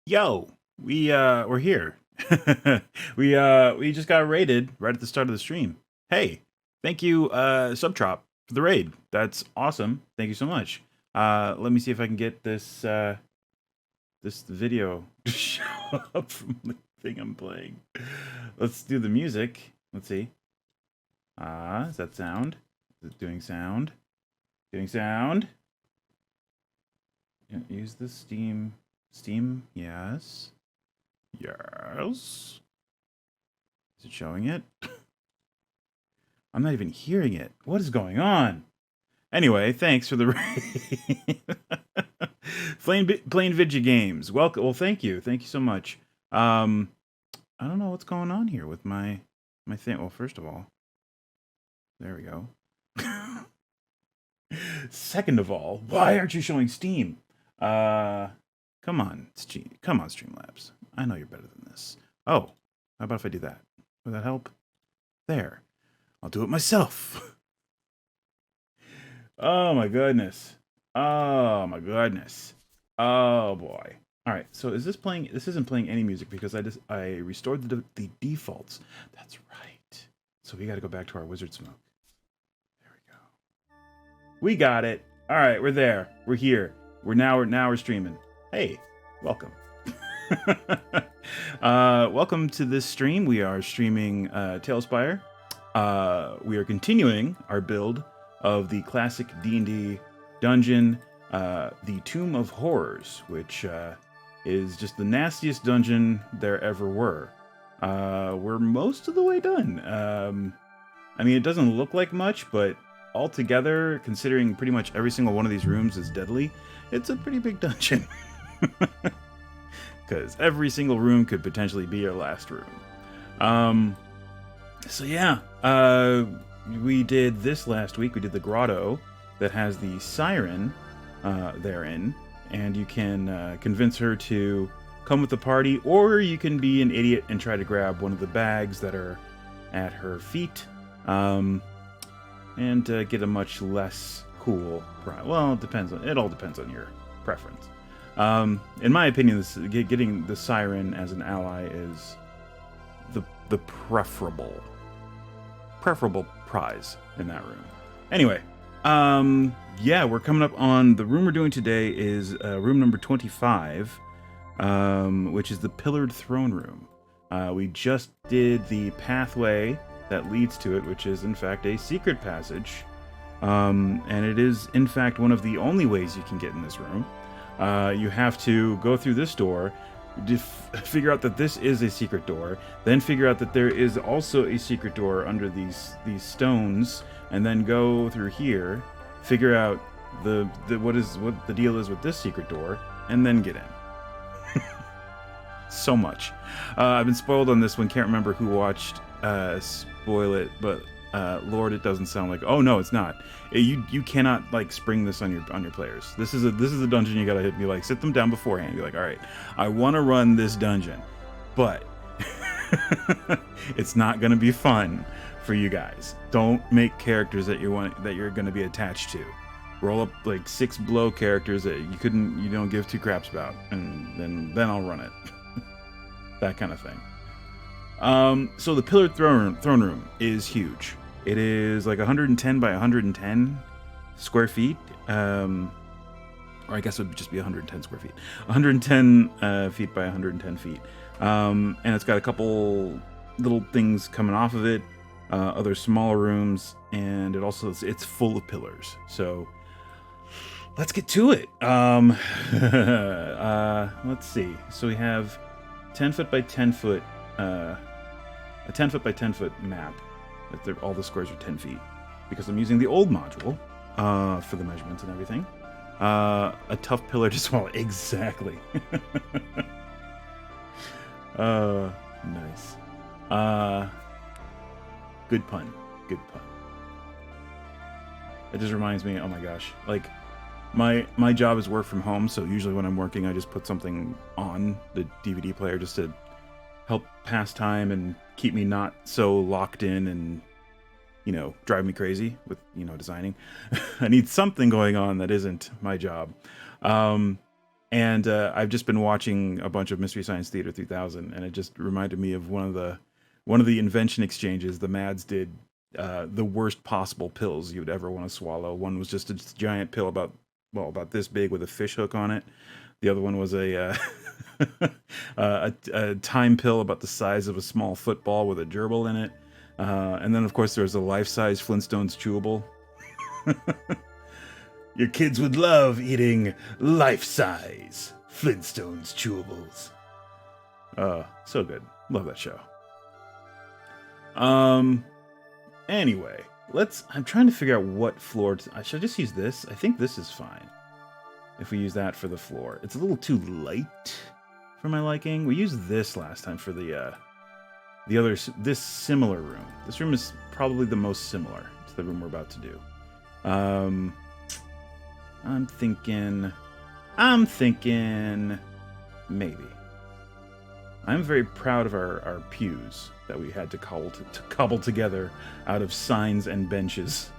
Yo, we're here. We just got raided right at the start of the stream. Hey, thank you, Subtrop, for the raid. That's awesome. Thank you so much. Let me see if I can get this video to show up from the thing I'm playing. Let's do the music. Let's see. Is that sound? Is it doing sound? Doing sound? Use the Steam. Steam, yes. Yes. Is it showing it? I'm not even hearing it. What is going on? Anyway, thanks for the raid. Playing video games. Welcome. Well, thank you. Thank you so much. I don't know what's going on here with my thing. Well, first of all, there we go. Second of all, why aren't you showing Steam? Come on, Streamlabs. I know you're better than this. Oh, how about if I do that? Would that help? There. I'll do it myself. Oh my goodness. Oh my goodness. Oh boy. All right. So is this playing? This isn't playing any music because I restored the defaults. That's right. So we got to go back to our wizard smoke. There we go. We got it. All right, we're there. We're here. We're streaming. Hey, welcome. Welcome to this stream. We are streaming TaleSpire. We are continuing our build of the classic D&D dungeon, the Tomb of Horrors, which is just the nastiest dungeon there ever were. We're most of the way done. I mean, it doesn't look like much, but altogether, considering pretty much every single one of these rooms is deadly, it's a pretty big dungeon. Because every single room could potentially be our last room. So yeah, we did this last week. We did the grotto that has the siren therein, and you can convince her to come with the party, or you can be an idiot and try to grab one of the bags that are at her feet, and get a much less cool prize. Well, it all depends on your preference. In my opinion, getting the siren as an ally is the preferable prize in that room. Anyway, yeah, we're coming up on the room we're doing today is room number 25, which is the Pillared Throne Room. We just did the pathway that leads to it, which is in fact a secret passage, and it is in fact one of the only ways you can get in this room. You have to go through this door, figure out that this is a secret door, then figure out that there is also a secret door under these stones, and then go through here, figure out what the deal is with this secret door, and then get in. So much. I've been spoiled on this one. Can't remember who watched spoil it, but Lord, it doesn't sound like. Oh no, it's not. You cannot like spring this on your players. This is a dungeon you gotta be like sit them down beforehand. Be like, all right, I want to run this dungeon, but it's not gonna be fun for you guys. Don't make characters that you're gonna be attached to. Roll up like 6 blow characters that you don't give 2 craps about, and then I'll run it. That kind of thing. So the Pillared Throne Room is huge. It is like 110 by 110 square feet. Or I guess it would just be 110 square feet. 110 feet by 110 feet. And it's got a couple little things coming off of it, other smaller rooms, and it's full of pillars. So let's get to it. Let's see. So we have 10 foot by 10 foot, a 10 foot by 10 foot map. All the squares are 10 feet because I'm using the old module for the measurements and everything. A tough pillar to swallow. Exactly. Nice. Good pun. Good pun. It just reminds me, oh my gosh, like my job is work from home, so usually when I'm working I just put something on the DVD player just to help pass time and keep me not so locked in and, drive me crazy with, designing. I need something going on that isn't my job. And I've just been watching a bunch of Mystery Science Theater 3000, and it just reminded me of one of the invention exchanges. The Mads did the worst possible pills you'd ever want to swallow. One was just a giant pill about this big with a fish hook on it. The other one was a a time pill about the size of a small football with a gerbil in it. And then, of course, there was a life-size Flintstones chewable. Your kids would love eating life-size Flintstones chewables. So good. Love that show. Anyway, I'm trying to figure out what floor should I just use this? I think this is fine. If we use that for the floor. It's a little too light for my liking. We used this last time for this similar room. This room is probably the most similar to the room we're about to do. I'm thinking maybe. I'm very proud of our pews that we had to cobble together out of signs and benches.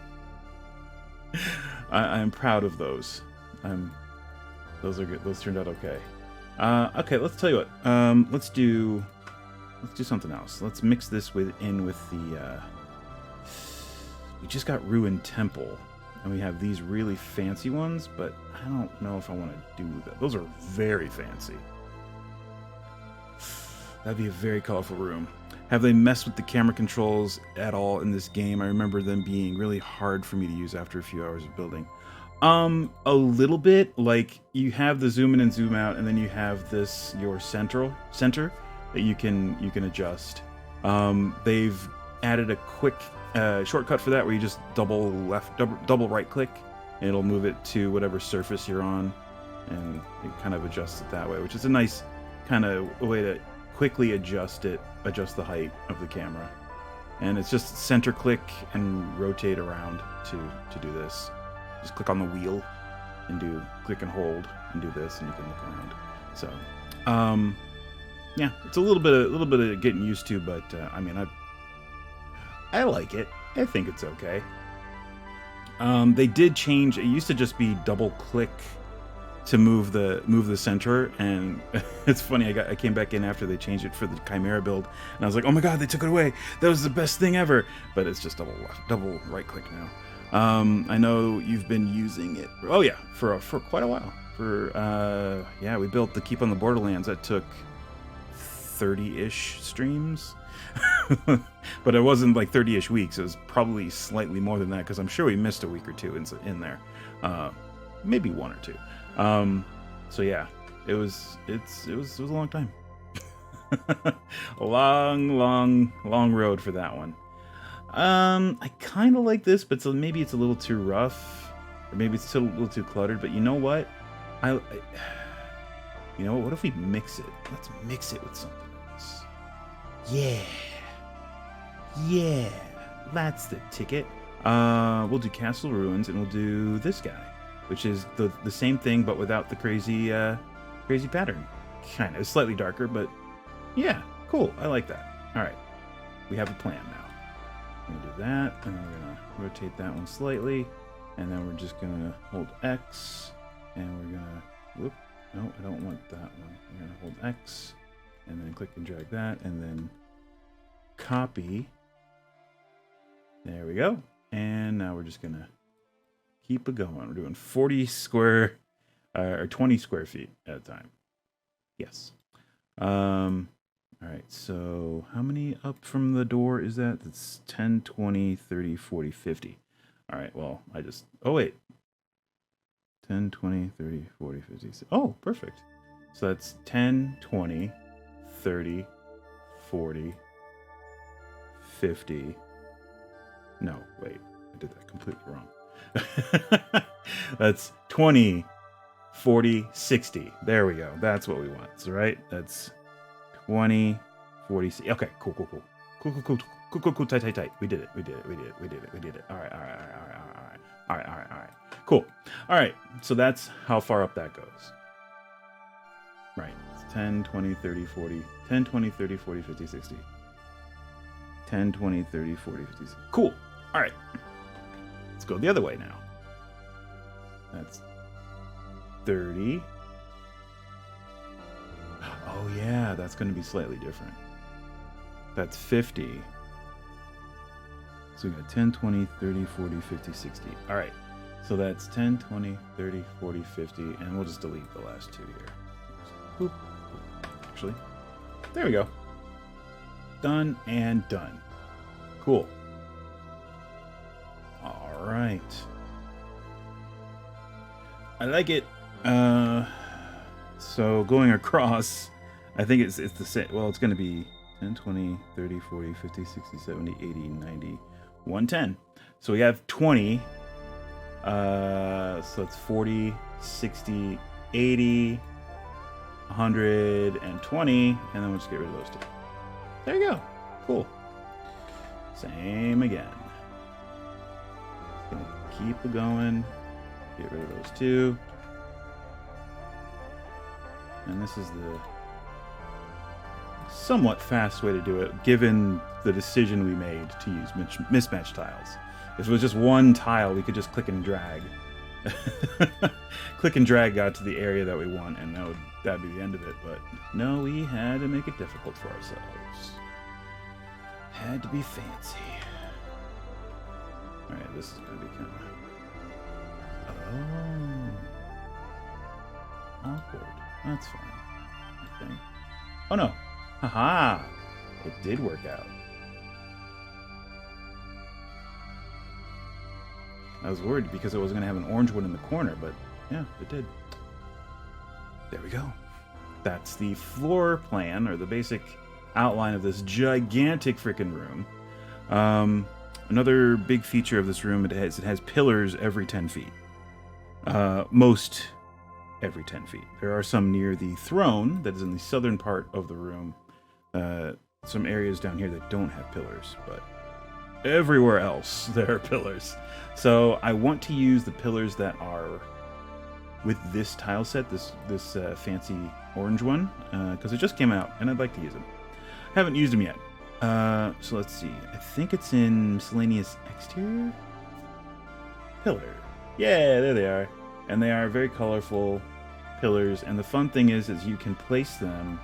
I'm proud of those. Those are good. Those turned out okay. Okay, let's tell you what. Let's do something else. Let's mix this in with the. We just got Ruined Temple, and we have these really fancy ones, but I don't know if I want to do that. Those are very fancy. That'd be a very colorful room. Have they messed with the camera controls at all in this game? I remember them being really hard for me to use after a few hours of building. A little bit. Like, you have the zoom in and zoom out, and then you have your center that you can adjust. They've added a quick shortcut for that where you just double right click, and it'll move it to whatever surface you're on, and it kind of adjusts it that way, which is a nice kind of way to quickly adjust the height of the camera. And it's just center click and rotate around to do this. Just click on the wheel and click and hold and do this, and you can look around. So, yeah, it's a little bit of getting used to, but I mean, I like it. I think it's okay. They did change. It used to just be double click to move the center, and it's funny. I came back in after they changed it for the Chimera build, and I was like, oh my god, they took it away. That was the best thing ever. But it's just double right click now. I know you've been using it. Oh yeah, for quite a while. We built the Keep on the Borderlands. That took 30-ish streams. But it wasn't like 30-ish weeks. It was probably slightly more than that, because I'm sure we missed a week or two in there. Maybe one or two. So yeah, it was a long time. A long road for that one. I kind of like this, but maybe it's a little too rough, or maybe it's still a little too cluttered. But you know what? What if we mix it? Let's mix it with something else. Yeah, that's the ticket. We'll do Castle Ruins, and we'll do this guy, which is the same thing, but without the crazy pattern. Kind of slightly darker, but yeah, cool. I like that. All right, we have a plan now. We're gonna do that, and then we're gonna rotate that one slightly, and then we're just gonna hold X, and we're gonna, whoop, no, I don't want that one. We're gonna hold X, and then click and drag that, and then copy. There we go. And now we're just gonna keep it going. We're doing 40 square, or 20 square feet at a time. Yes. All right, so how many up from the door is that? That's 10, 20, 30, 40, 50. All right, well, oh, wait. 10, 20, 30, 40, 50. Oh, perfect. So that's 10, 20, 30, 40, 50. No, wait. I did that completely wrong. That's 20, 40, 60. There we go. That's what we want. So, right? That's 20, 40, okay, cool. Tight. We did it. All right. Cool. All right, so that's how far up that goes. Right, it's 10, 20, 30, 40, 10, 20, 30, 40, 50, 60. 10, 20, 30, 40, 50, 60. Cool. All right, let's go the other way now. That's 30, Oh yeah, that's going to be slightly different. That's 50. So we got 10, 20, 30, 40, 50, 60. All right. So that's 10, 20, 30, 40, 50, and we'll just delete the last two here. Boop. Actually, there we go. Done and done. Cool. All right. I like it. So going across, I think it's the same. Well, it's going to be 10, 20, 30, 40, 50, 60, 70, 80, 90, 110. So we have 20. So it's 40, 60, 80, 120, and then we'll just get rid of those two. There you go. Cool. Same again. Just gonna keep it going. Get rid of those two. And this is the somewhat fast way to do it, given the decision we made to use mismatched tiles. If it was just one tile, we could just click and drag. Click and drag out to the area that we want, and that'd be the end of it. But no, we had to make it difficult for ourselves. Had to be fancy. Alright, this is going to be kind of... Oh. Awkward. That's fine, I think. Oh no! Haha! It did work out. I was worried because I was going to have an orange one in the corner, but yeah, it did. There we go. That's the floor plan, or the basic outline of this gigantic freaking room. Another big feature of this room, it has pillars every 10 feet. Most every 10 feet. There are some near the throne that is in the southern part of the room. Some areas down here that don't have pillars, but everywhere else there are pillars. So I want to use the pillars that are with this tile set, this fancy orange one, because it just came out and I'd like to use them. Haven't used them yet. So let's see. I think it's in miscellaneous exterior pillar. Yeah, there they are. And they are very colorful pillars. And the fun thing is you can place them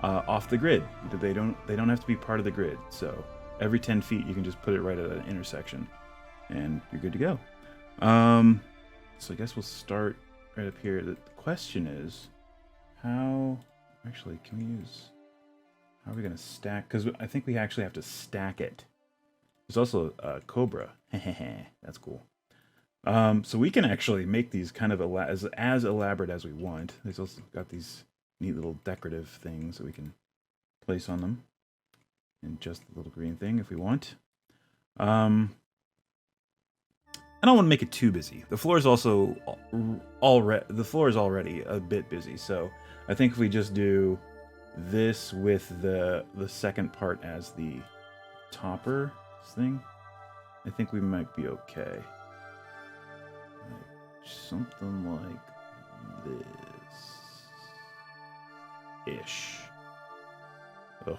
off the grid. They don't have to be part of the grid. So every 10 feet, you can just put it right at an intersection, and you're good to go. So I guess we'll start right up here. The question is, how are we going to stack? Because I think we actually have to stack it. There's also a cobra. That's cool. So we can actually make these kind of as elaborate as we want. There's also got these neat little decorative things that we can place on them. And just the little green thing if we want. I don't want to make it too busy. The floor is also already a bit busy, so I think if we just do this with the second part as the topper thing, I think we might be okay. Like something like this ish. Ugh.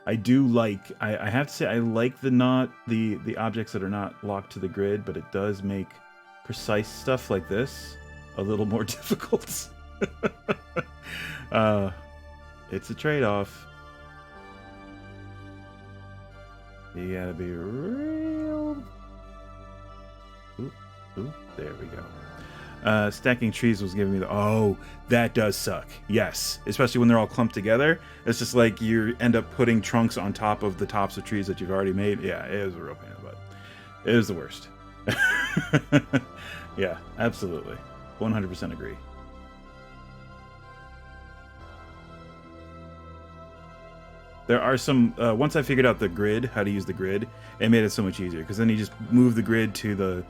I do like, I have to say, I like the objects that are not locked to the grid, but it does make precise stuff like this a little more difficult. It's a trade-off. You gotta be real... Ooh, there we go. Stacking trees was giving me the... Oh, that does suck. Yes. Especially when they're all clumped together. It's just like you end up putting trunks on top of the tops of trees that you've already made. Yeah, it was a real pain in the butt. It was the worst. Yeah, absolutely. 100% agree. There are some... once I figured out the grid, how to use the grid, it made it so much easier. Because then you just move the grid to the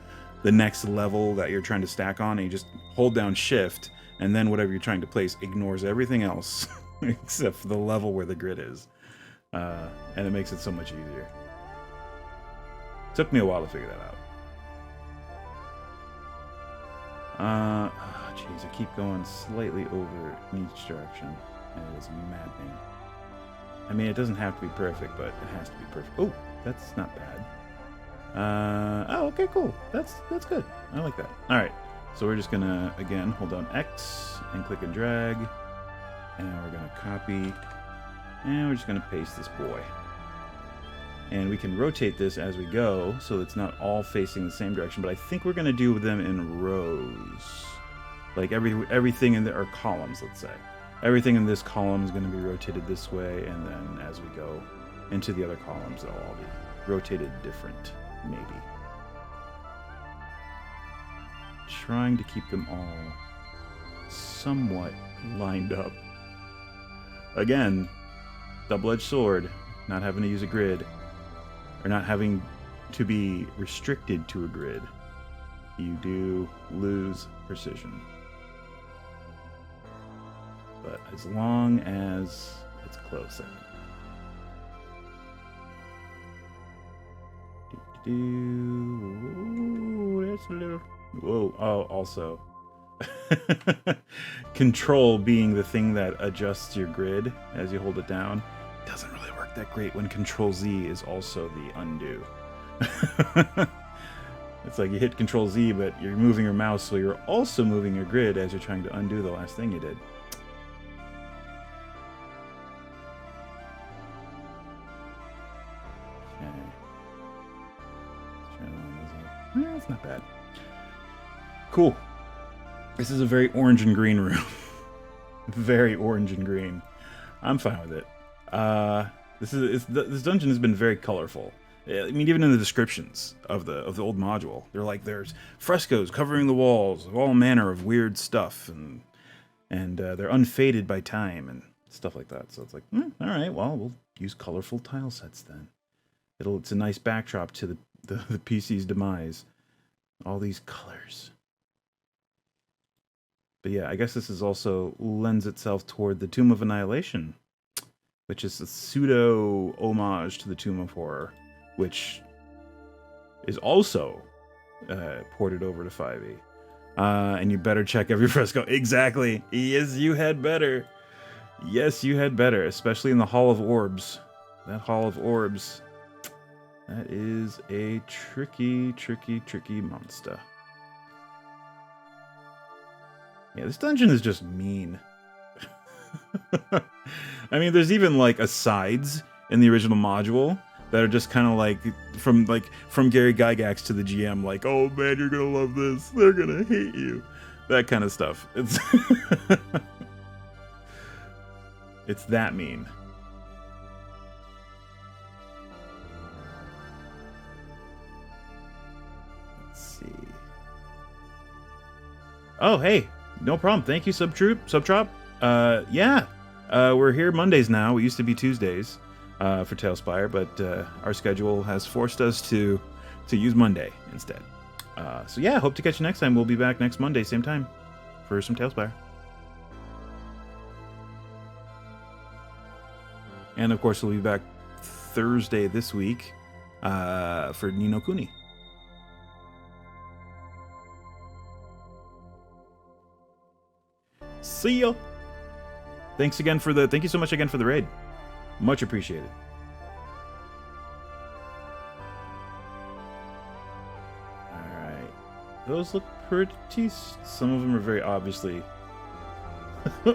next level that you're trying to stack on, and you just hold down shift, and then whatever you're trying to place ignores everything else except for the level where the grid is. And it makes it so much easier. Took me a while to figure that out. Jeez, I keep going slightly over in each direction, and it is maddening. I mean, it doesn't have to be perfect, but it has to be perfect. Oh, that's not bad. Oh, okay, cool. That's good. I like that. All right, so we're just gonna again hold down X and click and drag, And we're going to copy, and we're just going to paste this boy. And we can rotate this as we go, so it's not all facing the same direction, but I think we're going to do them in rows. Like everything in there, or columns, let's say. Everything in this column is going to be rotated this way, and then as we go into the other columns, they'll all be rotated different, maybe. Trying to keep them all somewhat lined up. Again, double-edged sword, not having to use a grid, or not having to be restricted to a grid. You do lose precision. But as long as it's close, Ooh, that's a little... Whoa, oh, also. Control being the thing that adjusts your grid as you hold it down doesn't really work that great when Control Z is also the undo. It's like you hit Control Z, but you're moving your mouse, so you're also moving your grid as you're trying to undo the last thing you did. Okay. That's not bad. Cool. This is a very orange and green room. Very orange and green. I'm fine with it. This dungeon has been very colorful. I mean, even in the descriptions of the old module, they're like, there's frescoes covering the walls of all manner of weird stuff, and they're unfaded by time and stuff like that. So it's like, all right, well, we'll use colorful tile sets then. It's a nice backdrop to the PC's demise. All these colors. But yeah, I guess this is also lends itself toward the Tomb of Annihilation, which is a pseudo homage to the Tomb of Horror, which is also ported over to 5e. And you better check every fresco. Exactly. Yes, you had better. Yes, you had better, especially in the Hall of Orbs. That Hall of Orbs. That is a tricky, tricky, tricky monster. Yeah, this dungeon is just mean. I mean, there's even like asides in the original module that are just kind of like from Gary Gygax to the GM, like, oh man, you're gonna love this. They're gonna hate you. That kind of stuff. It's it's that mean. Let's see. Oh, hey. No problem. Thank you, Subtrop. Yeah. We're here Mondays now. We used to be Tuesdays for TaleSpire, but our schedule has forced us to use Monday instead. So yeah, hope to catch you next time. We'll be back next Monday, same time, for some TaleSpire. And of course, we'll be back Thursday this week for Ni no Kuni. See ya. Thank you so much again for the raid. Much appreciated. Alright. Those look pretty... Some of them are very obviously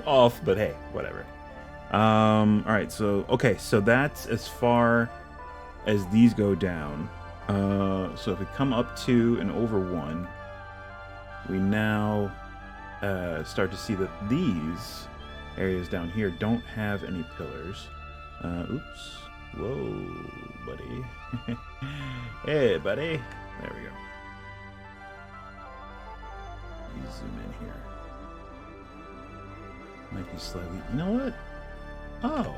off, but hey, whatever. Alright, so... Okay, so that's as far as these go down. So if we come up to and over 1, we now start to see that these areas down here don't have any pillars. Oops. Whoa, buddy. Hey, buddy. There we go. Let me zoom in here. Might be slightly... You know what? Oh,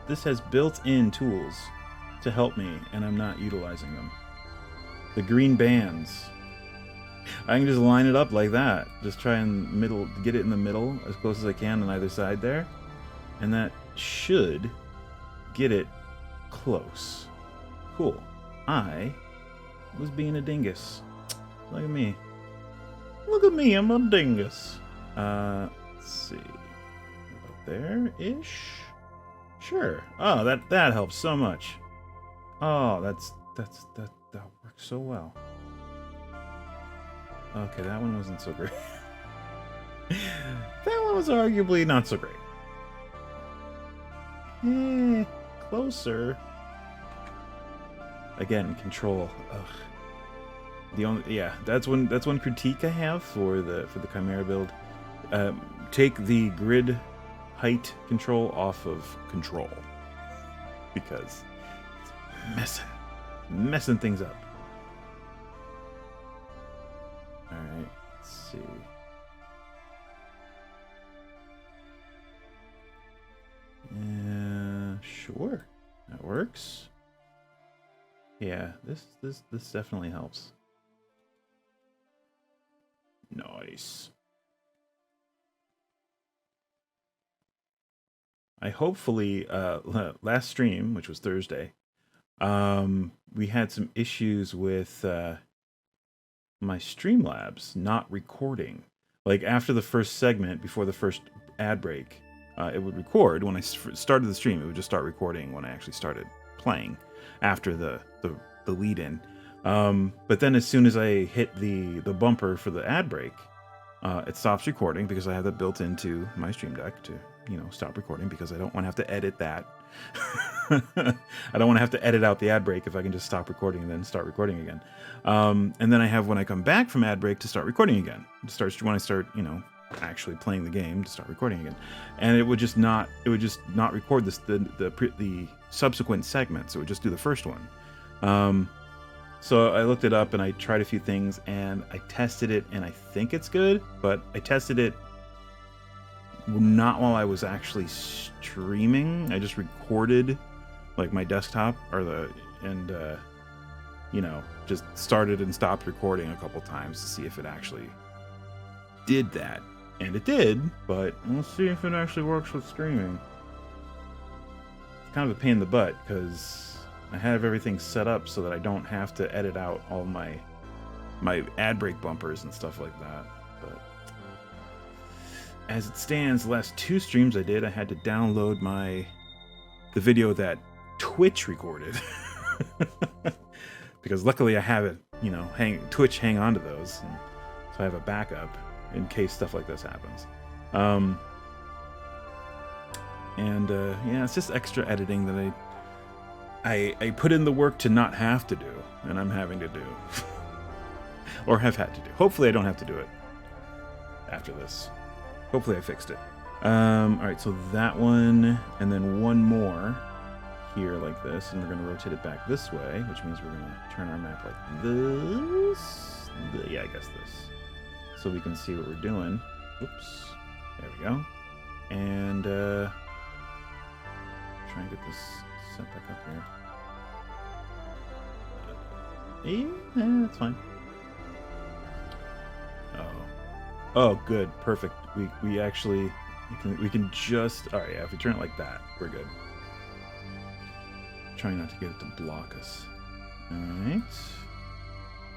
this has built-in tools to help me, and I'm not utilizing them. The green bands. I can just line it up like that. Just try and get it in the middle as close as I can on either side there. And that should get it close. Cool. I was being a dingus. Look at me. Look at me, I'm a dingus. Let's see. About there-ish? Sure. Oh, that helps so much. Oh, that works so well. Okay, that one wasn't so great. That one was arguably not so great. Closer. Again, control. Ugh. That's one critique I have for the Chimera build. Take the grid height control off of control, because it's messing things up. All right, let's see. Sure, that works. Yeah, this definitely helps. Nice. I hopefully last stream, which was Thursday, we had some issues with my Streamlabs not recording. Like after the first segment, before the first ad break, it would record. When I started the stream, it would just start recording when I actually started playing after the lead-in. But then as soon as I hit the bumper for the ad break, it stops recording because I have that built into my Stream Deck to, stop recording, because I don't want to have to edit that. I don't want to have to edit out the ad break if I can just stop recording and then start recording again. And then I have, when I come back from ad break, to start recording again. When I start, actually playing the game, to start recording again. And it would just not record the subsequent segments. It would just do the first one. So I looked it up and I tried a few things and I tested it, and I think it's good, but I tested it not while I was actually streaming. I just recorded like my desktop just started and stopped recording a couple times to see if it actually did that. And it did, but we'll see if it actually works with streaming. It's kind of a pain in the butt because I have everything set up so that I don't have to edit out all my ad break bumpers and stuff like that. But as it stands, the last 2 streams I did, I had to download the video that Twitch recorded. Because luckily I have it, Twitch hang on to those, and so I have a backup in case stuff like this happens. It's just extra editing that I put in the work to not have to do, and I'm having to do. Or have had to do. Hopefully I don't have to do it after this. Hopefully I fixed it. Alright, so that one, and then one more here like this, and we're going to rotate it back this way, which means we're going to turn our map like this. Yeah, I guess this. So we can see what we're doing. Oops. There we go. And try and get this set back up here. Yeah, that's fine. Oh, good, perfect. We actually we can just, all right. Yeah, if we turn it like that, we're good. Trying not to get it to block us. All right.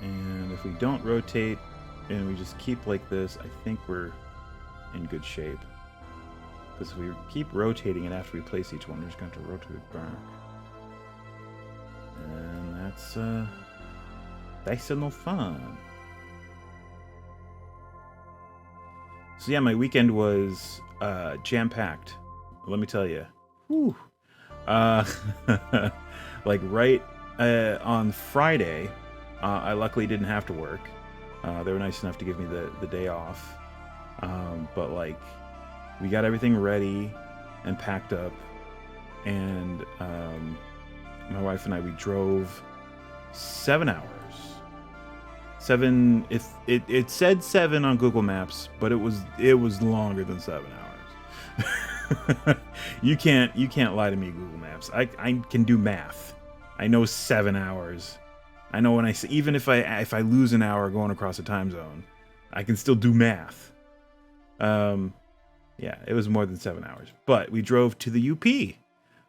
And if we don't rotate and we just keep like this, I think we're in good shape. Because if we keep rotating it after we place each one, we're just going to have to rotate it back. And that's no fun. So yeah, my weekend was jam-packed. Let me tell you. Whew. Like right on Friday, I luckily didn't have to work. They were nice enough to give me the day off. But like, we got everything ready and packed up, and my wife and I, we drove 7 hours. 7. It said 7 on Google Maps, but it was longer than 7 hours. You can't lie to me, Google Maps. I can do math. I know 7 hours. I know when I say, even if I lose an hour going across a time zone, I can still do math. Yeah, it was more than 7 hours. But we drove to the UP,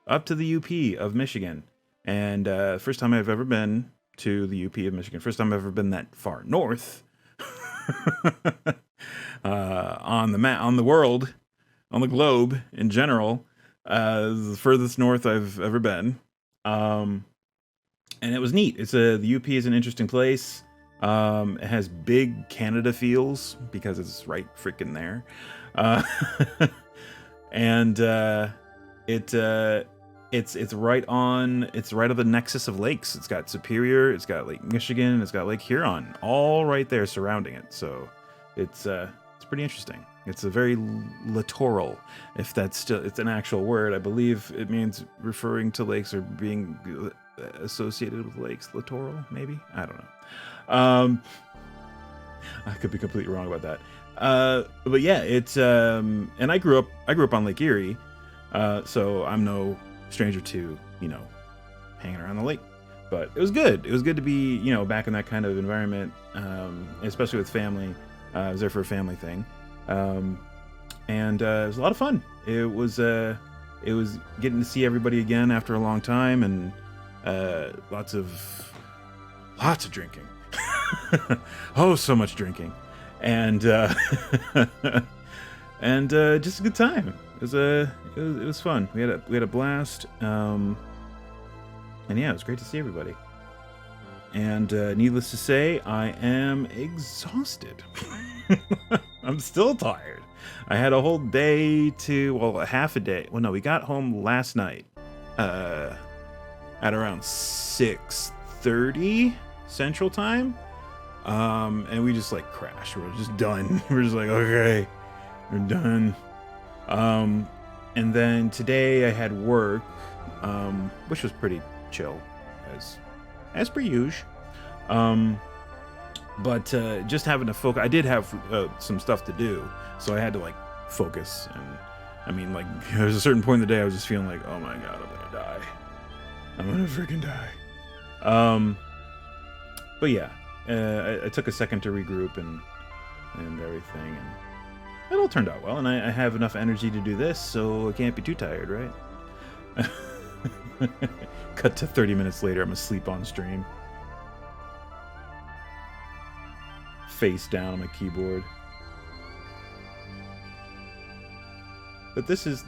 up to the UP of Michigan, and first time I've ever been to the UP of Michigan. First time I've ever been that far north on the world, on the globe in general. The furthest north I've ever been. And it was neat. The UP is an interesting place. It has big Canada feels because it's right freaking there. And it's right on the nexus of lakes. It's got Superior, it's got Lake Michigan, it's got Lake Huron, all right there surrounding it. So it's pretty interesting. It's a very littoral, if it's an actual word. I believe it means referring to lakes or being associated with lakes. Littoral, maybe? I don't know. I could be completely wrong about that. But yeah, it's and I grew up on Lake Erie, so I'm no stranger to, hanging around the lake. But it was good. It was good to be, back in that kind of environment, especially with family. I was there for a family thing. And it was a lot of fun. It was getting to see everybody again after a long time, and lots of drinking. Oh, so much drinking, and and just a good time. It was fun. We had a blast. And yeah, it was great to see everybody. And needless to say, I am exhausted. I'm still tired. I had a whole day a half a day. Well, no, we got home last night at around 6:30 Central Time. And we just crashed. We're just done. We're just okay, we're done. And then today I had work, which was pretty chill, as per usual. But just having to focus, I did have some stuff to do, so I had to focus. And I mean, there was a certain point in the day I was just feeling oh my god, I'm gonna die. I'm gonna freaking die. But yeah, I took a second to regroup and everything, and it all turned out well. And I have enough energy to do this, so I can't be too tired, right? Cut to 30 minutes later, I'm asleep on stream. Face down on my keyboard. But this is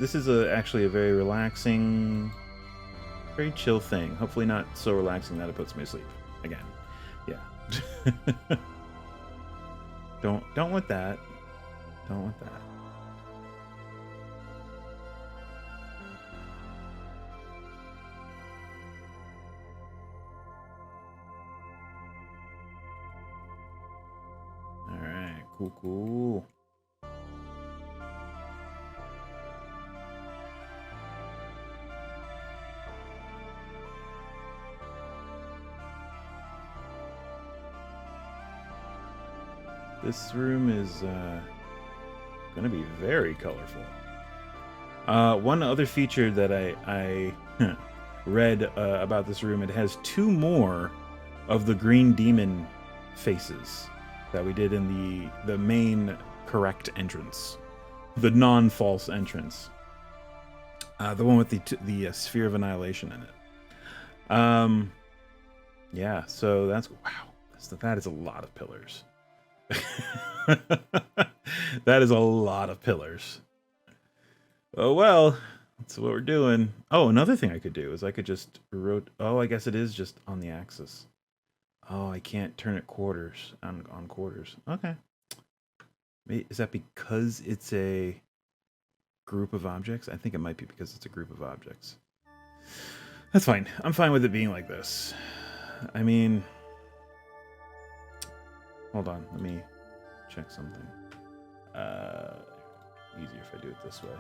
actually a very relaxing, very chill thing. Hopefully not so relaxing that it puts me to sleep again. Yeah. Don't want that. Don't want that. Alright, cool. This room is going to be very colorful. One other feature that I read about this room, it has 2 more of the green demon faces that we did in the main correct entrance, the non-false entrance, the one with the sphere of annihilation in it. Yeah, so that's that is a lot of pillars. That is a lot of pillars. Oh well, that's what we're doing. Oh, another thing I could do is I could just oh, I guess it is just on the axis. Oh, I can't turn it quarters on quarters. Okay. Is that because it's a group of objects? I think it might be because it's a group of objects. That's fine. I'm fine with it being like this. I mean, hold on, let me check something. Easier if I do it this way.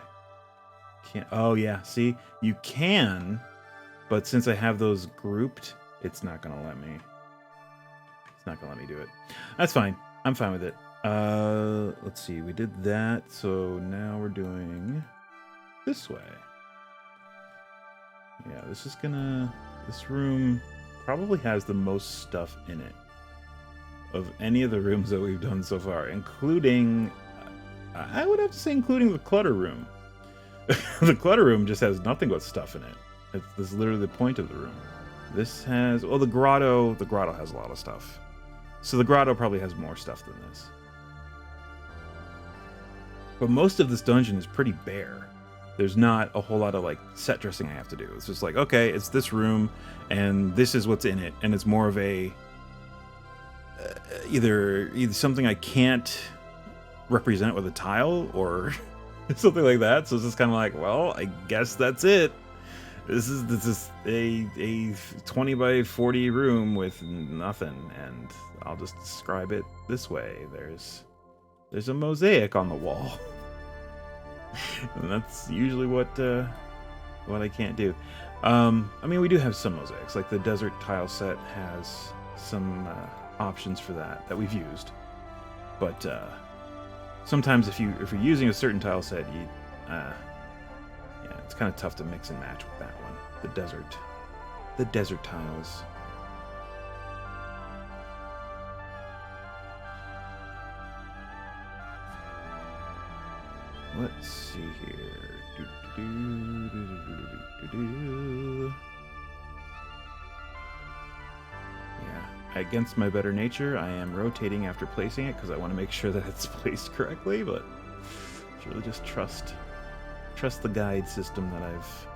Oh yeah, see? You can, but since I have those grouped, it's not gonna let me. It's not gonna let me do it. That's fine. I'm fine with it. Let's see, we did that, so now we're doing this way. Yeah, this room probably has the most stuff in it of any of the rooms that we've done so far, including, I would have to say, including the clutter room. The clutter room just has nothing but stuff in it. This is literally the point of the room. This has, well, the grotto has a lot of stuff. So the grotto probably has more stuff than this. But most of this dungeon is pretty bare. There's not a whole lot of set dressing I have to do. It's just okay, it's this room, and this is what's in it, and it's more of a either something I can't represent with a tile, or something like that. So it's just kind of like, well, I guess that's it. This is a 20 by 40 room with nothing, and I'll just describe it this way. There's a mosaic on the wall. And that's usually what I can't do. I mean, we do have some mosaics, like the desert tile set has some options for that we've used. But sometimes if you're using a certain tile set, yeah, it's kind of tough to mix and match with that one. The desert tiles. Let's see here. Yeah, against my better nature, I am rotating after placing it because I want to make sure that it's placed correctly, but it's really just trust the guide system that I've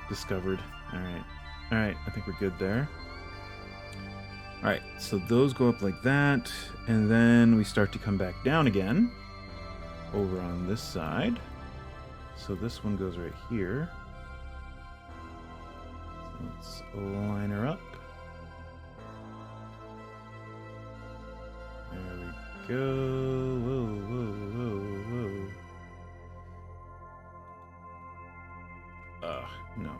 discovered. Alright, I think we're good there. Alright, so those go up like that, and then we start to come back down again over on this side. So this one goes right here. So let's line her up. There we go. Whoa. No.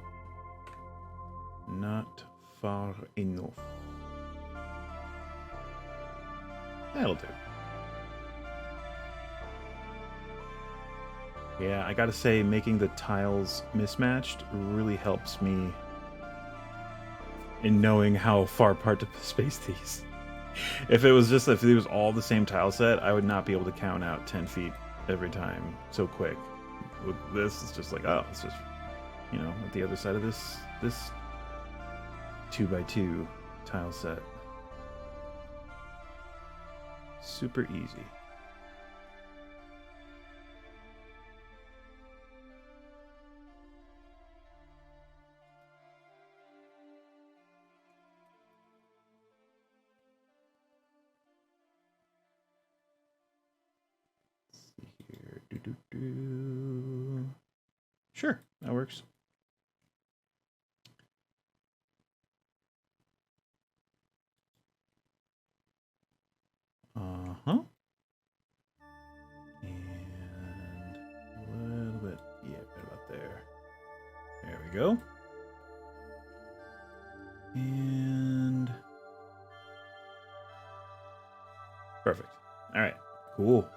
Not far enough. That'll do. Yeah, I gotta say, making the tiles mismatched really helps me in knowing how far apart to space these. If it was all the same tile set, I would not be able to count out 10 feet every time so quick. With this, it's just like, oh, it's just, at the other side of this 2x2 tile set. Super easy. Sure, that works. Uh-huh. And a little bit, yeah, right about there. There we go. And perfect. All right, cool.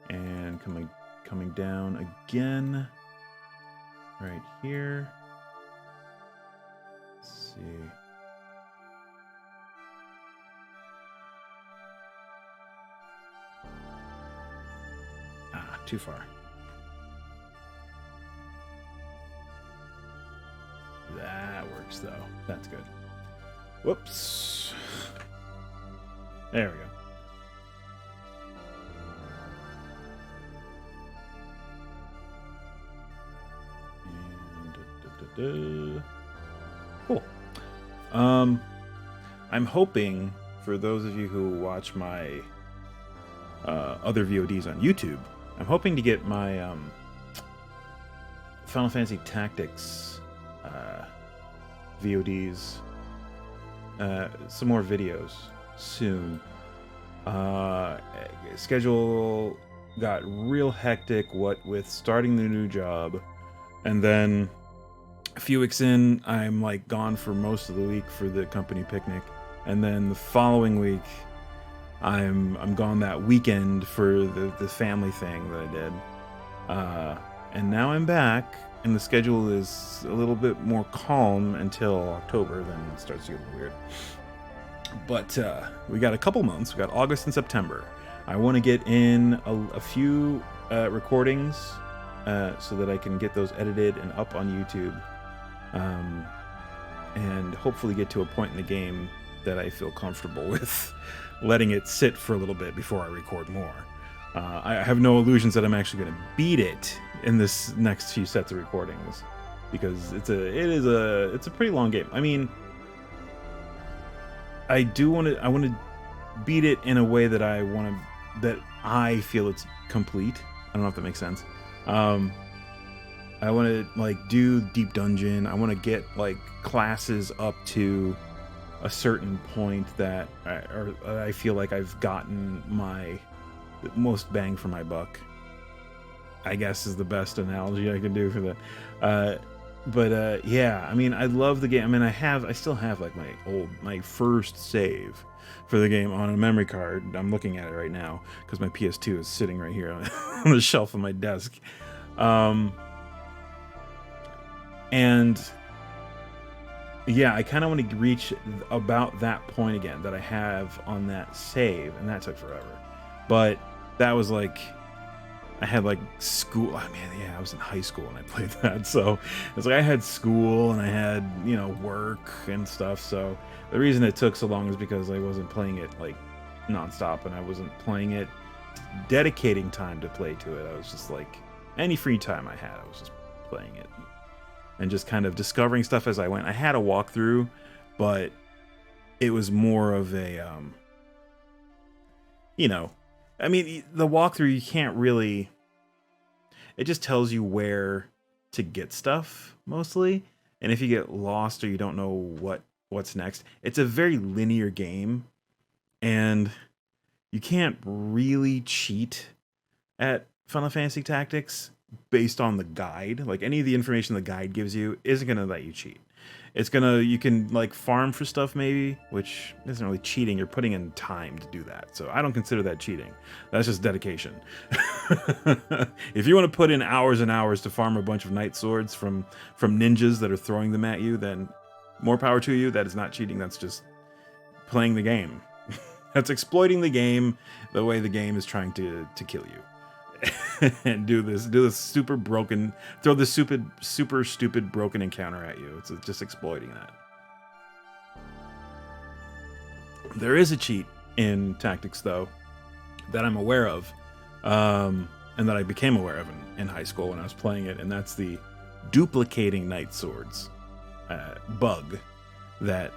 And coming down again right here. Let's see. Too far. That works though. That's good. Whoops. There we go. Cool. I'm hoping, for those of you who watch my other VODs on YouTube, I'm hoping to get my Final Fantasy Tactics VODs, some more videos soon. Schedule got real hectic, what with starting the new job, and then a few weeks in, I'm like gone for most of the week for the company picnic, and then the following week, I'm gone that weekend for the family thing that I did. And now I'm back, and the schedule is a little bit more calm until October, then it starts to get a little weird. But we got a couple months. We got August and September. I want to get in a few recordings so that I can get those edited and up on YouTube. And hopefully get to a point in the game that I feel comfortable with letting it sit for a little bit before I record more. I have no illusions that I'm actually going to beat it in this next few sets of recordings, because it's a pretty long game. I mean, I want to beat it in a way that I want to that I feel it's complete. I don't know if that makes sense. I want to like do deep dungeon. I want to get like classes up to a certain point that I feel like I've gotten my most bang for my buck, I guess, is the best analogy I can do for that. But yeah, I mean, I love the game. I mean, I still have like my first save for the game on a memory card. I'm looking at it right now because my PS2 is sitting right here on the shelf of my desk. And yeah, I kind of want to reach about that point again that I have on that save, and that took forever. But that was like, I had like school. I mean, yeah, I was in high school when I played that, so it's like I had school and I had, you know, work and stuff. So the reason it took so long is because I wasn't playing it like nonstop, and I wasn't playing it dedicating time to play to it. I was just like, any free time I had, I was just playing it and just kind of discovering stuff as I went. I had a walkthrough, but it was more of a, you know, I mean, the walkthrough, you can't really, it just tells you where to get stuff mostly. And if you get lost or you don't know what's next, it's a very linear game, and you can't really cheat at Final Fantasy Tactics based on the guide. Like, any of the information the guide gives you isn't going to let you cheat. It's gonna, you can like farm for stuff maybe, which isn't really cheating. You're putting in time to do that. So I don't consider that cheating. That's just dedication. If you want to put in hours and hours to farm a bunch of knight swords from ninjas that are throwing them at you, then more power to you. That is not cheating. That's just playing the game. That's exploiting the game the way the game is trying to kill you. And do this super broken, throw this super stupid broken encounter at you. It's just exploiting that. There is a cheat in Tactics though that I'm aware of, and that I became aware of in high school when I was playing it, and that's the duplicating knight swords bug that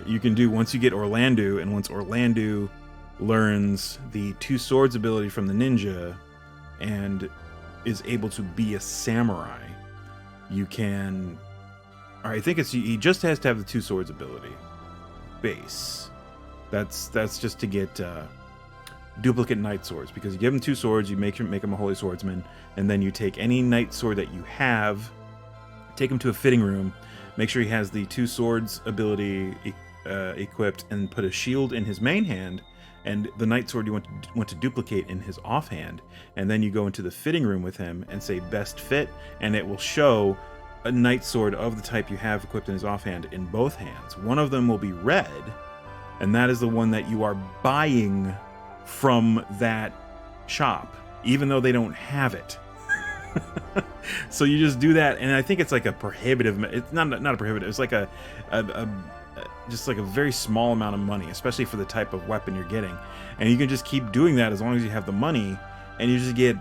you can do once you get Orlando, and once Orlando learns the two swords ability from the ninja and is able to be a samurai, you can, or I think he just has to have the two swords ability base. That's just to get duplicate knight swords, because you give him two swords, you make him a holy swordsman, and then you take any knight sword that you have, take him to a fitting room, make sure he has the two swords ability equipped, and put a shield in his main hand, and the knight sword you want to duplicate in his offhand, and then you go into the fitting room with him and say best fit, and it will show a knight sword of the type you have equipped in his offhand in both hands. One of them will be red, and that is the one that you are buying from that shop, even though they don't have it. So you just do that, and I think it's like a prohibitive, it's not a prohibitive, it's like a just like a very small amount of money, especially for the type of weapon you're getting. And you can just keep doing that as long as you have the money, and you just get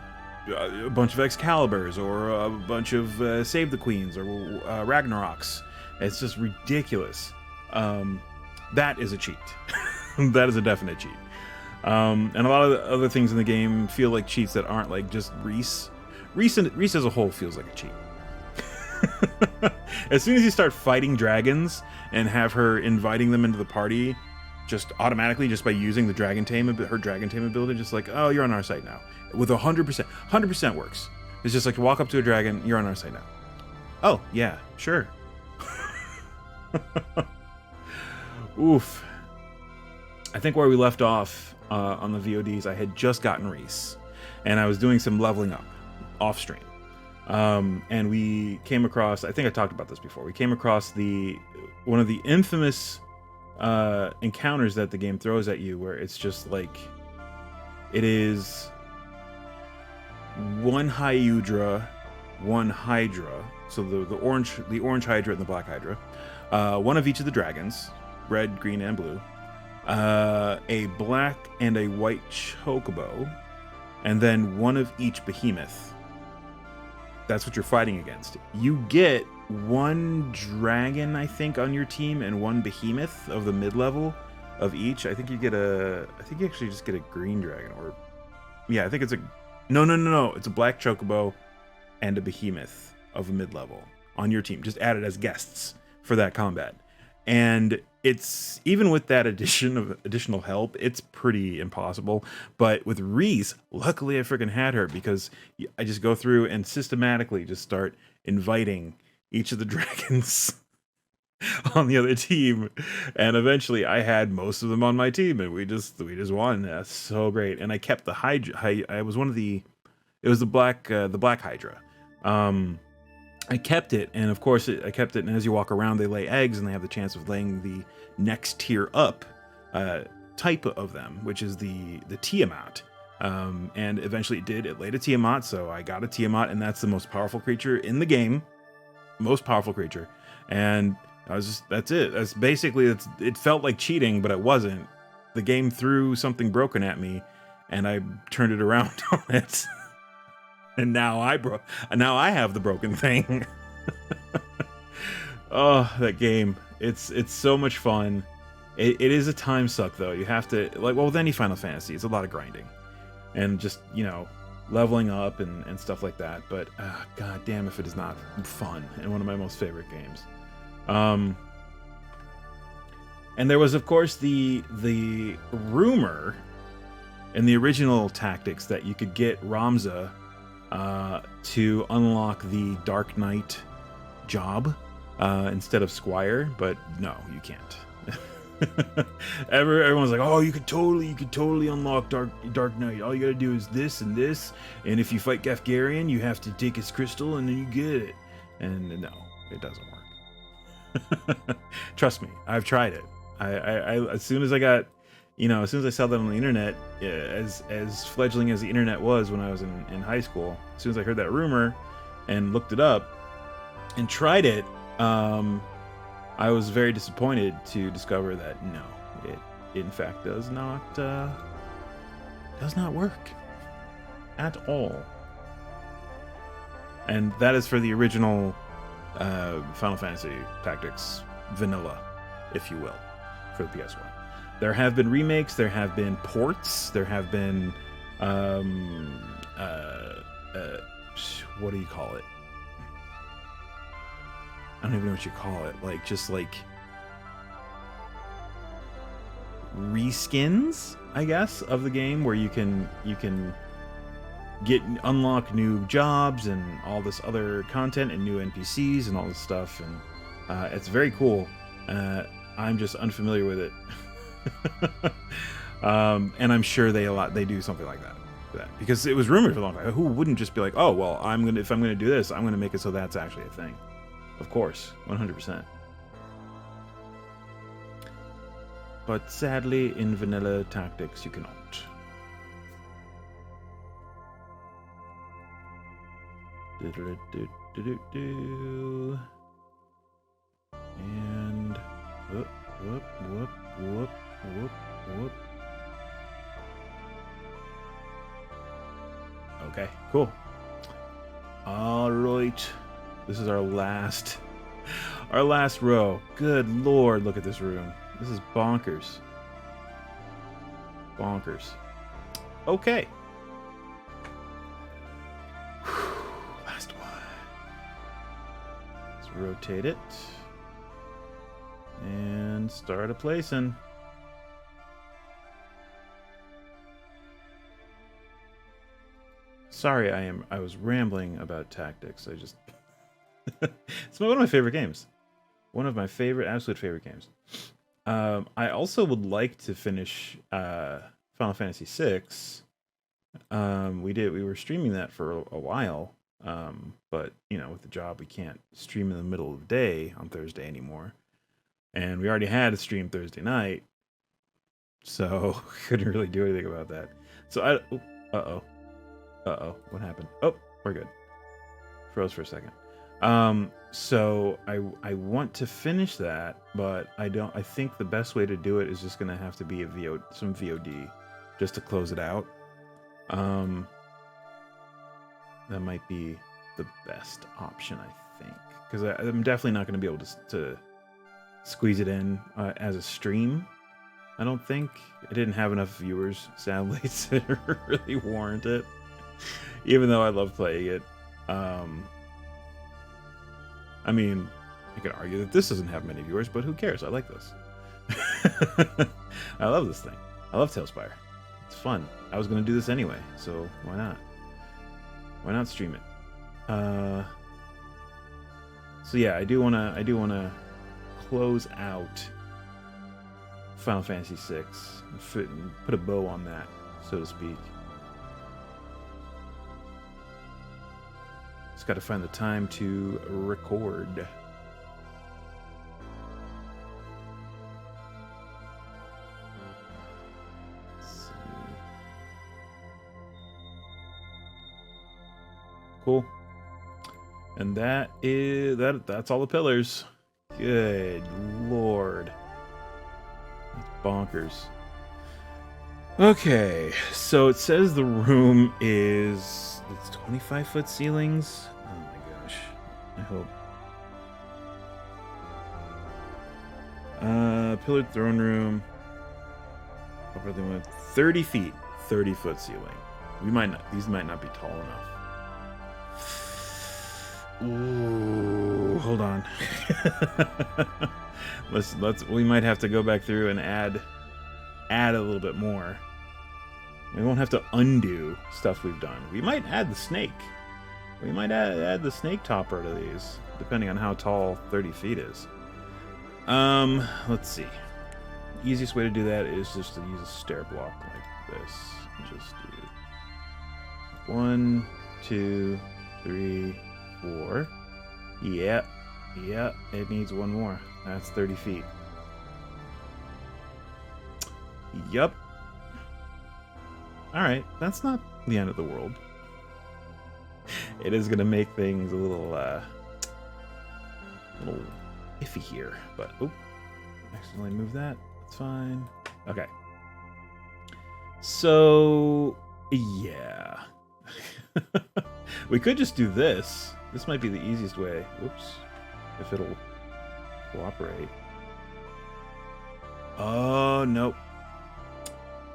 a bunch of Excaliburs, or a bunch of Save the Queens, or Ragnaroks. It's just ridiculous. That is a cheat. That is a definite cheat. And a lot of the other things in the game feel like cheats that aren't, like just Reese. Reese as a whole feels like a cheat. As soon as you start fighting dragons and have her inviting them into the party, just automatically, just by using the her dragon tame ability, just like, oh, you're on our side now. With 100% works. It's just like, walk up to a dragon, you're on our side now. Oh, yeah, sure. Oof. I think where we left off on the VODs, I had just gotten Reese, and I was doing some leveling up off stream. And we came across, I think I talked about this before, we came across one of the infamous encounters that the game throws at you, where it's just like, it is one Hyudra, one Hydra, so the orange Hydra and the black Hydra, one of each of the dragons, red, green, and blue, a black and a white chocobo, and then one of each behemoth. That's what you're fighting against. You get one dragon, I think, on your team, and one behemoth of the mid-level of each. I think you actually just get a green dragon, or Yeah, I think it's a... No. It's a black chocobo and a behemoth of a mid-level on your team. Just added as guests for that combat. And it's... Even with that additional help, it's pretty impossible. But with Reese, luckily I freaking had her, because I just go through and systematically just start inviting each of the dragons on the other team, and eventually I had most of them on my team, and we just won. That's so great. And I kept the Hydra. I was one of the... It was the black Hydra. I kept it, and of course I kept it. And as you walk around, they lay eggs, and they have the chance of laying the next tier up type of them, which is the Tiamat. And eventually it laid a Tiamat, so I got a Tiamat, and that's the most powerful creature in the game. Most powerful creature. And that's it. That's basically, it felt like cheating, but it wasn't. The game threw something broken at me, and I turned it around on it. And now I have the broken thing. Oh, that game. It's so much fun. It is a time suck, though. You have to, like, well, with any Final Fantasy, it's a lot of grinding. And just, leveling up and stuff like that. But, god damn if it is not fun, and one of my most favorite games. And there was, of course, the rumor in the original Tactics that you could get Ramza to unlock the Dark Knight job instead of Squire, but no, you can't. Everyone's like, oh, you could totally unlock Dark Knight. All you gotta do is this and this, and if you fight Gafgarian, you have to take his crystal and then you get it. And no, it doesn't work. Trust me, I've tried it. I as soon as I got, as soon as I saw that on the internet, as fledgling as the internet was when I was in high school, as soon as I heard that rumor and looked it up and tried it, I was very disappointed to discover that no, it in fact does not work at all. And that is for the original Final Fantasy Tactics vanilla, if you will, for the PS1. There have been remakes, there have been ports, there have been what do you call it? I don't even know what you call it. Just reskins, I guess, of the game, where you can unlock new jobs and all this other content and new NPCs and all this stuff, and it's very cool. I'm just unfamiliar with it. And I'm sure they do something like that, because it was rumored for a long time. Who wouldn't just be like, oh well, if I'm gonna do this, I'm gonna make it so that's actually a thing. Of course, 100%. But sadly, in vanilla Tactics, you cannot. And whoop, whoop, whoop, whoop, whoop, whoop. Okay, cool. All right. This is our last row. Good lord, look at this room. This is bonkers. Bonkers. Okay. Last one. Let's rotate it. And start a placing. Sorry, I was rambling about Tactics. It's one of my favorite games. One of my absolute favorite games. I also would like to finish Final Fantasy VI. We were streaming that for a while, but with the job, we can't stream in the middle of the day on Thursday anymore. And we already had a stream Thursday night, so couldn't really do anything about that. So what happened? Oh, we're good. Froze for a second. So I want to finish that, but I think the best way to do it is just gonna have to be some VOD, just to close it out. That might be the best option, I think, because I'm definitely not gonna be able to squeeze it in as a stream. I don't think. I didn't have enough viewers, sadly, to really warrant it. Even though I love playing it. I mean, you could argue that this doesn't have many viewers, but who cares? I like this. I love this thing. I love TaleSpire. It's fun. I was going to do this anyway, so why not? Why not stream it? So yeah, I do wanna close out Final Fantasy VI and put a bow on that, so to speak. Just got to find the time to record. Cool. And that's all the pillars. Good lord. That's bonkers. Okay, so it says the room it's 25-foot ceilings. Oh my gosh. I hope. Pillared throne room. Over they went 30 feet, 30-foot ceiling. These might not be tall enough. Ooh, hold on. We might have to go back through and add a little bit more. We won't have to undo stuff we've done. We might add the snake. We might add the snake topper to these, depending on how tall 30 feet is. Let's see. The easiest way to do that is just to use a stair block like this. Just do 1, 2, 3, 4. Yeah, it needs one more. That's 30 feet. Yup. Alright, that's not the end of the world. It is going to make things a little iffy here, but oh, accidentally moved that. That's fine. Okay. So, yeah. We could just do this. This might be the easiest way. Whoops. If it'll cooperate. Oh, nope.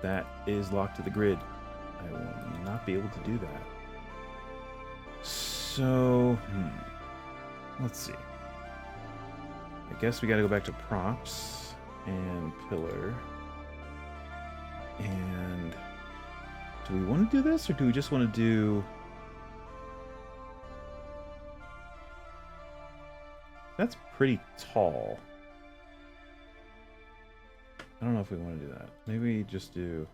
That is locked to the grid. I will not be able to do that. So, let's see. I guess we gotta go back to props and pillar. And do we want to do this, or do we just want to do... That's pretty tall. I don't know if we want to do that. Maybe just do...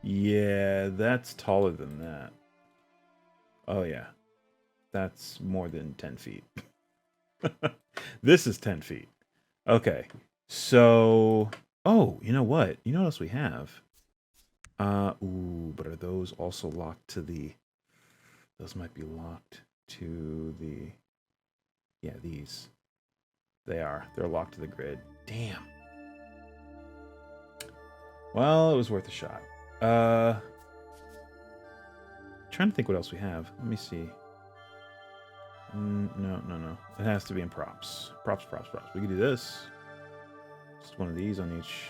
Yeah, that's taller than that. Oh, yeah. That's more than 10 feet. This is 10 feet. Okay. So... Oh, you know what? You know what else we have? Ooh, but are those also locked to the... Those might be locked to the... Yeah, these. They are. They're locked to the grid. Damn. Well, it was worth a shot. Trying to think what else we have. Let me see. No. It has to be in props. Props. We could do this. Just one of these on each.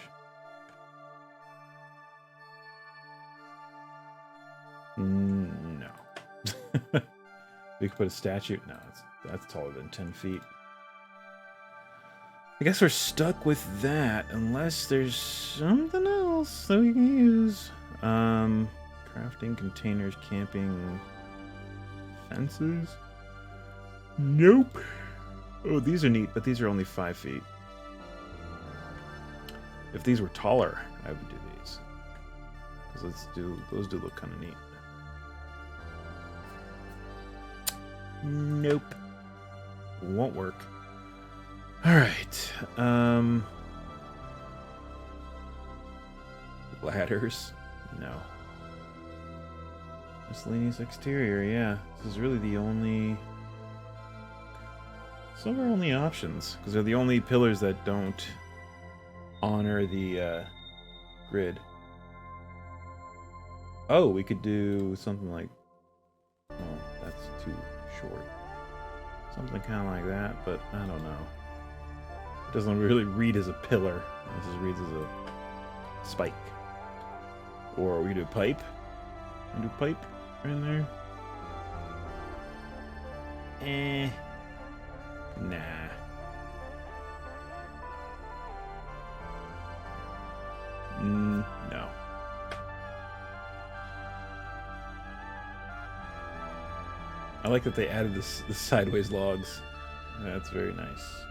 No. We could put a statue. No, that's taller than 10 feet. I guess we're stuck with that unless there's something else that we can use. Crafting containers, camping, fences. Nope. Oh, these are neat, but these are only 5 feet. If these were taller, I would do these. Because those do look kind of neat. Nope. Won't work. Alright. Ladders? No. Miscellaneous exterior, yeah. This is really the only... Some are only options, because they're the only pillars that don't honor the grid. Oh, we could do something like... Oh, that's too short. Something kind of like that, but I don't know. It doesn't really read as a pillar. It just reads as a spike. Or we can do a pipe. We can do pipe right in there. Nah. No. I like that they added the sideways logs. That's very nice.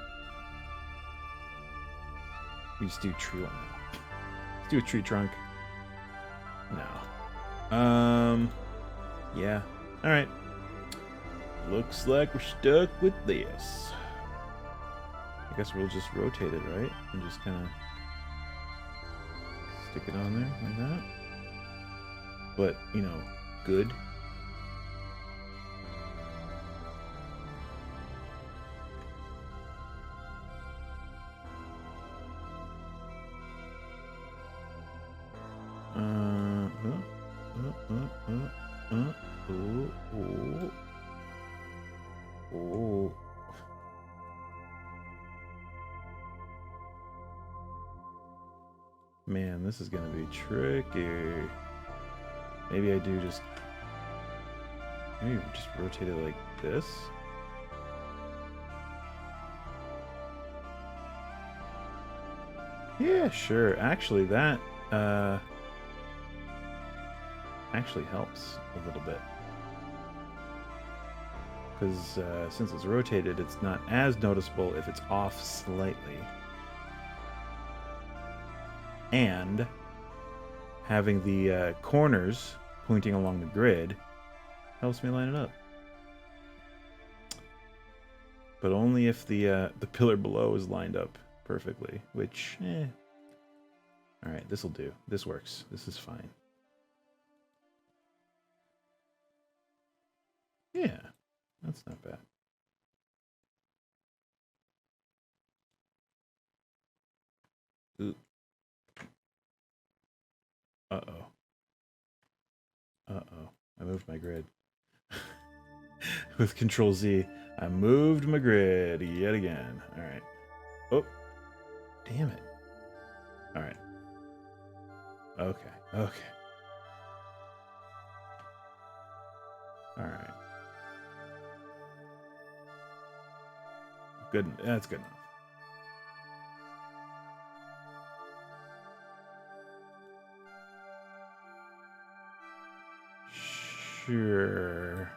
We just do tree line. Let's do a tree trunk. No. Yeah. Alright. Looks like we're stuck with this. I guess we'll just rotate it, right? And just kind of stick it on there like that. But, you know, good. Man, this is gonna be tricky. Maybe I do just... Maybe just rotate it like this? Yeah, sure. Actually, that actually helps a little bit. Because since it's rotated, it's not as noticeable if it's off slightly. And having the corners pointing along the grid helps me line it up. But only if the pillar below is lined up perfectly, which, Alright, this'll do. This works. This is fine. Yeah, that's not bad. Ooh. Uh-oh. Uh-oh. I moved my grid. With Control Z, I moved my grid yet again. Alright. Oh. Damn it. Alright. Okay. Okay. Alright. Good. That's good enough. Sure.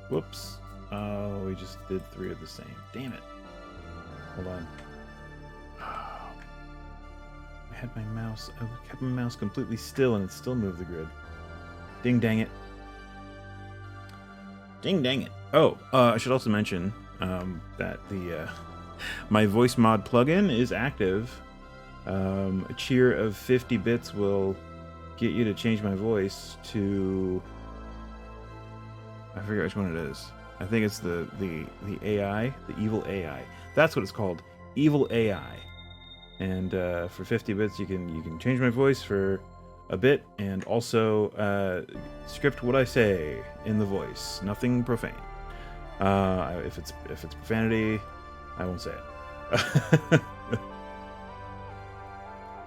Whoops. Oh, we just did 3 of the same. Damn it. Hold on. Oh. I had my mouse. I kept my mouse completely still and it still moved the grid. Ding dang it. Ding dang it. Oh, I should also mention that the my voice mod plugin is active. A cheer of 50 bits will get you to change my voice to... I forget which one it is. I think it's the AI, the evil AI. That's what it's called, evil AI. And for 50 bits, you can change my voice for a bit, and also script what I say in the voice. Nothing profane. If it's profanity, I won't say it.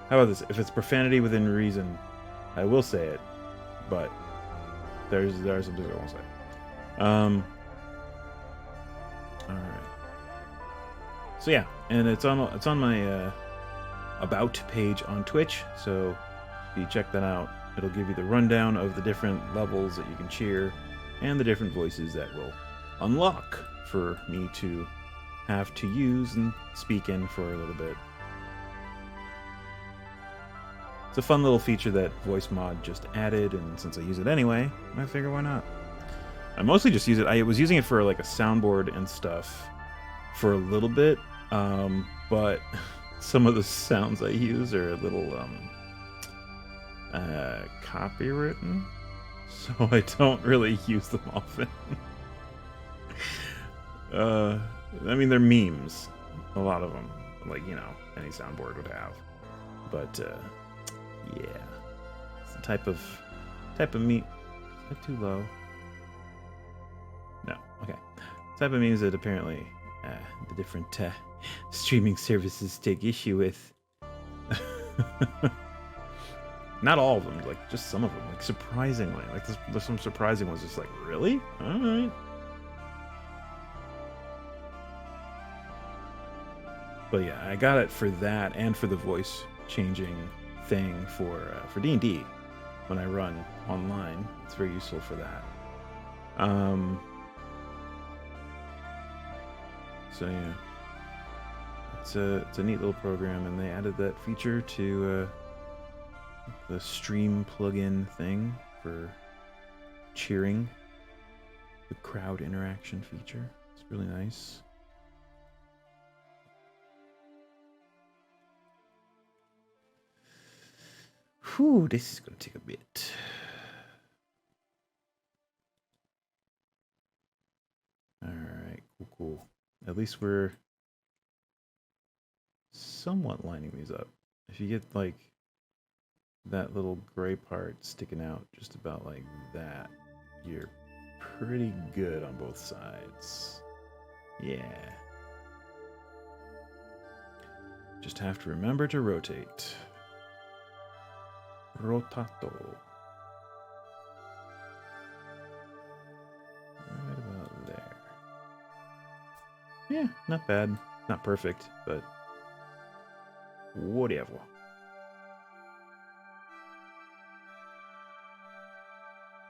How about this? If it's profanity within reason, I will say it. But there are some things I won't say. All right. So yeah, and it's on my about page on Twitch. So if you check that out, it'll give you the rundown of the different levels that you can cheer and the different voices that will unlock for me to have to use and speak in for a little bit. It's a fun little feature that Voice Mod just added, and since I use it anyway, I figure why not. I mostly just use it. I was using it for like a soundboard and stuff for a little bit, but some of the sounds I use are a little copywritten, so I don't really use them often. I mean, they're memes, a lot of them, like, you know, any soundboard would have. But yeah, it's the type of Type of mean... Is that too low? No. Okay. Type of means that apparently the different streaming services take issue with. Not all of them, like just some of them. Like surprisingly, like there's some surprising ones. Just like, really? All right. But yeah, I got it for that and for the voice changing thing for D&D when I run online. It's very useful for that. So yeah, it's a neat little program, and they added that feature to the stream plugin thing for cheering, the crowd interaction feature. It's really nice. Whew, this is gonna take a bit. Alright, cool. At least we're somewhat lining these up. If you get like that little gray part sticking out just about like that, you're pretty good on both sides. Yeah. Just have to remember to rotate. Rotato. Right about there. Yeah, not bad. Not perfect, but whatever.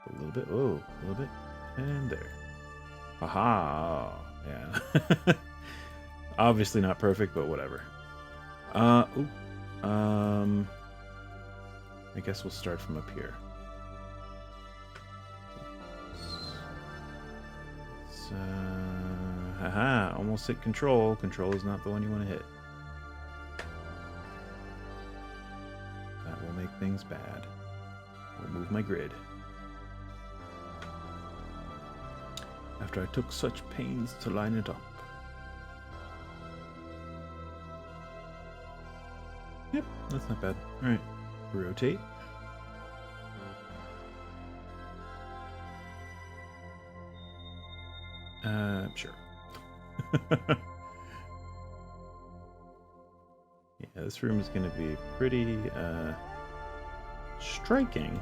A little bit. Oh, a little bit. And there. Haha. Yeah. Obviously not perfect, but whatever. I guess we'll start from up here. Haha, almost hit control. Control is not the one you want to hit. That will make things bad. I'll move my grid. After I took such pains to line it up. Yep, that's not bad. Alright, rotate. Sure. Yeah, this room is going to be pretty striking.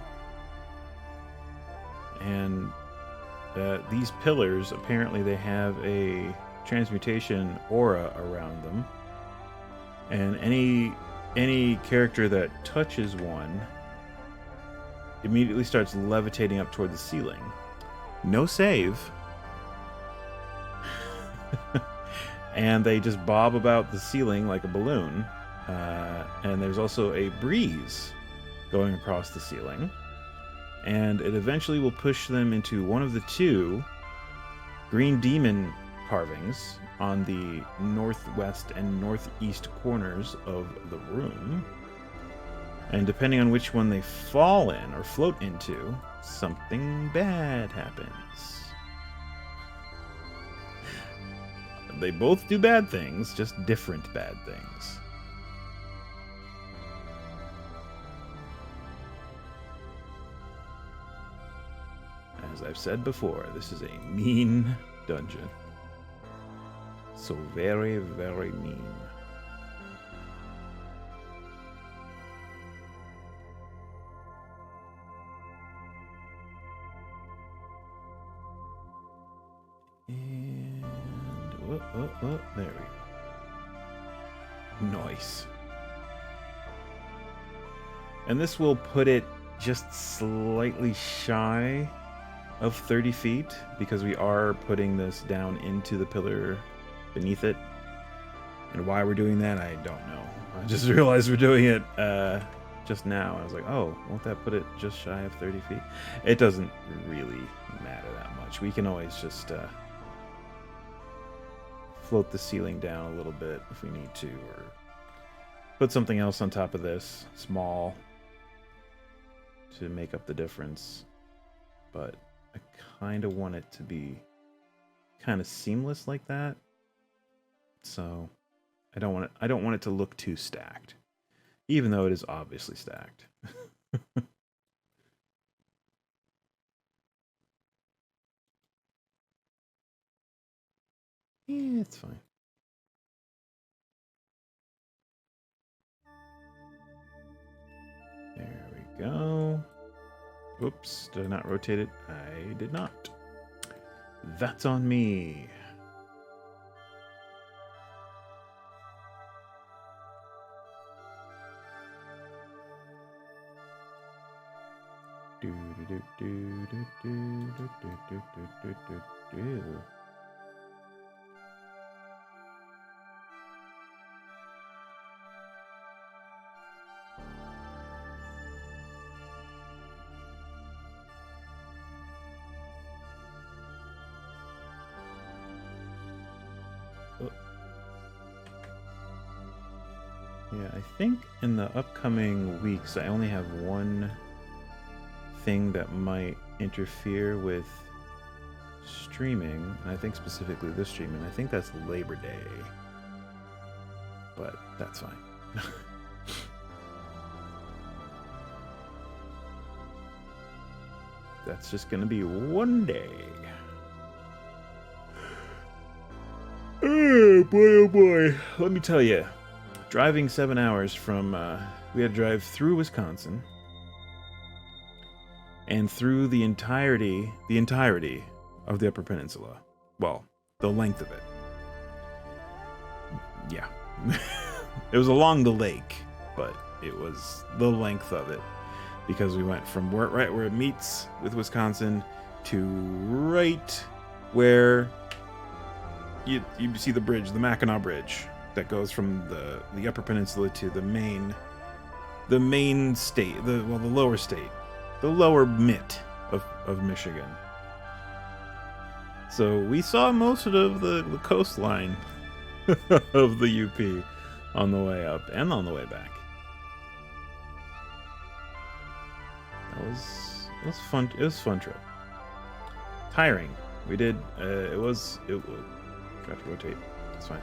And these pillars, apparently they have a transmutation aura around them. And any character that touches one immediately starts levitating up toward the ceiling. No save. And they just bob about the ceiling like a balloon. And there's also a breeze going across the ceiling. And it eventually will push them into one of the two green demon carvings on the northwest and northeast corners of the room. And depending on which one they fall in or float into, something bad happens. They both do bad things, just different bad things. As I've said before, this is a mean dungeon. So very, very mean. And there we go. Nice. And this will put it just slightly shy of 30 feet because we are putting this down into the pillar beneath it. And why we're doing that, I don't know. I just realized we're doing it just now. I was like, oh, won't that put it just shy of 30 feet? It doesn't really matter that much. We can always just float the ceiling down a little bit if we need to, or put something else on top of this, small, to make up the difference. But I kind of want it to be kind of seamless like that. So I don't want it to look too stacked, even though it is obviously stacked. Yeah, it's fine. There we go. Oops, did I not rotate it? I did not. That's on me. Do do do do do do do do do do do. Yeah, I think in the upcoming weeks I only have one thing that might interfere with streaming, and I think specifically this stream, and I think that's Labor Day. But that's fine. That's just gonna be one day. Oh boy, oh boy. Let me tell you. Driving 7 hours from, we had to drive through Wisconsin and through the entirety of the Upper Peninsula. Well, the length of it. Yeah. It was along the lake, but it was the length of it because we went from right where it meets with Wisconsin to right where you see the bridge, the Mackinac Bridge. That goes from the Upper Peninsula to the main state, the lower state, the lower mitt of Michigan. So we saw most of the coastline of the UP on the way up and on the way back. It was fun. It was a fun trip. Tiring. We did. It was. Got to rotate. It's fine.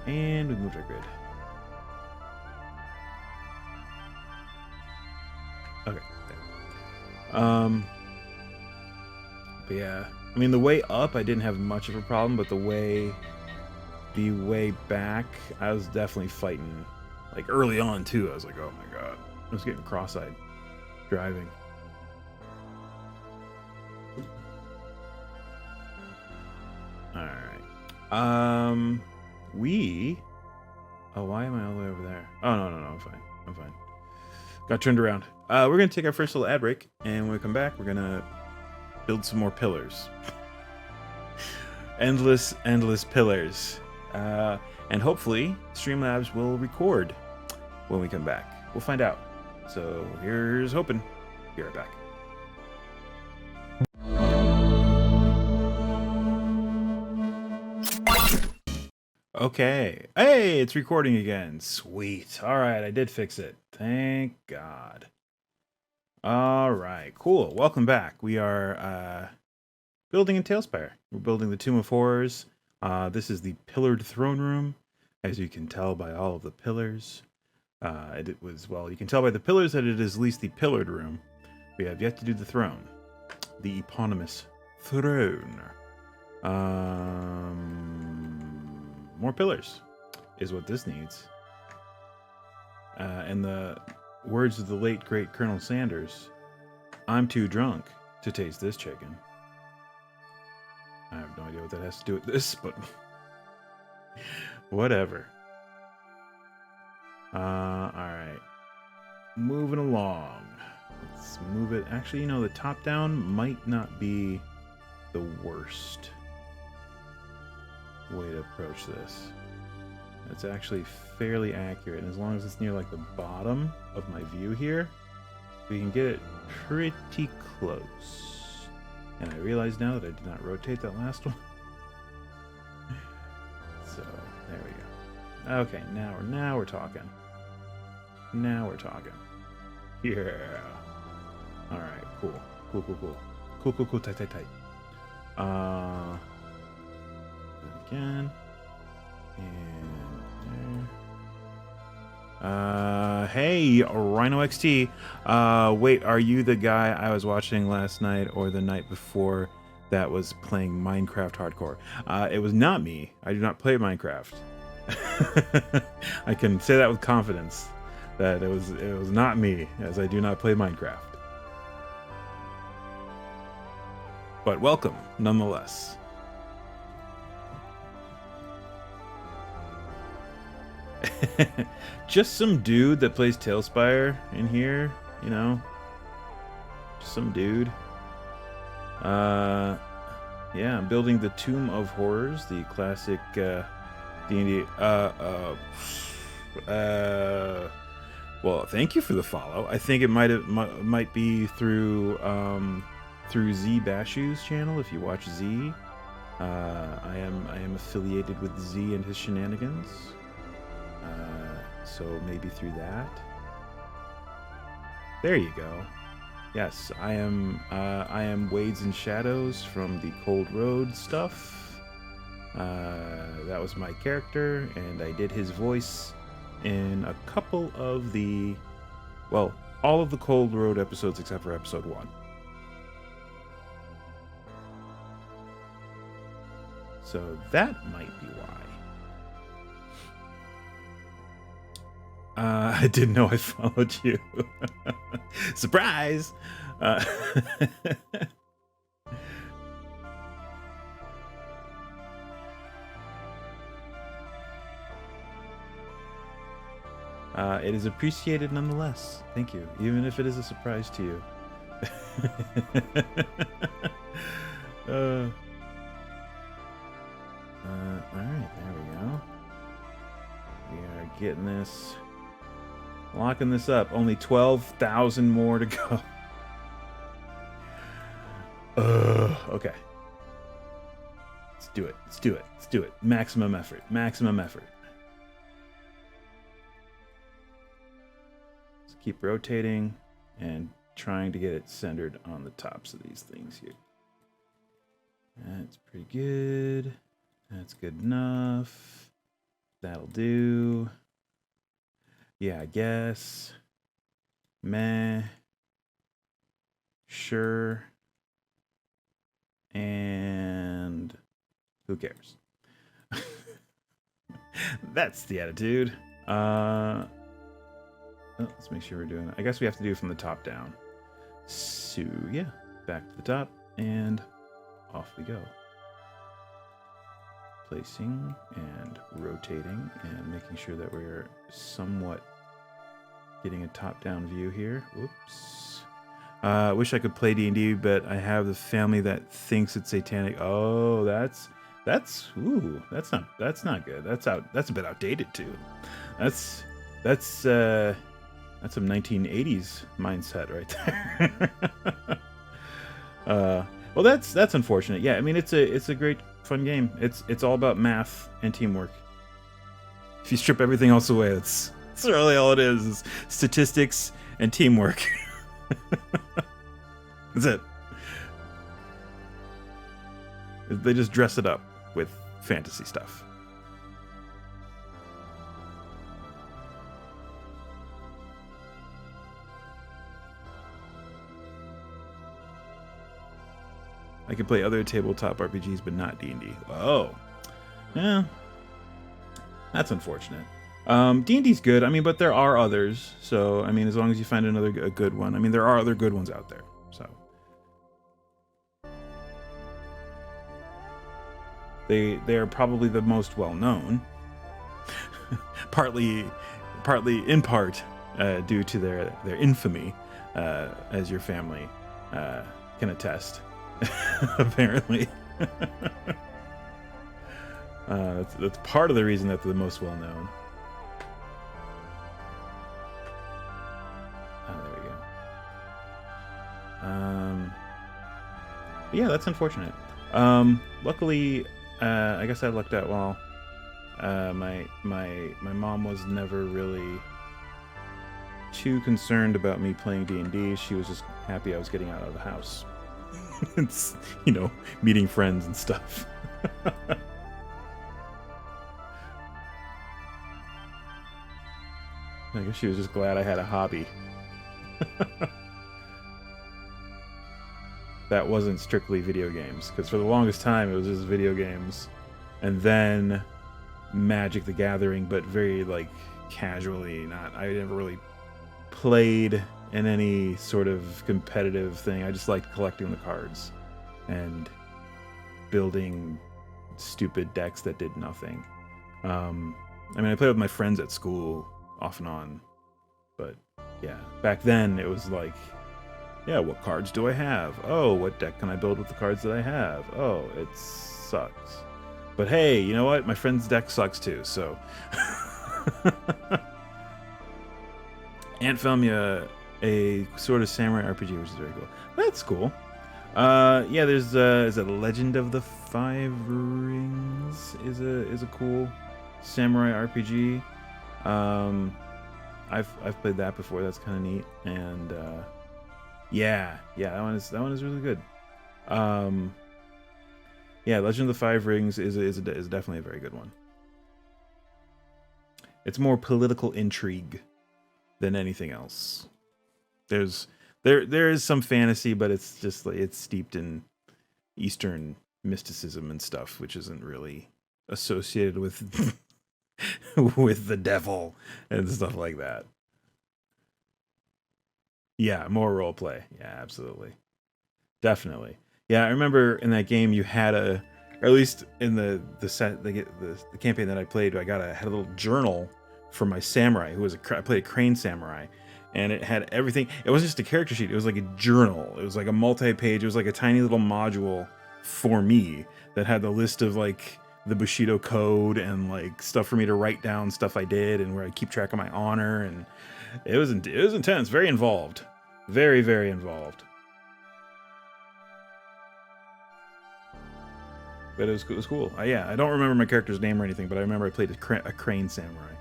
And we moved our grid. Okay. But yeah, I mean the way up I didn't have much of a problem, but the way back I was definitely fighting. Like early on too, I was like, oh my god, I was getting cross-eyed driving. All right. Oh, why am I all the way over there? Oh, no, I'm fine. Got turned around. We're going to take our first little ad break, and when we come back, we're going to build some more pillars. endless pillars. And hopefully, Streamlabs will record when we come back. We'll find out. So, here's hoping. Be right back. Okay. Hey, it's recording again. Sweet. All right, I did fix it. Thank God. All right, cool. Welcome back. We are building in TaleSpire. We're building the Tomb of Horrors. This is the pillared throne room, as you can tell by all of the pillars. You can tell by the pillars that it is at least the pillared room. We have yet to do the throne. The eponymous throne. More pillars is what this needs. And the words of the late, great Colonel Sanders, I'm too drunk to taste this chicken. I have no idea what that has to do with this, but whatever. Alright. Moving along. Let's move it. Actually, the top down might not be the worst way to approach this. It's actually fairly accurate, and as long as it's near like the bottom of my view here, we can get it pretty close. And I realize now that I did not rotate that last one. So there we go. Okay, now we're talking. Now we're talking. Yeah. All right. Cool. Tight. Again. And there. Hey, Rhino XT. Wait, are you the guy I was watching last night or the night before that was playing Minecraft hardcore. It was not me. I do not play Minecraft. I can say that with confidence, that it was not me, as I do not play Minecraft. But welcome, nonetheless. Just some dude that plays TaleSpire in here, you know? Just some dude. Yeah, I'm building the Tomb of Horrors, the classic D&D. Well, thank you for the follow. I think it might be through Z Bashu's channel. If you watch Z, I am affiliated with Z and his shenanigans. So maybe through that. There you go. Yes, I am Wades and Shadows from the Cold Road stuff. That was my character, and I did his voice in a couple of the, well, all of the Cold Road episodes except for episode 1. So that might be why. I didn't know I followed you. Surprise! It is appreciated nonetheless. Thank you, even if it is a surprise to you. Alright, there we go. We are getting this, locking this up. Only 12,000 more to go. Okay. Let's do it. Let's do it. Let's do it. Maximum effort. Maximum effort. Let's keep rotating and trying to get it centered on the tops of these things here. That's pretty good. That's good enough. That'll do. Yeah, I guess. Meh. Sure. And who cares? That's the attitude. Let's make sure we're doing it. I guess we have to do it from the top down. So yeah, back to the top and off we go. Placing and rotating and making sure that we're somewhat getting a top-down view here. Whoops. I wish I could play D&D, but I have the family that thinks it's satanic. Oh, that's not good. That's a bit outdated too. That's some 1980s mindset right there. Well, that's unfortunate. Yeah, I mean it's a great fun game. It's all about math and teamwork. If you strip everything else away, that's really all it is statistics and teamwork. That's it. They just dress it up with fantasy stuff. I can play other tabletop RPGs, but not D&D. Oh. Yeah. That's unfortunate. D&D's good. I mean, but there are others. So, I mean, as long as you find a good one. I mean, there are other good ones out there. So. They are probably the most well-known. partly in part due to their infamy, as your family can attest. Apparently. That's part of the reason that they're the most well known. Oh, there we go. Yeah, that's unfortunate. Luckily, I guess I lucked out well. My mom was never really too concerned about me playing D&D. She was just happy I was getting out of the house. It's, you know, meeting friends and stuff. I guess she was just glad I had a hobby. that wasn't strictly video games, because for the longest time it was just video games, and then Magic the Gathering, but very like casually. I never really played in any sort of competitive thing. I just liked collecting the cards and building stupid decks that did nothing. I mean, I played with my friends at school off and on, but yeah, back then it was like, yeah, what cards do I have? Oh, what deck can I build with the cards that I have? Oh, it sucks. But hey, you know what? My friend's deck sucks too, so. Ant found me a sort of samurai RPG, which is very cool. That's cool. Yeah, there's is it Legend of the Five Rings is a cool samurai RPG. I've played that before. That's kind of neat. And yeah, that one is really good. Yeah, Legend of the Five Rings is definitely a very good one. It's more political intrigue than anything else. There is some fantasy, but it's just like it's steeped in Eastern mysticism and stuff, which isn't really associated with with the devil and stuff like that. Yeah, more role play. Yeah, absolutely. Definitely. Yeah, I remember in that game you had or at least in the campaign that I played, I had a little journal for my samurai who was I played a crane samurai, and it had everything. It wasn't just a character sheet, it was like a journal. It was like a multi-page, it was like a tiny little module for me that had the list of like the Bushido code and like stuff for me to write down stuff I did and where I keep track of my honor, and it was intense, very involved. Very, very involved. But it was cool. Yeah, I don't remember my character's name or anything, but I remember I played a crane samurai.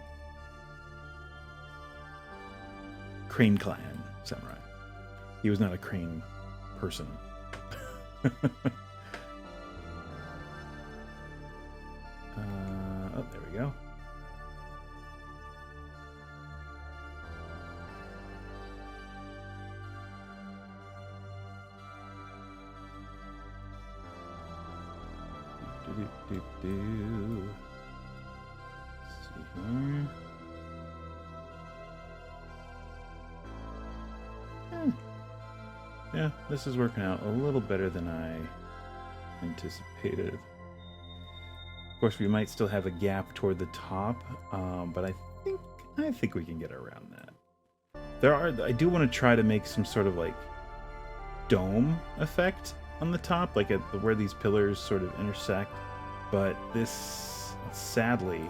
Crane clan samurai. He was not a crane person. Oh, there we go. Let's see here. Yeah, this is working out a little better than I anticipated. Of course, we might still have a gap toward the top, but I think we can get around that. I do want to try to make some sort of like dome effect on the top, like where these pillars sort of intersect, but this sadly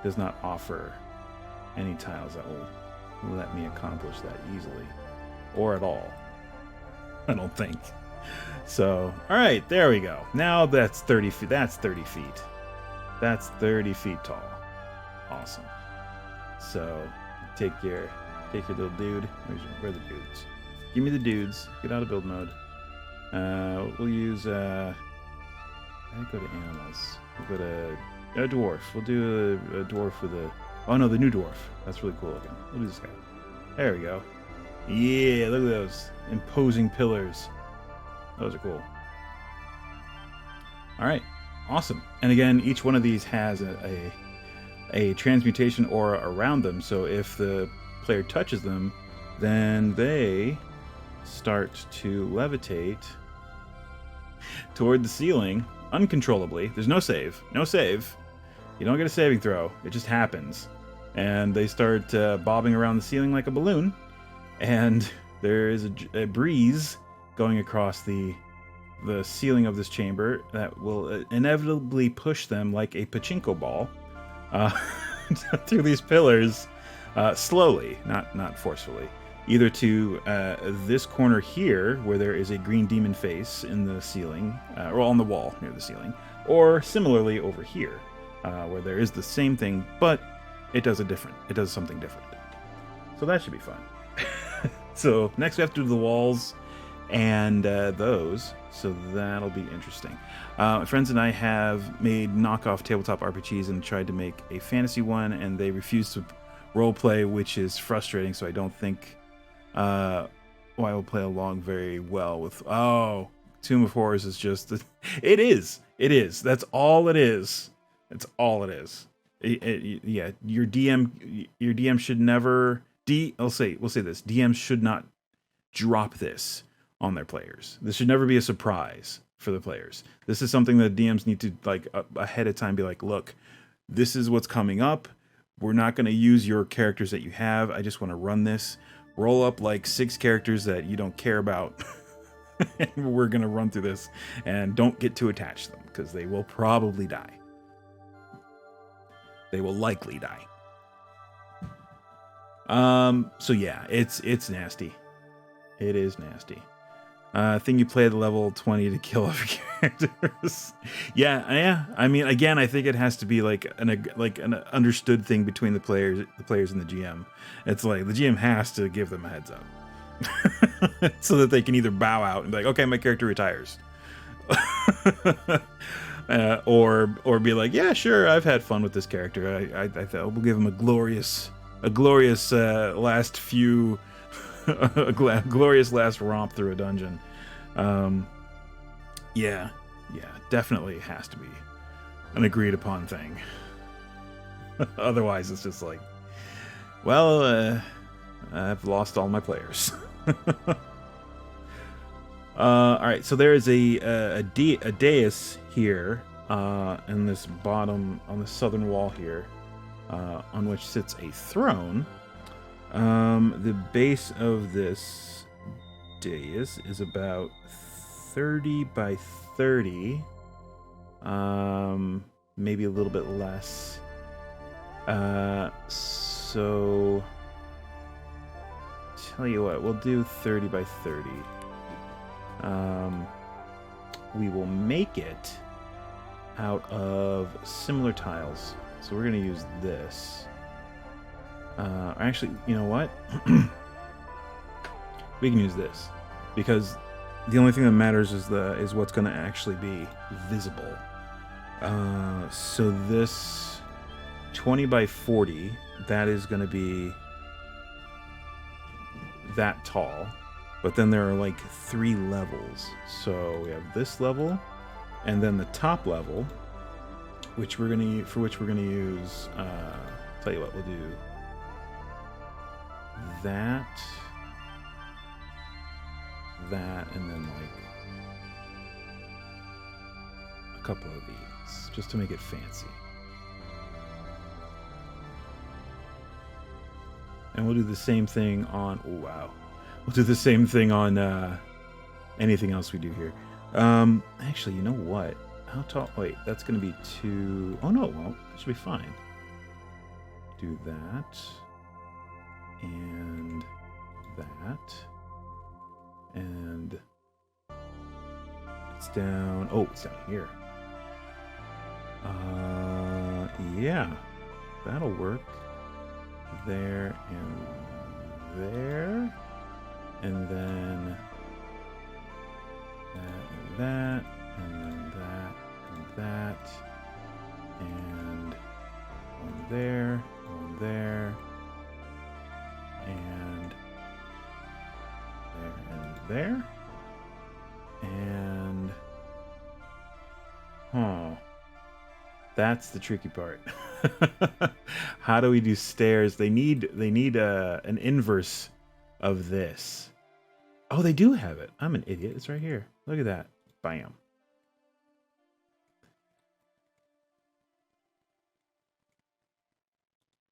does not offer any tiles that will let me accomplish that easily or at all. I don't think. So, all right, there we go. Now that's 30 feet. That's 30 feet. That's 30 feet tall. Awesome. So, take your little dude. Where are the dudes? Give me the dudes. Get out of build mode. We'll use I go to animals. We'll go to a dwarf. We'll do a dwarf with a. Oh no, the new dwarf. That's really cool looking. We'll do this guy. There we go. Yeah, look at those imposing pillars. Those are cool. All right, awesome. And again, each one of these has a transmutation aura around them. So if the player touches them, then they start to levitate toward the ceiling uncontrollably. There's no save. No save. You don't get a saving throw. It just happens. And they start bobbing around the ceiling like a balloon. And there is a breeze going across the ceiling of this chamber that will inevitably push them like a pachinko ball through these pillars slowly, not forcefully. Either to this corner here, where there is a green demon face in the ceiling, or on the wall near the ceiling, or similarly over here, where there is the same thing, but it does something different. So that should be fun. So next we have to do the walls and those, so that'll be interesting. My friends and I have made knockoff tabletop RPGs and tried to make a fantasy one, and they refused to roleplay, which is frustrating, so I don't think why it will play along very well with. Oh, Tomb of Horrors is just. It is. It is. That's all it is. That's all it is. Yeah, your DM should never. We'll say this. DMs should not drop this on their players. This should never be a surprise for the players. This is something that DMs need to like ahead of time be like, look, this is what's coming up. We're not going to use your characters that you have. I just want to run this. Roll up like 6 characters that you don't care about. And we're going to run through this, and don't get too attached to them because they will probably die. They will likely die. So yeah, it's nasty. It is nasty. I think you play at level 20 to kill other characters. Yeah. I mean, again, I think it has to be like an understood thing between the players and the GM. It's like the GM has to give them a heads up. So that they can either bow out and be like, okay, my character retires. Or be like, yeah, sure, I've had fun with this character. I thought we'll give him a glorious last few, a glorious last romp through a dungeon. Yeah, definitely has to be an agreed upon thing. Otherwise, it's just like, well, I've lost all my players. All right, so there is a dais here in this bottom, on the southern wall here, on which sits a throne. The base of this dais is about 30 by 30, maybe a little bit less. So tell you what, we'll do 30 by 30. We will make it out of similar tiles. So we're going to use this. Actually, you know what? We can use this because the only thing that matters is what's going to actually be visible. So this 20 by 40, that is going to be that tall. But then there are like 3 levels. So we have this level, and then the top level, which we're gonna use. Tell you what, we'll do that, and then like a couple of these, just to make it fancy. And we'll do the same thing on. Oh wow. We'll do the same thing on anything else we do here. Actually, you know what? How tall? Wait, that's going to be 2. Oh, no, it won't. That should be fine. Do that. And that. And it's down. Oh, it's down here. Yeah. That'll work. There and there. And then that, and then that, and that, and one there, and there, and that's the tricky part. How do we do stairs? They need an inverse of this. Oh, they do have it. I'm an idiot. It's right here. Look at that. Bam.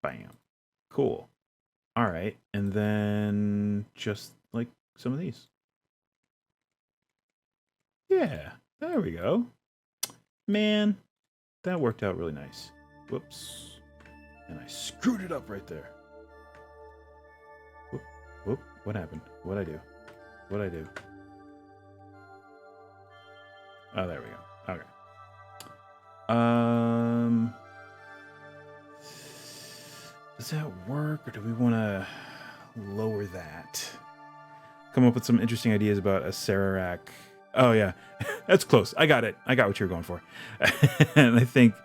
Bam. Cool. All right. And then just like some of these. Yeah. There we go. Man, that worked out really nice. Whoops. And I screwed it up right there. Whoop. Whoop. What happened? What'd I do? What'd I do? Oh, there we go. Okay. Does that work, or do we want to lower that? Come up with some interesting ideas about a Sararak. Oh yeah, that's close. I got it. I got what you were going for. And I think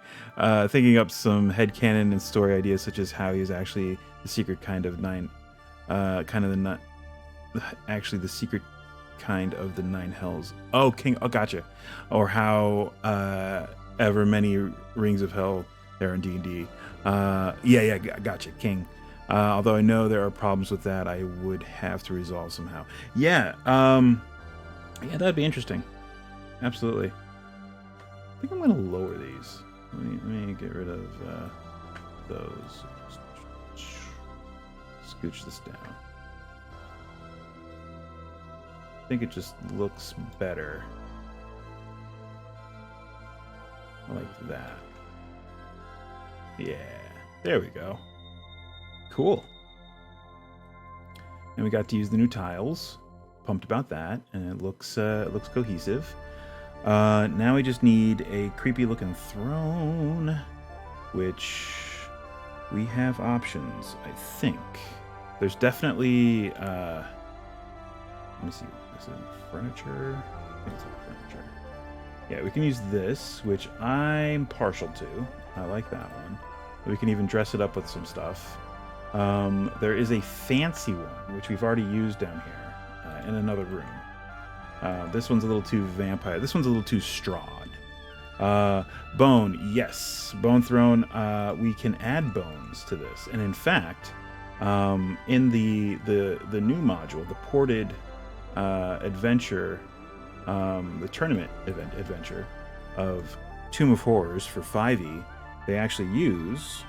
thinking up some headcanon and story ideas, such as how he's actually the secret kind of the actually the secret kind of the 9 hells. Oh, king. Oh, gotcha. Or how ever many rings of hell there in D&D. Yeah, gotcha, king. Although I know there are problems with that, I would have to resolve somehow. Yeah, yeah, that'd be interesting. Absolutely. I think I'm gonna lower these. Let me get rid of those. Scooch this down. I think it just looks better. Like that. Yeah, there we go. Cool. And we got to use the new tiles. Pumped about that, and it looks cohesive. Now we just need a creepy looking throne, which we have options, I think. There's definitely let me see, is it furniture? I think it's like furniture. Yeah, we can use this, which I'm partial to. I like that one. We can even dress it up with some stuff. There is a fancy one, which we've already used down here in another room. This one's a little too vampire. This one's a little too strawed. Bone, yes. Bone throne. We can add bones to this. And in fact, in the new module, the ported adventure, the tournament adventure of Tomb of Horrors for 5e, they actually use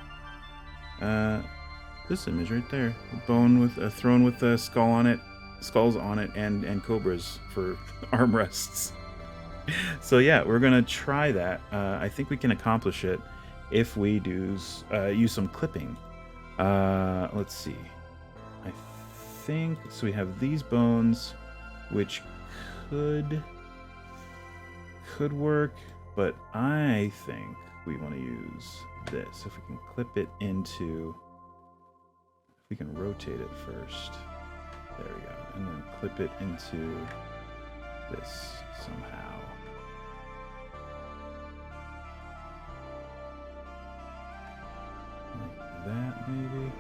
this image right there. A bone with a throne with a skulls on it, and cobras for armrests. So yeah, we're gonna try that. I think we can accomplish it if we do use some clipping. Let's see. I think so. We have these bones, which could work, but I think we want to use this. If we can clip it into, if we can rotate it first. There we go. And then clip it into this somehow. Like that, maybe.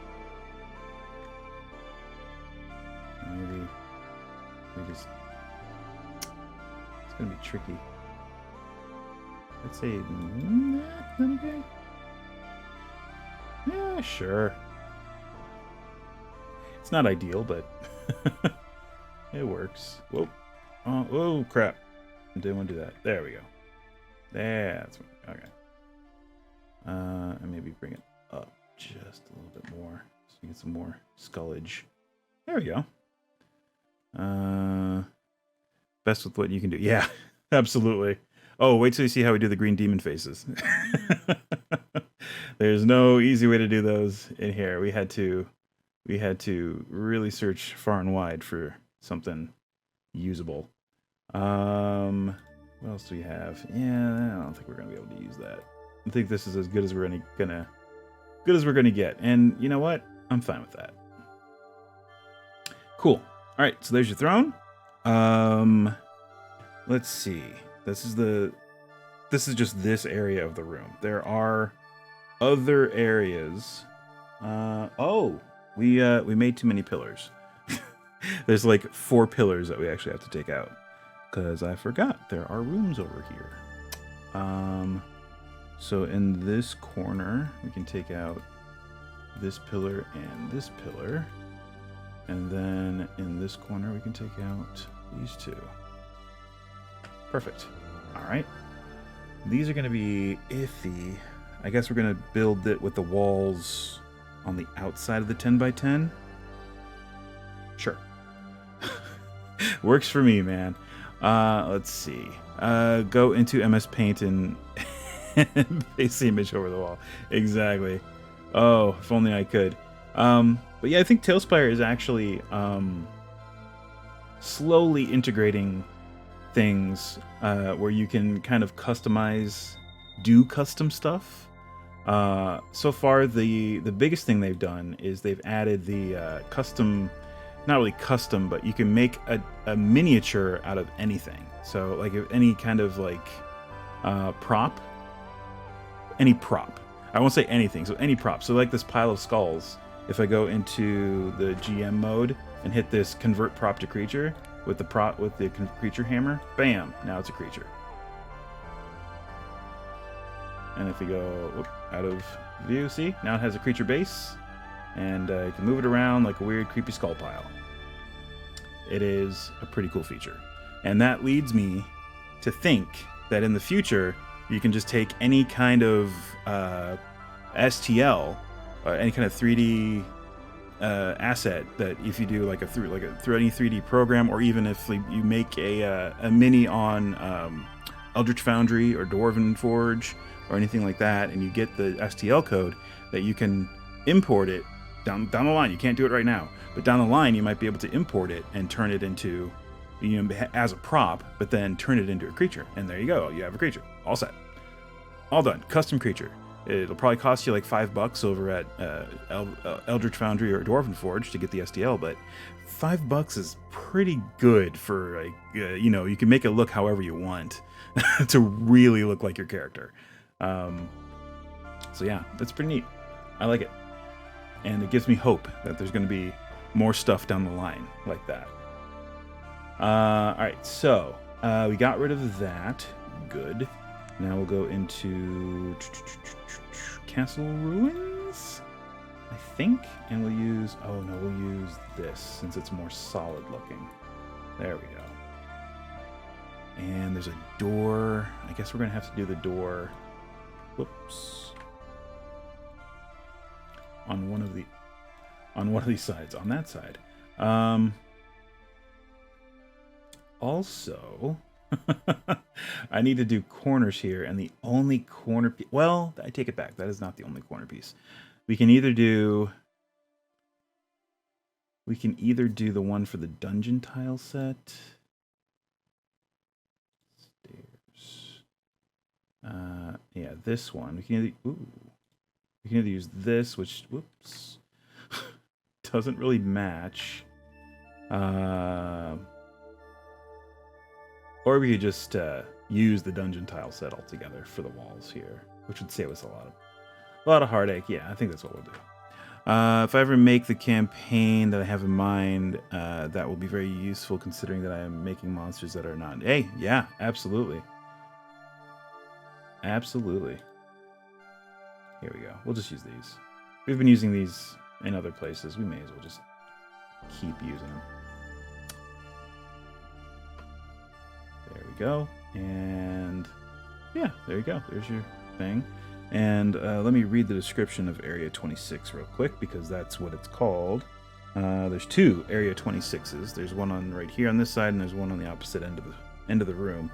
Maybe we just... It's gonna be tricky. Let's say that, okay? Yeah, sure. It's not ideal, but it works. Whoa. Oh, crap. I didn't want to do that. There we go. That's okay. And maybe bring it up just a little bit more so you get some more skullage. There we go. Best with what you can do. Yeah, absolutely. Oh, wait till you see how we do the green demon faces. There's no easy way to do those in here. We had to really search far and wide for something usable. What else do we have? Yeah, I don't think we're gonna be able to use that. I think this is as good as we're gonna get. And you know what? I'm fine with that. Cool. All right, so there's your throne. Let's see. This is just this area of the room. There are other areas. We made too many pillars. There's like 4 pillars that we actually have to take out because I forgot there are rooms over here. So in this corner we can take out this pillar and this pillar, and then in this corner we can take out these 2. Perfect. All right. These are going to be iffy. I guess we're going to build it with the walls on the outside of the 10 by 10. Sure. Works for me, man. Let's see. Go into MS Paint and paste the image over the wall. Exactly. Oh, if only I could. But yeah, I think TaleSpire is actually slowly integrating things where you can kind of do custom stuff. So far, the biggest thing they've done is they've added the custom, not really custom, but you can make a miniature out of anything. So like any kind of like prop, any prop. I won't say anything, so any prop. So like this pile of skulls, if I go into the GM mode, and hit this convert prop to creature with the creature hammer. Bam! Now it's a creature. And if we go out of view, see? Now it has a creature base, and you can move it around like a weird, creepy skull pile. It is a pretty cool feature. And that leads me to think that in the future, you can just take any kind of STL, any kind of 3D asset that if you do like through any 3D program, or even if you make a mini on Eldritch Foundry or Dwarven Forge or anything like that, and you get the STL code, that you can import it down the line. You can't do it right now, but down the line you might be able to import it and turn it into, as a prop, but then turn it into a creature, and there you go. You have a creature, all set, all done, custom creature. It'll probably cost you like $5 over at Eldritch Foundry or Dwarven Forge to get the STL, but $5 is pretty good for like you can make it look however you want to really look like your character. So yeah, that's pretty neat. I like it, and it gives me hope that there's going to be more stuff down the line like that. All right, so we got rid of that. Good. Now we'll go into Castle Ruins, I think, and we'll use, we'll use this since it's more solid looking. There we go. And there's a door. I guess we're gonna have to do the door. Whoops. On one of these sides, on that side. Also, I need to do corners here, and the only corner piece, well, I take it back. That is not the only corner piece. We can either do the one for the dungeon tile set. Stairs. Yeah, this one. We can either use this, which, whoops, doesn't really match. Or we could just use the dungeon tile set altogether for the walls here, which would save us a lot of heartache. Yeah, I think that's what we'll do. If I ever make the campaign that I have in mind, that will be very useful, considering that I am making monsters that are not. Hey, yeah, absolutely. Absolutely. Here we go. We'll just use these. We've been using these in other places. We may as well just keep using them. There we go. And yeah, there you go. There's your thing. And let me read the description of Area 26 real quick, because that's what it's called. There's two Area 26s. There's one on right here on this side, and there's one on the opposite end of the room.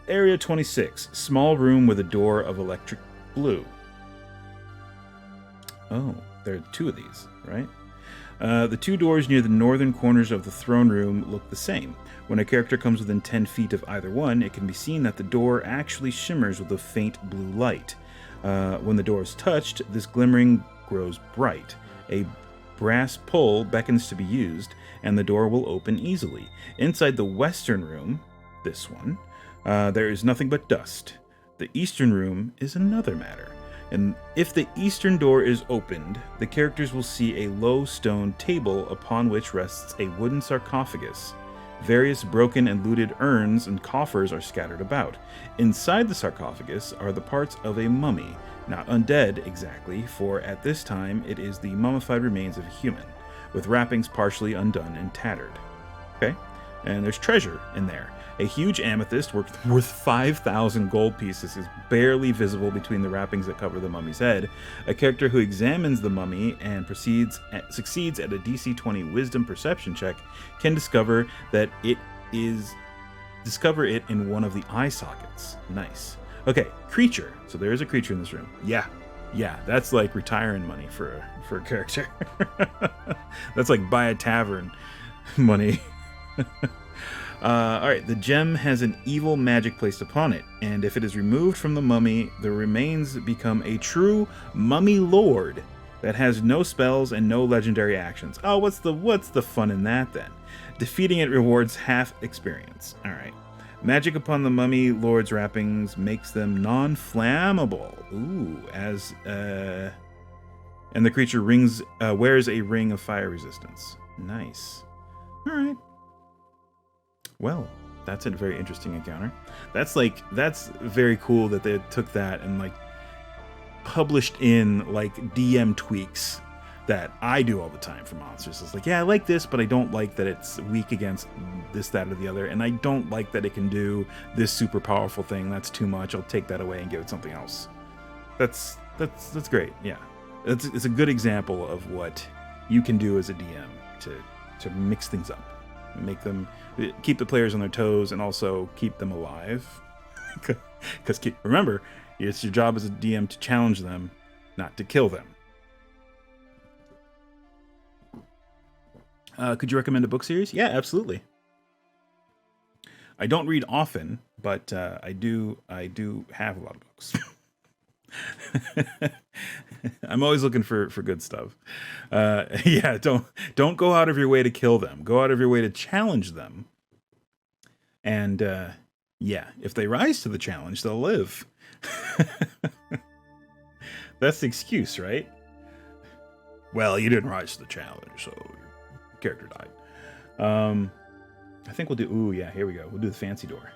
Area 26, small room with a door of electric blue. Oh, there are two of these, right? The two doors near the northern corners of the throne room look the same. When a character comes within 10 feet of either one, it can be seen that the door actually shimmers with a faint blue light. When the door is touched, this glimmering grows bright. A brass pull beckons to be used, and the door will open easily. Inside the western room, this one, there is nothing but dust. The eastern room is another matter. And if the eastern door is opened, the characters will see a low stone table upon which rests a wooden sarcophagus. Various broken and looted urns and coffers are scattered about. Inside the sarcophagus are the parts of a mummy, not undead exactly, for at this time it is the mummified remains of a human, with wrappings partially undone and tattered. Okay? And there's treasure in there. A huge amethyst worth 5,000 gold pieces is barely visible between the wrappings that cover the mummy's head. A character who examines the mummy and succeeds at a DC 20 Wisdom Perception check can discover it in one of the eye sockets. Nice. Okay, creature. So there is a creature in this room. Yeah, that's like retiring money for a character. That's like buy a tavern money. Alright, the gem has an evil magic placed upon it, and if it is removed from the mummy, the remains become a true mummy lord that has no spells and no legendary actions. Oh, what's the fun in that then? Defeating it rewards half experience. Alright. Magic upon the mummy lord's wrappings makes them non-flammable. Ooh, and the creature wears a ring of fire resistance. Nice. All right. Well, that's a very interesting encounter. That's very cool that they took that and like published in like DM tweaks that I do all the time for monsters. It's like, yeah, I like this, but I don't like that it's weak against this, that, or the other, and I don't like that it can do this super powerful thing. That's too much. I'll take that away and give it something else. That's great. Yeah, it's a good example of what you can do as a DM to mix things up, make them keep the players on their toes, and also keep them alive. Because remember, it's your job as a DM to challenge them, not to kill them. Could you recommend a book series? Yeah, absolutely. I don't read often, but I do have a lot of books. I'm always looking for good stuff. Yeah, don't go out of your way to kill them. Go out of your way to challenge them. And yeah, if they rise to the challenge, they'll live. That's the excuse, right? Well, you didn't rise to the challenge, so your character died. I think we'll do... Ooh, yeah, here we go. We'll do the fancy door.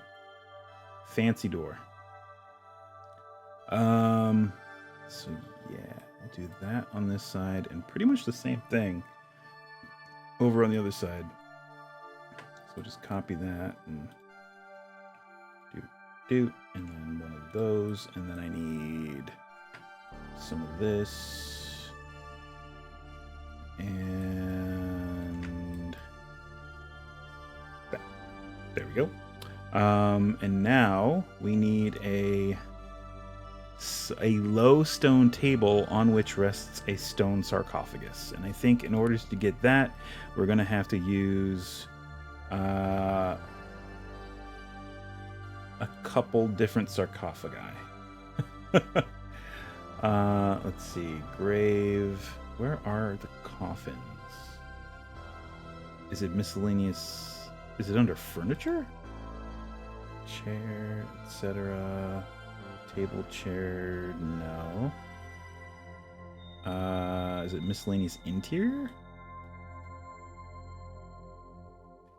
Fancy door. So yeah, I'll do that on this side, and pretty much the same thing over on the other side. So just copy that and do, and then one of those, and then I need some of this, and that. There we go. And now we need a low stone table on which rests a stone sarcophagus. And I think in order to get that, we're going to have to use a couple different sarcophagi. Let's see. Grave. Where are the coffins? Is it miscellaneous? Is it under furniture? Chair, etc. Table, chair, no. Is it miscellaneous interior?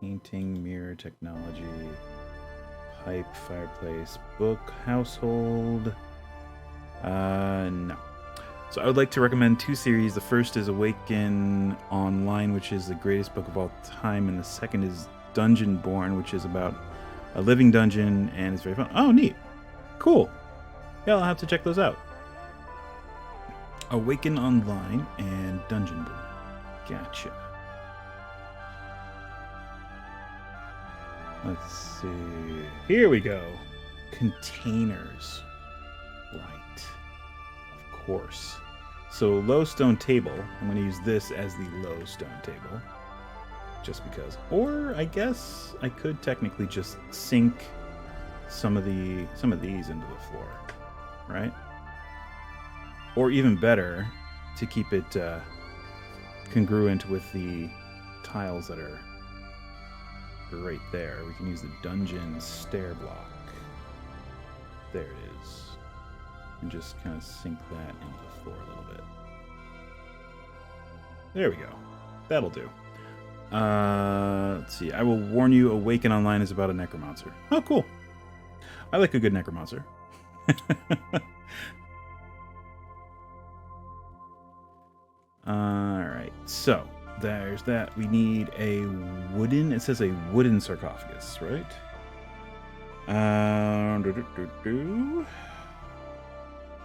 Painting, mirror, technology, pipe, fireplace, book, household. No. So I would like to recommend two series. The first is Awaken Online, which is the greatest book of all time, and the second is Dungeon Born, which is about a living dungeon, and it's very fun. Oh, neat. Cool. Yeah, I'll have to check those out. Awaken Online and Dungeon Born. Gotcha. Let's see. Here we go. Containers. Right. Of course. So low stone table. I'm going to use this as the low stone table. Just because. Or I guess I could technically just sink some of these into the floor. Right? Or even better, to keep it congruent with the tiles that are right there, we can use the dungeon stair block. There it is. And just kind of sink that into the floor a little bit. There we go. That'll do. Let's see. I will warn you, Awaken Online is about a necromancer. Oh, cool. I like a good necromancer. Alright, so there's that. We need a wooden, it says a wooden sarcophagus, right? And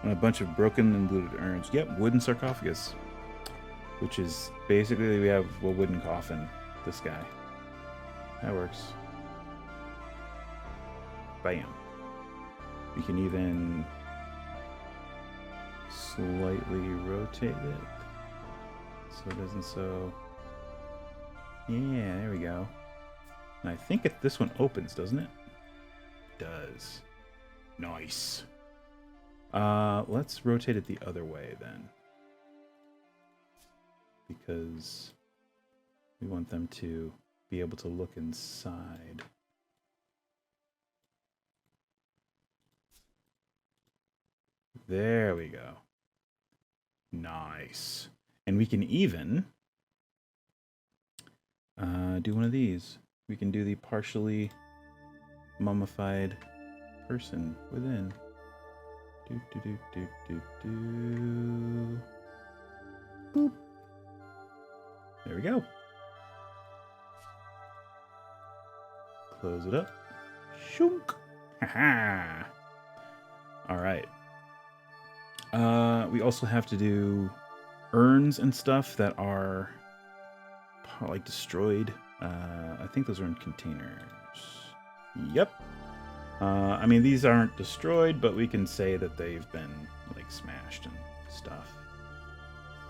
a bunch of broken and looted urns. Yep, wooden sarcophagus. Which is basically, we have a wooden coffin. This guy. That works. Bam. We can even slightly rotate it so it doesn't yeah, there we go. And I think this one opens, doesn't it? It does. Nice. Let's rotate it the other way then, because we want them to be able to look inside. There we go. Nice. And we can even do one of these. We can do the partially mummified person within. Do do do do do do. Boop. There we go. Close it up. Shunk. Haha. All right. We also have to do urns and stuff that are like destroyed. I think those are in containers. Yep. I mean, these aren't destroyed, but we can say that they've been like smashed and stuff.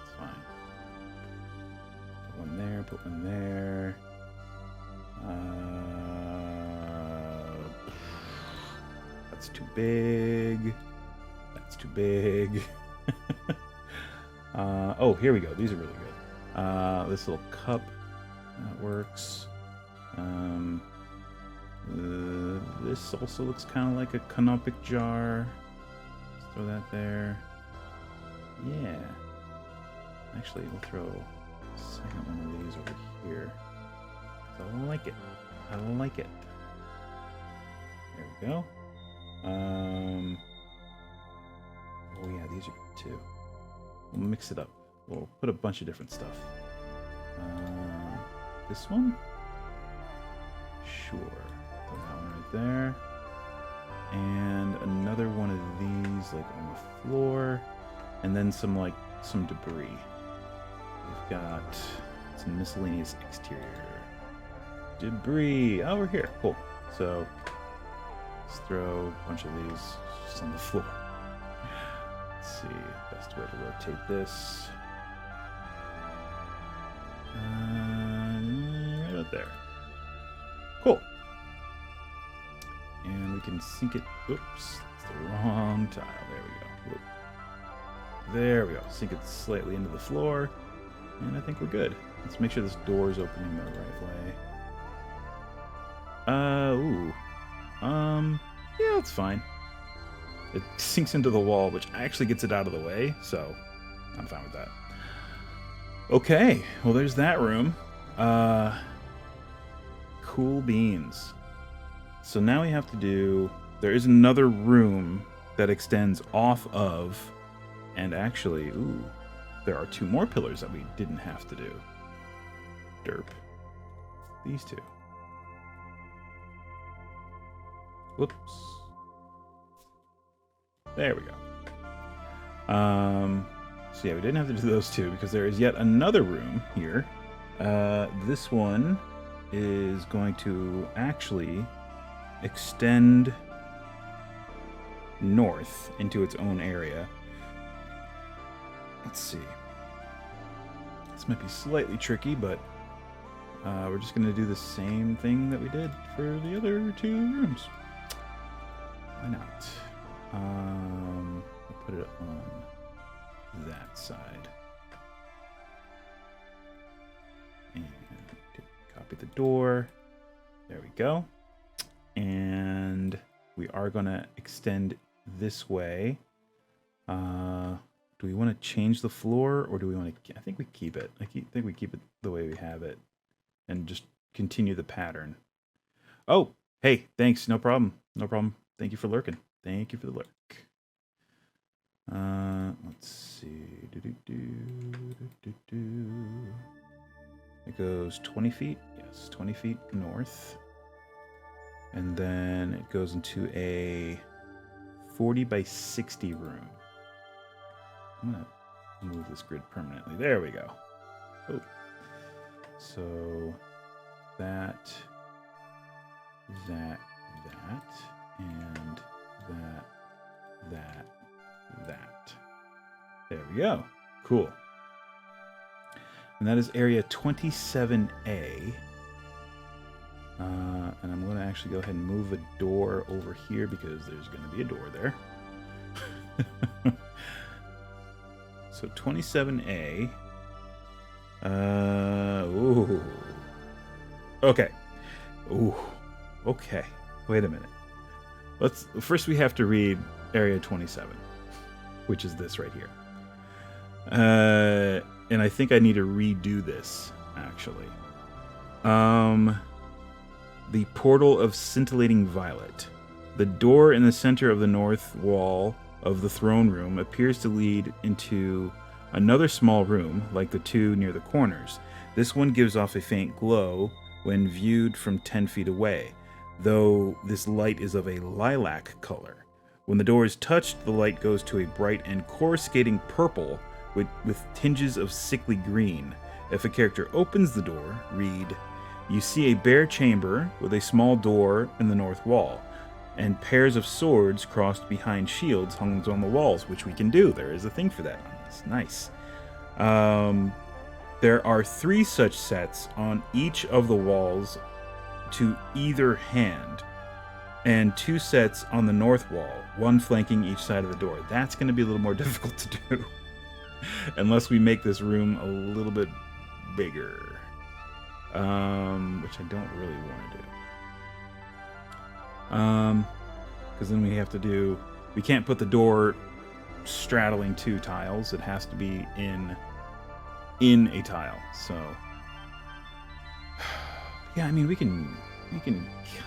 It's fine. Put one there, put one there. That's too big. That's too big. Oh, here we go. These are really good. This little cup, that works. This also looks kind of like a canopic jar. Let's throw that there. Yeah. Actually, we'll throw a second one of these over here. I like it. I like it. There we go. Oh yeah, these are good too. We'll mix it up. We'll put a bunch of different stuff. This one? Sure. Put that one right there. And another one of these, like on the floor. And then some debris. We've got some miscellaneous exterior debris. Oh, we're here. Cool. So let's throw a bunch of these just on the floor. Let's see. Best way to rotate this. Right about there. Cool. And we can sink it. Oops. It's the wrong tile. There we go. Whoop. There we go. Sink it slightly into the floor. And I think we're good. Let's make sure this door is opening the right way. Yeah, it's fine. It sinks into the wall, which actually gets it out of the way, so I'm fine with that. Okay, well, there's that room. Cool beans. So now we have to do... There is another room that extends off of... And actually, ooh, there are two more pillars that we didn't have to do. Derp. These two. Whoops. There we go. So yeah, we didn't have to do those two because there is yet another room here. This one is going to actually extend north into its own area. Let's see. This might be slightly tricky, but we're just going to do the same thing that we did for the other two rooms. Why not? I'll put it on that side. And copy the door. There we go. And we are going to extend this way. Do we want to change the floor, or do we want to... I think we keep it. I think we keep it the way we have it. And just continue the pattern. Oh, hey, thanks. No problem. No problem. Thank you for lurking. Thank you for the lurk. Let's see. It goes 20 feet. Yes, 20 feet north. And then it goes into a 40 by 60 room. I'm going to move this grid permanently. There we go. Oh. So that, and that. There we go. Cool. And that is area 27A. And I'm going to actually go ahead and move a door over here because there's going to be a door there. So 27A. Ooh. Okay. Ooh. Okay. Wait a minute. First we have to read area 27, which is this right here. And I think I need to redo this, actually. The Portal of Scintillating Violet. The door in the center of the north wall of the throne room appears to lead into another small room, like the two near the corners. This one gives off a faint glow when viewed from 10 feet away, though this light is of a lilac color. When the door is touched, the light goes to a bright and coruscating purple with tinges of sickly green. If a character opens the door, read, "You see a bare chamber with a small door in the north wall, and pairs of swords crossed behind shields hung on the walls," which we can do. There is a thing for that on this. Nice. There are 3 such sets on each of the walls to either hand, and 2 sets on the north wall, one flanking each side of the door. That's going to be a little more difficult to do, unless we make this room a little bit bigger, which I don't really want to do. Because then we have to do, we can't put the door straddling 2 tiles. It has to be in a tile. So yeah, I mean, we can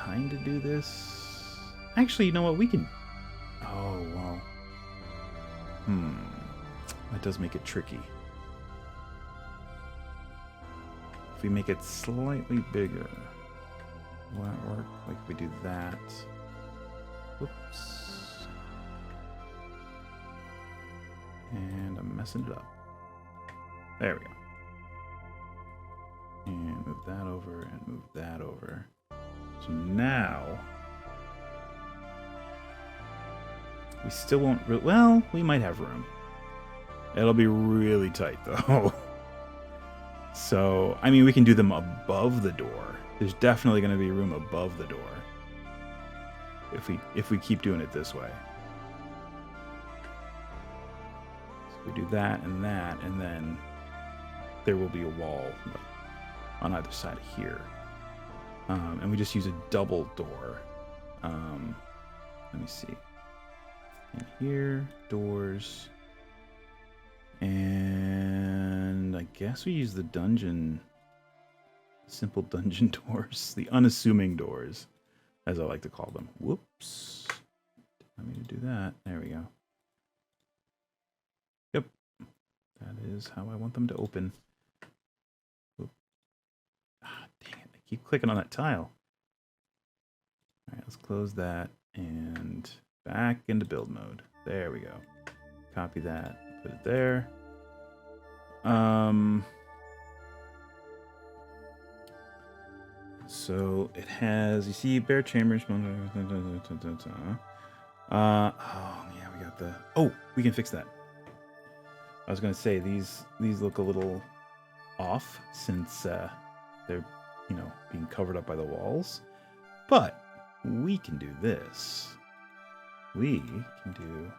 kind of do this. Actually, you know what? We can. Oh well. That does make it tricky. If we make it slightly bigger, will that work? Like if we do that. Whoops. And I'm messing it up. There we go. And move that over and move that over. So now we still won't. Well, we might have room. It'll be really tight though. So, I mean, we can do them above the door. There's definitely going to be room above the door if we keep doing it this way. So we do that, and then there will be a wall on either side of here. And we just use a double door. Let me see. In here, doors. And I guess we use the dungeon, simple dungeon doors, the unassuming doors, as I like to call them. Whoops. Let me do that. There we go. Yep. That is how I want them to open. Oop. Ah, dang it. I keep clicking on that tile. All right, let's close that and back into build mode. There we go. Copy that. Put it there. So it has, you see, bare chambers. Oh yeah, we got the. Oh, we can fix that. I was gonna say these look a little off since they're, you know, being covered up by the walls, but we can do this. We can do.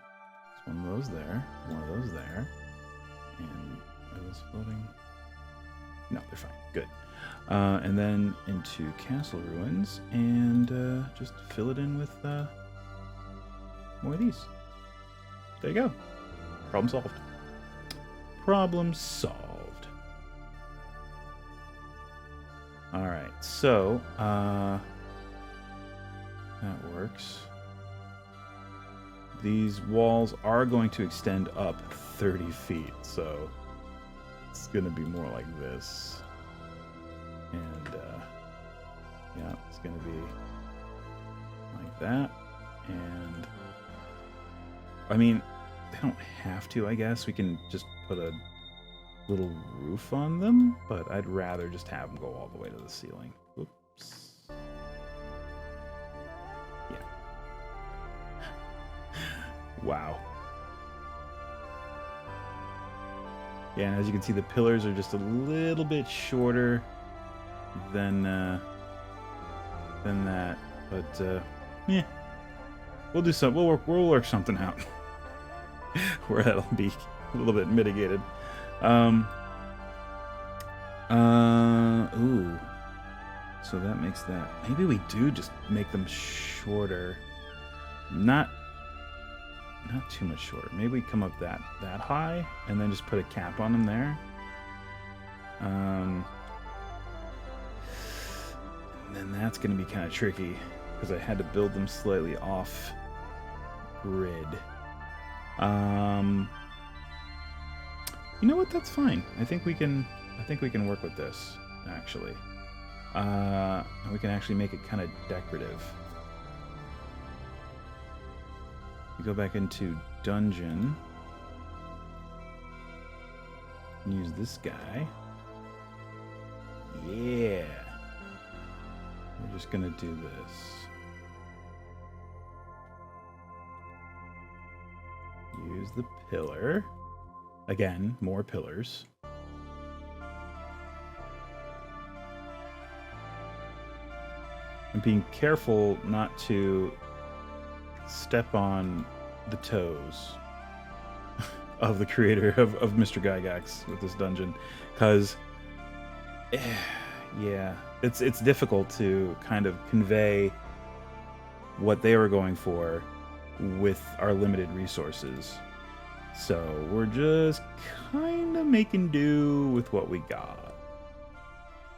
One of those there, one of those there, and are those floating? No, they're fine. Good. And then into Castle Ruins, and just fill it in with more of these. There you go. Problem solved. Problem solved. All right, so that works. These walls are going to extend up 30 feet, so it's going to be more like this. And, yeah, it's going to be like that. And, I mean, they don't have to, I guess. We can just put a little roof on them, but I'd rather just have them go all the way to the ceiling. Oops. Wow. Yeah, and as you can see, the pillars are just a little bit shorter than that. But yeah, we'll do some. We'll work something out where that'll be a little bit mitigated. Ooh. So that makes that. Maybe we do just make them shorter. Not too much shorter. Maybe we come up that high and then just put a cap on them there. then that's going to be kind of tricky because I had to build them slightly off grid. You know what? That's fine. I think we can work with this, actually. We can actually make it kind of decorative. You go back into dungeon. And use this guy. Yeah. We're just gonna do this. Use the pillar. Again, more pillars. And being careful not to step on the toes of the creator of Mr. Gygax with this dungeon, because yeah, it's difficult to kind of convey what they were going for with our limited resources. So we're just kind of making do with what we got.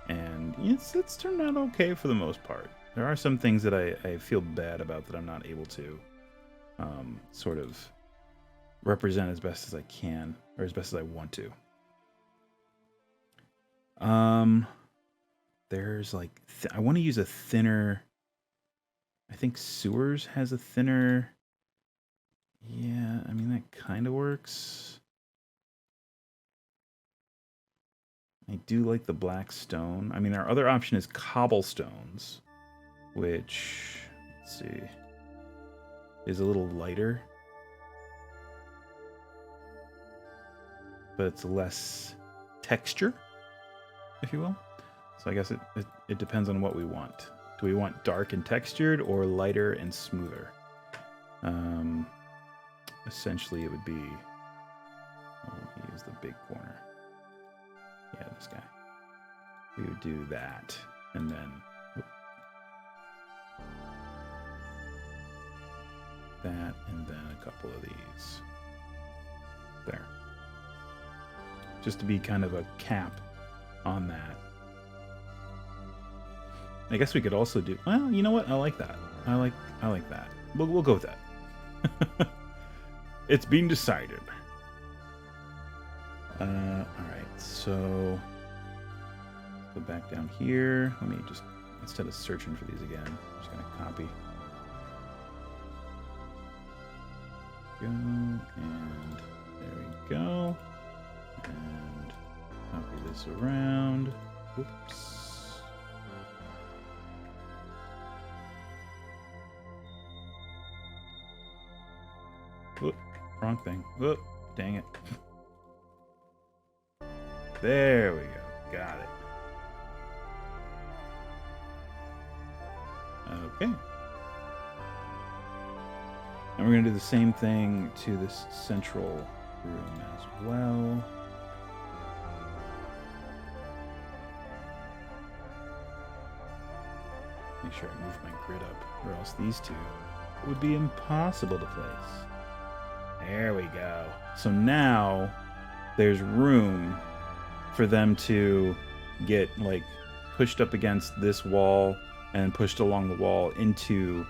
And it's turned out okay for the most part. There are some things that I feel bad about that I'm not able to sort of represent as best as I can, or as best as I want to. There's like, I want to use a thinner, I think sewers has a thinner, yeah, I mean, that kind of works. I do like the black stone. I mean, our other option is cobblestones, which, let's see, is a little lighter, but it's less texture, if you will. So I guess it depends on what we want. Do we want dark and textured or lighter and smoother? Essentially it would be, I'll use the big corner. Yeah, this guy. We would do that, and then that, and then a couple of these. There. Just to be kind of a cap on that. I guess we could also do, well, you know what? I like that. I like that. We'll go with that. It's been decided. Alright, so go back down here. Let me just, instead of searching for these again, I'm just gonna copy. Go, and there we go. And copy this around. Oops. Whoop, wrong thing. Whoop, dang it. There we go. Got it. Okay. And we're going to do the same thing to this central room as well. Make sure I move my grid up, or else these two would be impossible to place. There we go. So now there's room for them to get like pushed up against this wall and pushed along the wall into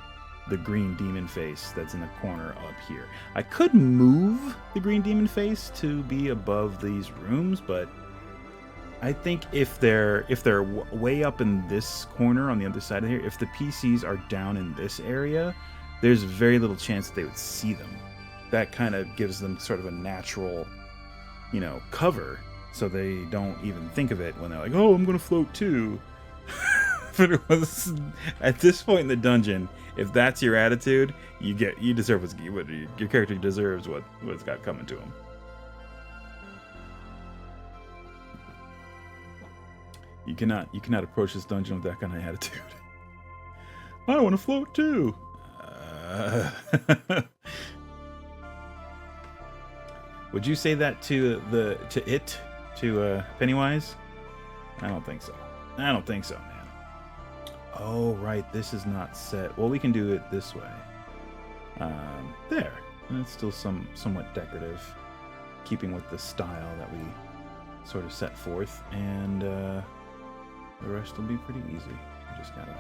the green demon face that's in the corner up here. I could move the green demon face to be above these rooms, but I think if they're way up in this corner on the other side of here, if the PCs are down in this area, there's very little chance that they would see them. That kind of gives them sort of a natural, you know, cover, so they don't even think of it when they're like, oh, I'm going to float too. But it was, at this point in the dungeon, if that's your attitude, you deserve what your character deserves what's got coming to him. You cannot approach this dungeon with that kind of attitude. I want to float too. Would you say that to Pennywise? I don't think so. I don't think so, man. Oh, right. This is not set. Well, we can do it this way. There. And it's still somewhat decorative, keeping with the style that we sort of set forth, and the rest will be pretty easy. just gotta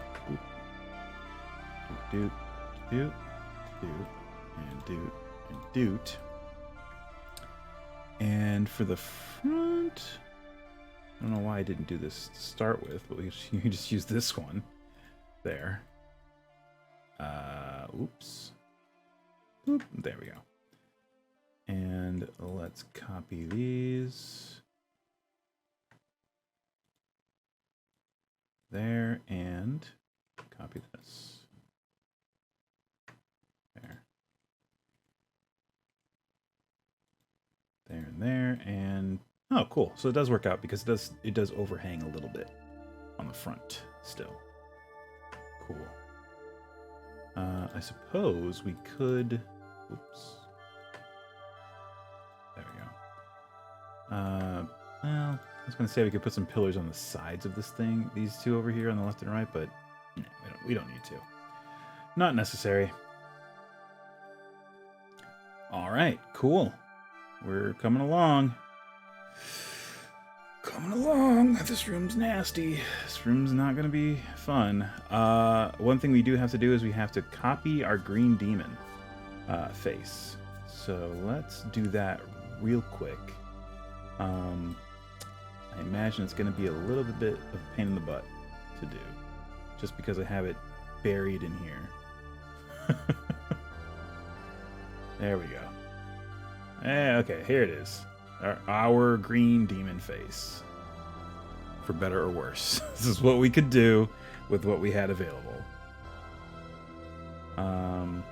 doot, doot, doot, and doot, and doot. And for the front, I don't know why I didn't do this to start with, but you can just use this one there. Oops. Boop, there we go. And let's copy these. There, and copy this. There. There and there, and oh, cool. So it does work out because it does overhang a little bit on the front still. Cool. I suppose we could. Oops. There we go. Well, I was gonna say we could put some pillars on the sides of this thing. These two over here on the left and right, but no, we don't need to. Not necessary. All right, cool. We're coming along. Coming along. This room's nasty. This room's not going to be fun. One thing we do have to do is we have to copy our green demon face. So let's do that real quick. I imagine it's going to be a little bit of a pain in the butt to do. Just because I have it buried in here. There we go. Okay, here it is. Our green demon face. For better or worse. This is what we could do with what we had available. Let's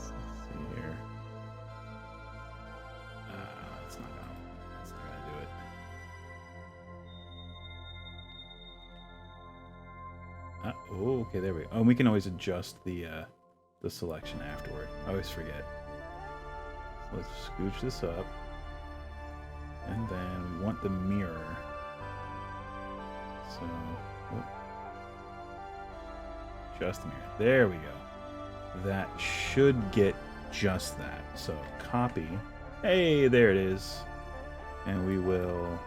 see here. That's not gonna do it. Oh, okay, there we go. Oh, we can always adjust the selection afterward. I always forget. So let's scooch this up. And then we want the mirror. So, just the mirror. There we go. That should get just that. So copy. Hey, there it is. And we will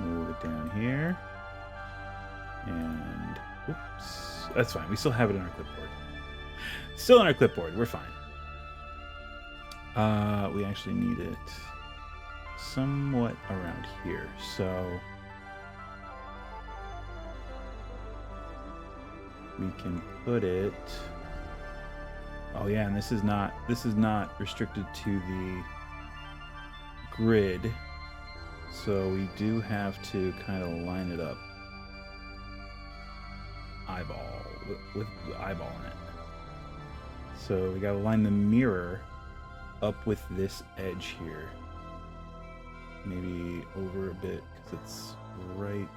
move it down here. And, oops. That's fine. We still have it on our clipboard. Still on our clipboard. We're fine. We actually need it somewhat around here. So we can put it. Oh yeah, and this is not restricted to the grid. So we do have to kind of line it up. Eyeball with the eyeball in it. So we gotta line the mirror up with this edge here. Maybe over a bit because it's right.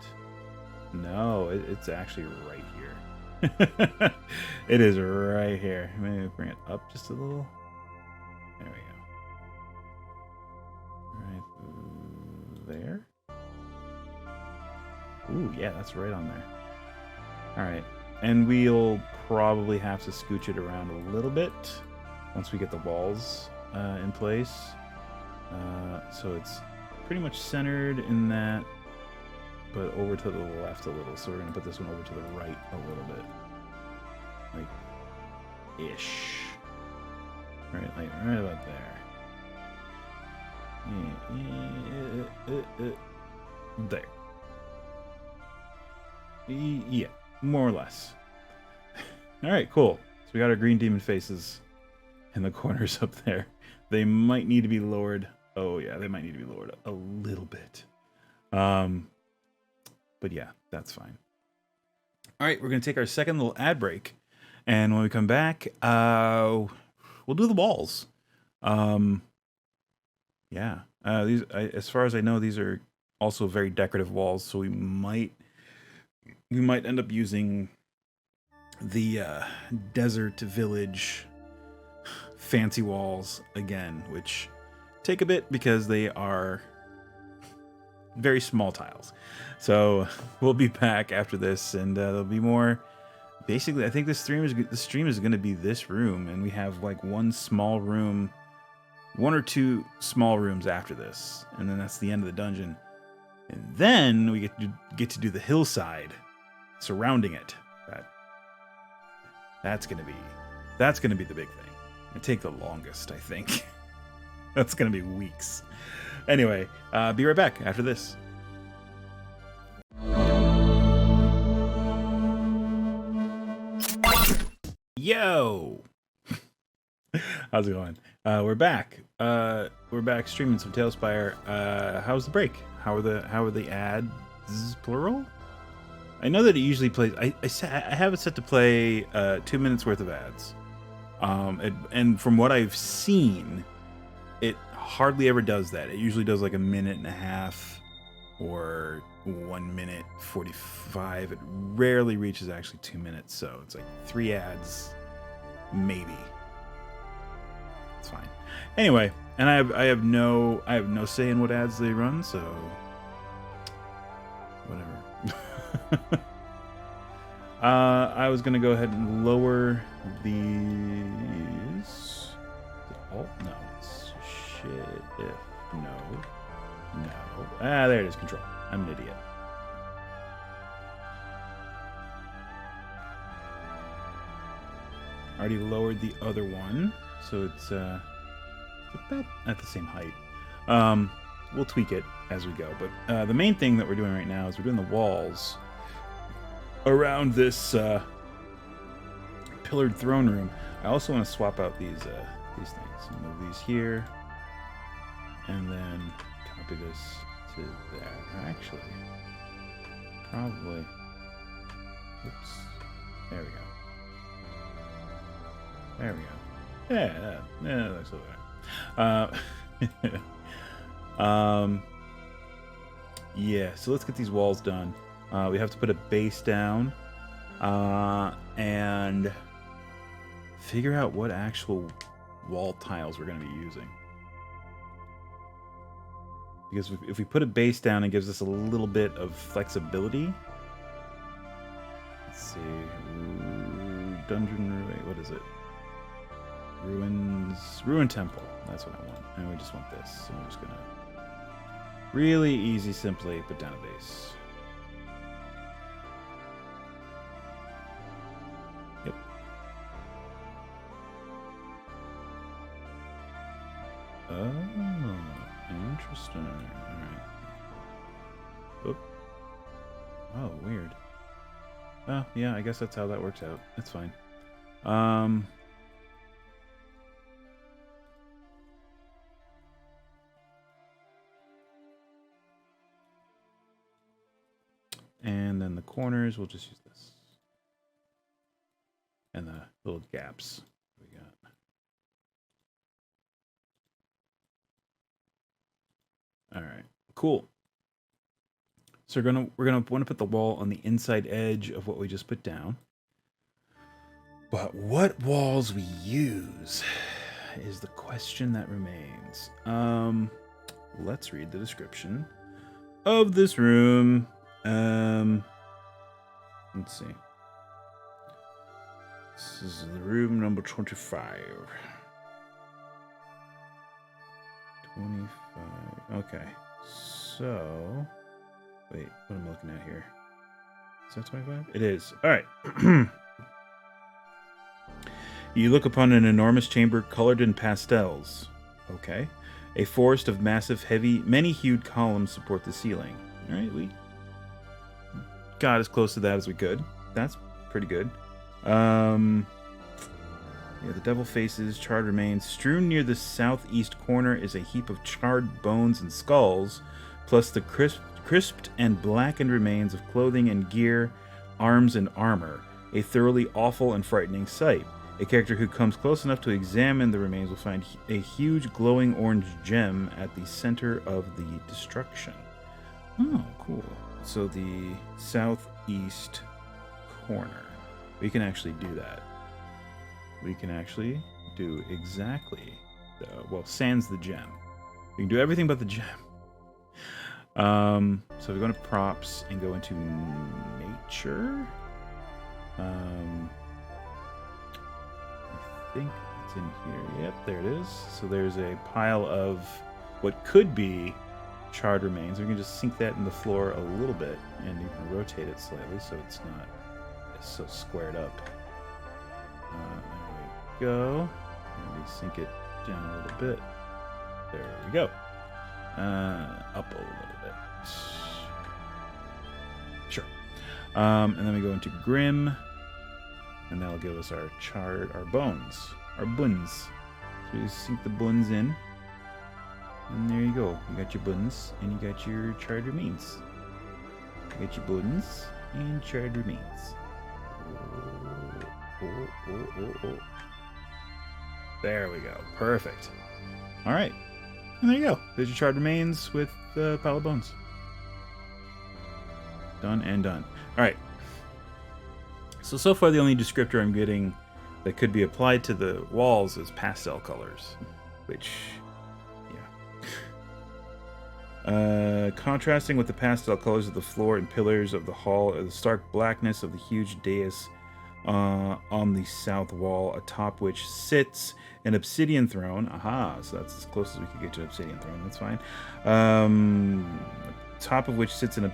No, it's actually right here. It is right here. Maybe bring it up just a little. There we go. Right there. Ooh, yeah, that's right on there. All right, and we'll probably have to scooch it around a little bit once we get the walls in place. So it's pretty much centered in that, but over to the left a little. So we're gonna put this one over to the right a little bit, like ish. Right, like right about there. There. Yeah, more or less. All right, cool. So we got our green demon faces in the corners up there. They might need to be lowered. Oh yeah, they might need to be lowered a little bit. But yeah, that's fine. All right, we're gonna take our second little ad break, and when we come back, we'll do the walls. Yeah, these, as far as I know, these are also very decorative walls, so we might end up using the desert village fancy walls again, which take a bit because they are very small tiles. So we'll be back after this, and there'll be more. Basically, I think this stream is going to be this room, and we have like one or two small rooms after this, and then that's the end of the dungeon. And then we get to do the hillside surrounding it. That's gonna be the big thing. It'll take the longest, I think. That's gonna be weeks. Anyway, be right back after this. Yo! How's it going? We're back. We're back streaming some TaleSpire. How's the break? How are the ads plural? I know that it usually plays. I have it set to play 2 minutes worth of ads. And from what I've seen, it hardly ever does that. It usually does like 1.5 minutes or 1 minute 45. It rarely reaches actually 2 minutes, so it's like 3 ads, maybe. It's fine. Anyway, and I have no say in what ads they run, so whatever. I was gonna go ahead and lower these. Is it alt? No, it's shift. No. There it is. Control. I'm an idiot. Already lowered the other one, so it's about at the same height. We'll tweak it as we go, but the main thing that we're doing right now is we're doing the walls around this pillared throne room. I also want to swap out these things. Move these here, and then copy this to there. Actually, probably. Oops. There we go. There we go. Yeah, that's okay. Yeah, so let's get these walls done. We have to put a base down and figure out what actual wall tiles we're going to be using. Because if we put a base down, it gives us a little bit of flexibility. Let's see. Wait, what is it? Ruin Temple. That's what I want. And we just want this. So we're just gonna really easy, simply put down a base. Yep. Oh, interesting. All right. Oop. Oh, weird. Oh, yeah. I guess that's how that works out. That's fine. And then the corners, we'll just use this. And the little gaps we got. All right, cool. So we're gonna want to put the wall on the inside edge of what we just put down. But what walls we use is the question that remains. Let's read the description of this room. Let's see. This is the room number 25. 25. Okay. So, wait, what am I looking at here? Is that 25? It is. All right. You look upon an enormous chamber colored in pastels. Okay. A forest of massive, heavy, many-hued columns support the ceiling. All right, we got as close to that as we could. That's pretty good. Yeah, the devil faces, charred remains. Strewn near the southeast corner is a heap of charred bones and skulls, plus the crisped and blackened remains of clothing and gear, arms and armor. A thoroughly awful and frightening sight. A character who comes close enough to examine the remains will find a huge glowing orange gem at the center of the destruction. Oh, cool. So the southeast corner. We can actually do that. We can actually do exactly well, sans the gem. We can do everything but the gem. So we go into props and go into nature. I think it's in here. Yep, there it is. So there's a pile of what could be charred remains. We can just sink that in the floor a little bit, and you can rotate it slightly so it's not so squared up. There we go. And we sink it down a little bit. There we go. Up a little bit. Sure. And then we go into Grim, and that'll give us our bones, our buns. So we sink the buns in, and there you go. You got your buns, and you got your charred remains. You got your buns and charred remains. Oh. There we go. Perfect. All right. And there you go. There's your charred remains with the pile of bones. Done and done. All right. So far the only descriptor I'm getting that could be applied to the walls is pastel colors, which, yeah. Contrasting with the pastel colors of the floor and pillars of the hall are the stark blackness of the huge dais on the south wall, atop which sits an obsidian throne. Aha, so that's as close as we could get to an obsidian throne. That's fine. Top of which sits an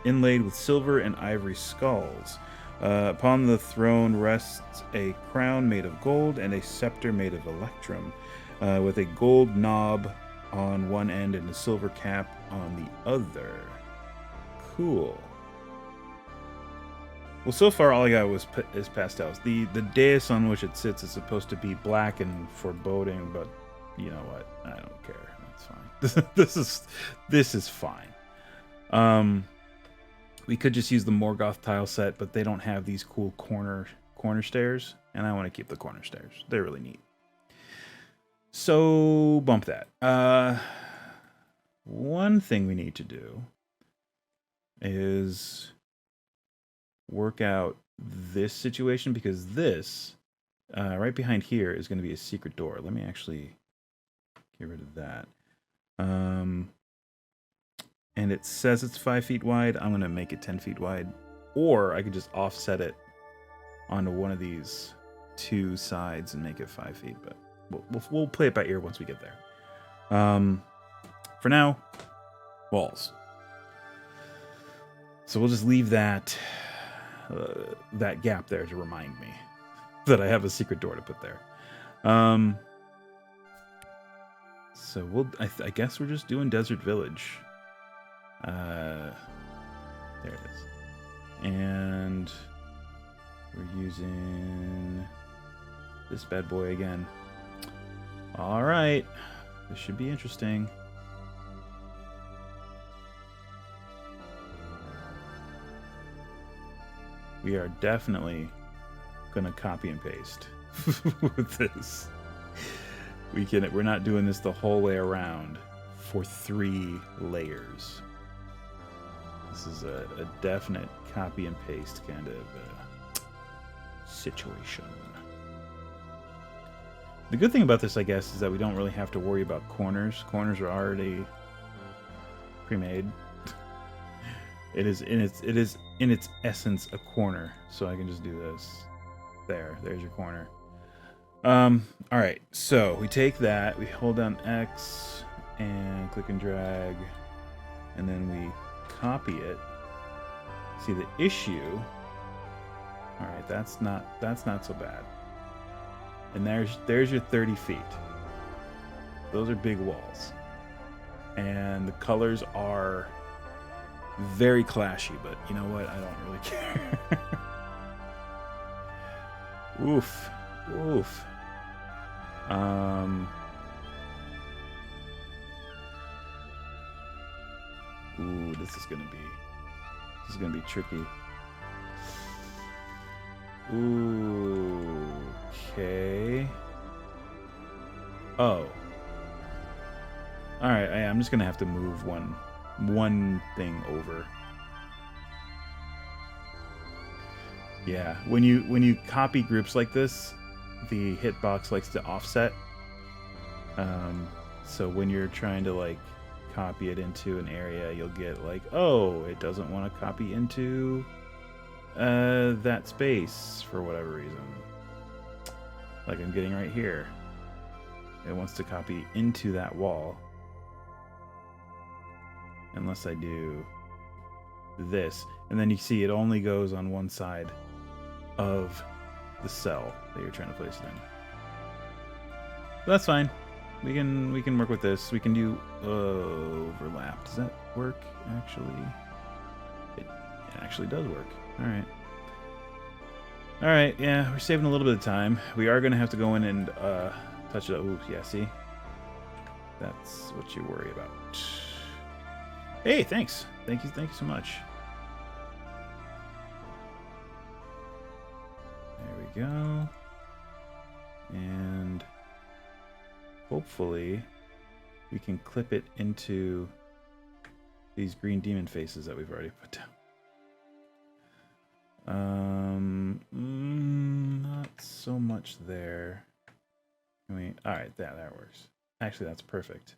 inlaid with silver and ivory skulls. Upon the throne rests a crown made of gold and a scepter made of electrum, with a gold knob on one end and a silver cap on the other. Cool. Well, so far all I got is pastels. The dais on which it sits is supposed to be black and foreboding, but you know what? I don't care. That's fine. This is fine. We could just use the Morgoth tile set, but they don't have these cool corner stairs, and I want to keep the corner stairs. They're really neat. So bump that. One thing we need to do is work out this situation, because this right behind here is going to be a secret door. Let me actually get rid of that. And it says it's 5 feet wide. I'm going to make it 10 feet wide, or I could just offset it onto one of these two sides and make it 5 feet, but we'll play it by ear once we get there. For now, walls. So we'll just leave that gap there to remind me that I have a secret door to put there. So I guess we're just doing Desert Village. There it is. And we're using this bad boy again. All right. This should be interesting. We are definitely going to copy and paste with this. We're not doing this the whole way around for 3 layers. This is a definite copy and paste kind of situation. The good thing about this, I guess, is that we don't really have to worry about corners. Corners are already pre-made. It is in its essence a corner, so I can just do this. There's your corner. All right, so we take that, we hold down X and click and drag, and then we copy it. See, the issue, all right, that's not so bad. And there's your 30 feet. Those are big walls, and the colors are very clashy, but you know what? I don't really care. Oof. Ooh, this is gonna be tricky. Ooh, okay. Oh. All right, I'm just gonna have to move one thing over. Yeah, when you copy groups like this, the hitbox likes to offset. So when you're trying to like copy it into an area, you'll get like, oh, it doesn't want to copy into that space for whatever reason. Like I'm getting right here. It wants to copy into that wall. unless I do this. And then you see it only goes on one side of the cell that you're trying to place it in. But that's fine. We can work with this. We can do overlap. Does that work? Actually, it actually does work. All right. All right. Yeah, we're saving a little bit of time. We are going to have to go in and touch it up. Ooh, yeah. See, that's what you worry about. Hey, thanks. Thank you so much. There we go. And hopefully we can clip it into these green demon faces that we've already put down. Not so much there. All right, that works. Actually, that's perfect.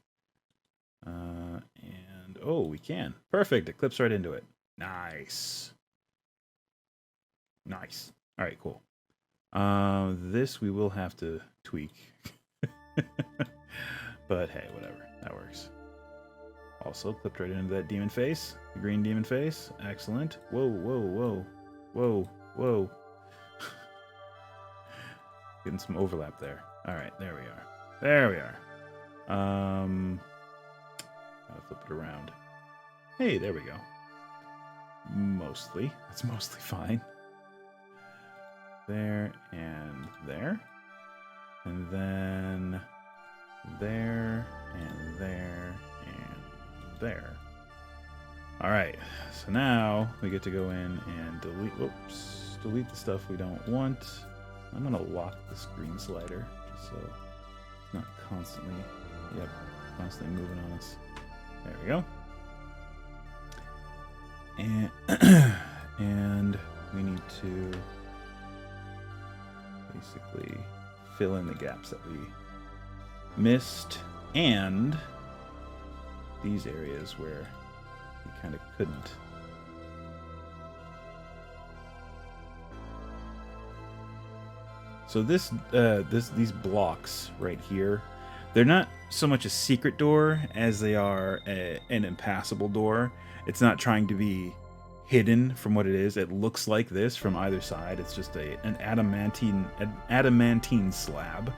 And oh, we can. Perfect. It clips right into it. Nice. Nice. All right, cool. This we will have to tweak. But hey, whatever. That works. Also clipped right into that demon face. The green demon face. Excellent. Whoa, whoa, whoa. Whoa, whoa. Getting some overlap there. Alright, there we are. There we are. Gotta flip it around. Hey, there we go. Mostly. That's mostly fine. There and there. And then there and there and there. Alright, so now we get to go in and delete the stuff we don't want. I'm gonna lock the screen slider just so it's not constantly moving on us. There we go. And we need to basically fill in the gaps that we missed and these areas where we kind of couldn't. So these blocks right here, they're not so much a secret door as they are an impassable door. It's not trying to be hidden from what it is. It looks like this from either side. It's just an adamantine slab.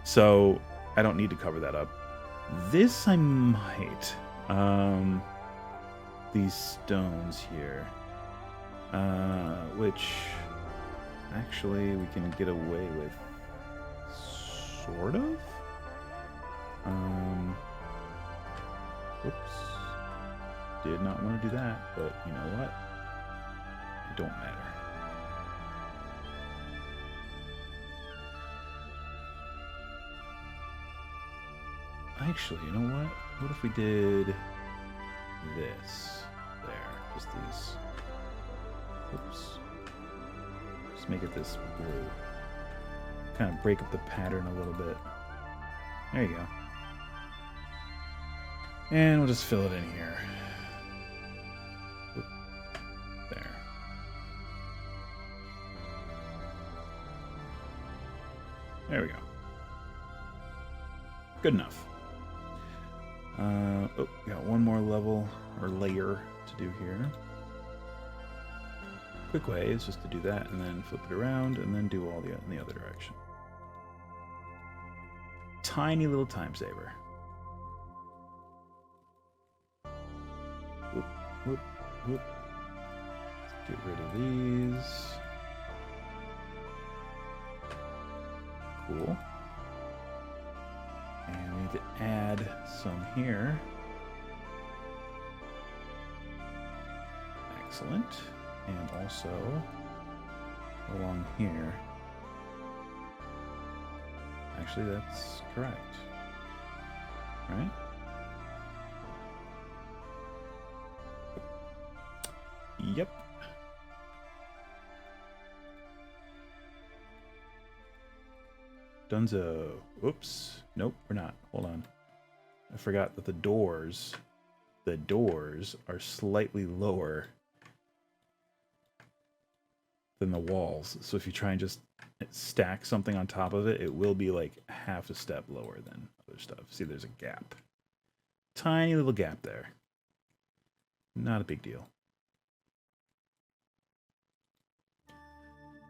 So I don't need to cover that up. This I might. These stones here. Which actually we can get away with. Sort of? Oops. Did not want to do that, but you know what? It don't matter. Actually, you know what? What if we did this? There. Just these. Oops. Just make it this blue. Kind of break up the pattern a little bit. There you go. And we'll just fill it in here. There. There we go. Good enough. Oh, got one more level or layer to do here. Quick way is just to do that and then flip it around and then do all in the other direction. Tiny little time saver. Whoop, whoop, whoop. Let's get rid of these. Cool. And we need to add some here. Excellent. And also along here. Actually, that's correct. Right? Yep. Dunzo. Oops. Nope, we're not. Hold on. I forgot that the doors are slightly lower than the walls. So if you try and just stack something on top of it, it will be like half a step lower than other stuff. See, there's a gap. Tiny little gap there. Not a big deal.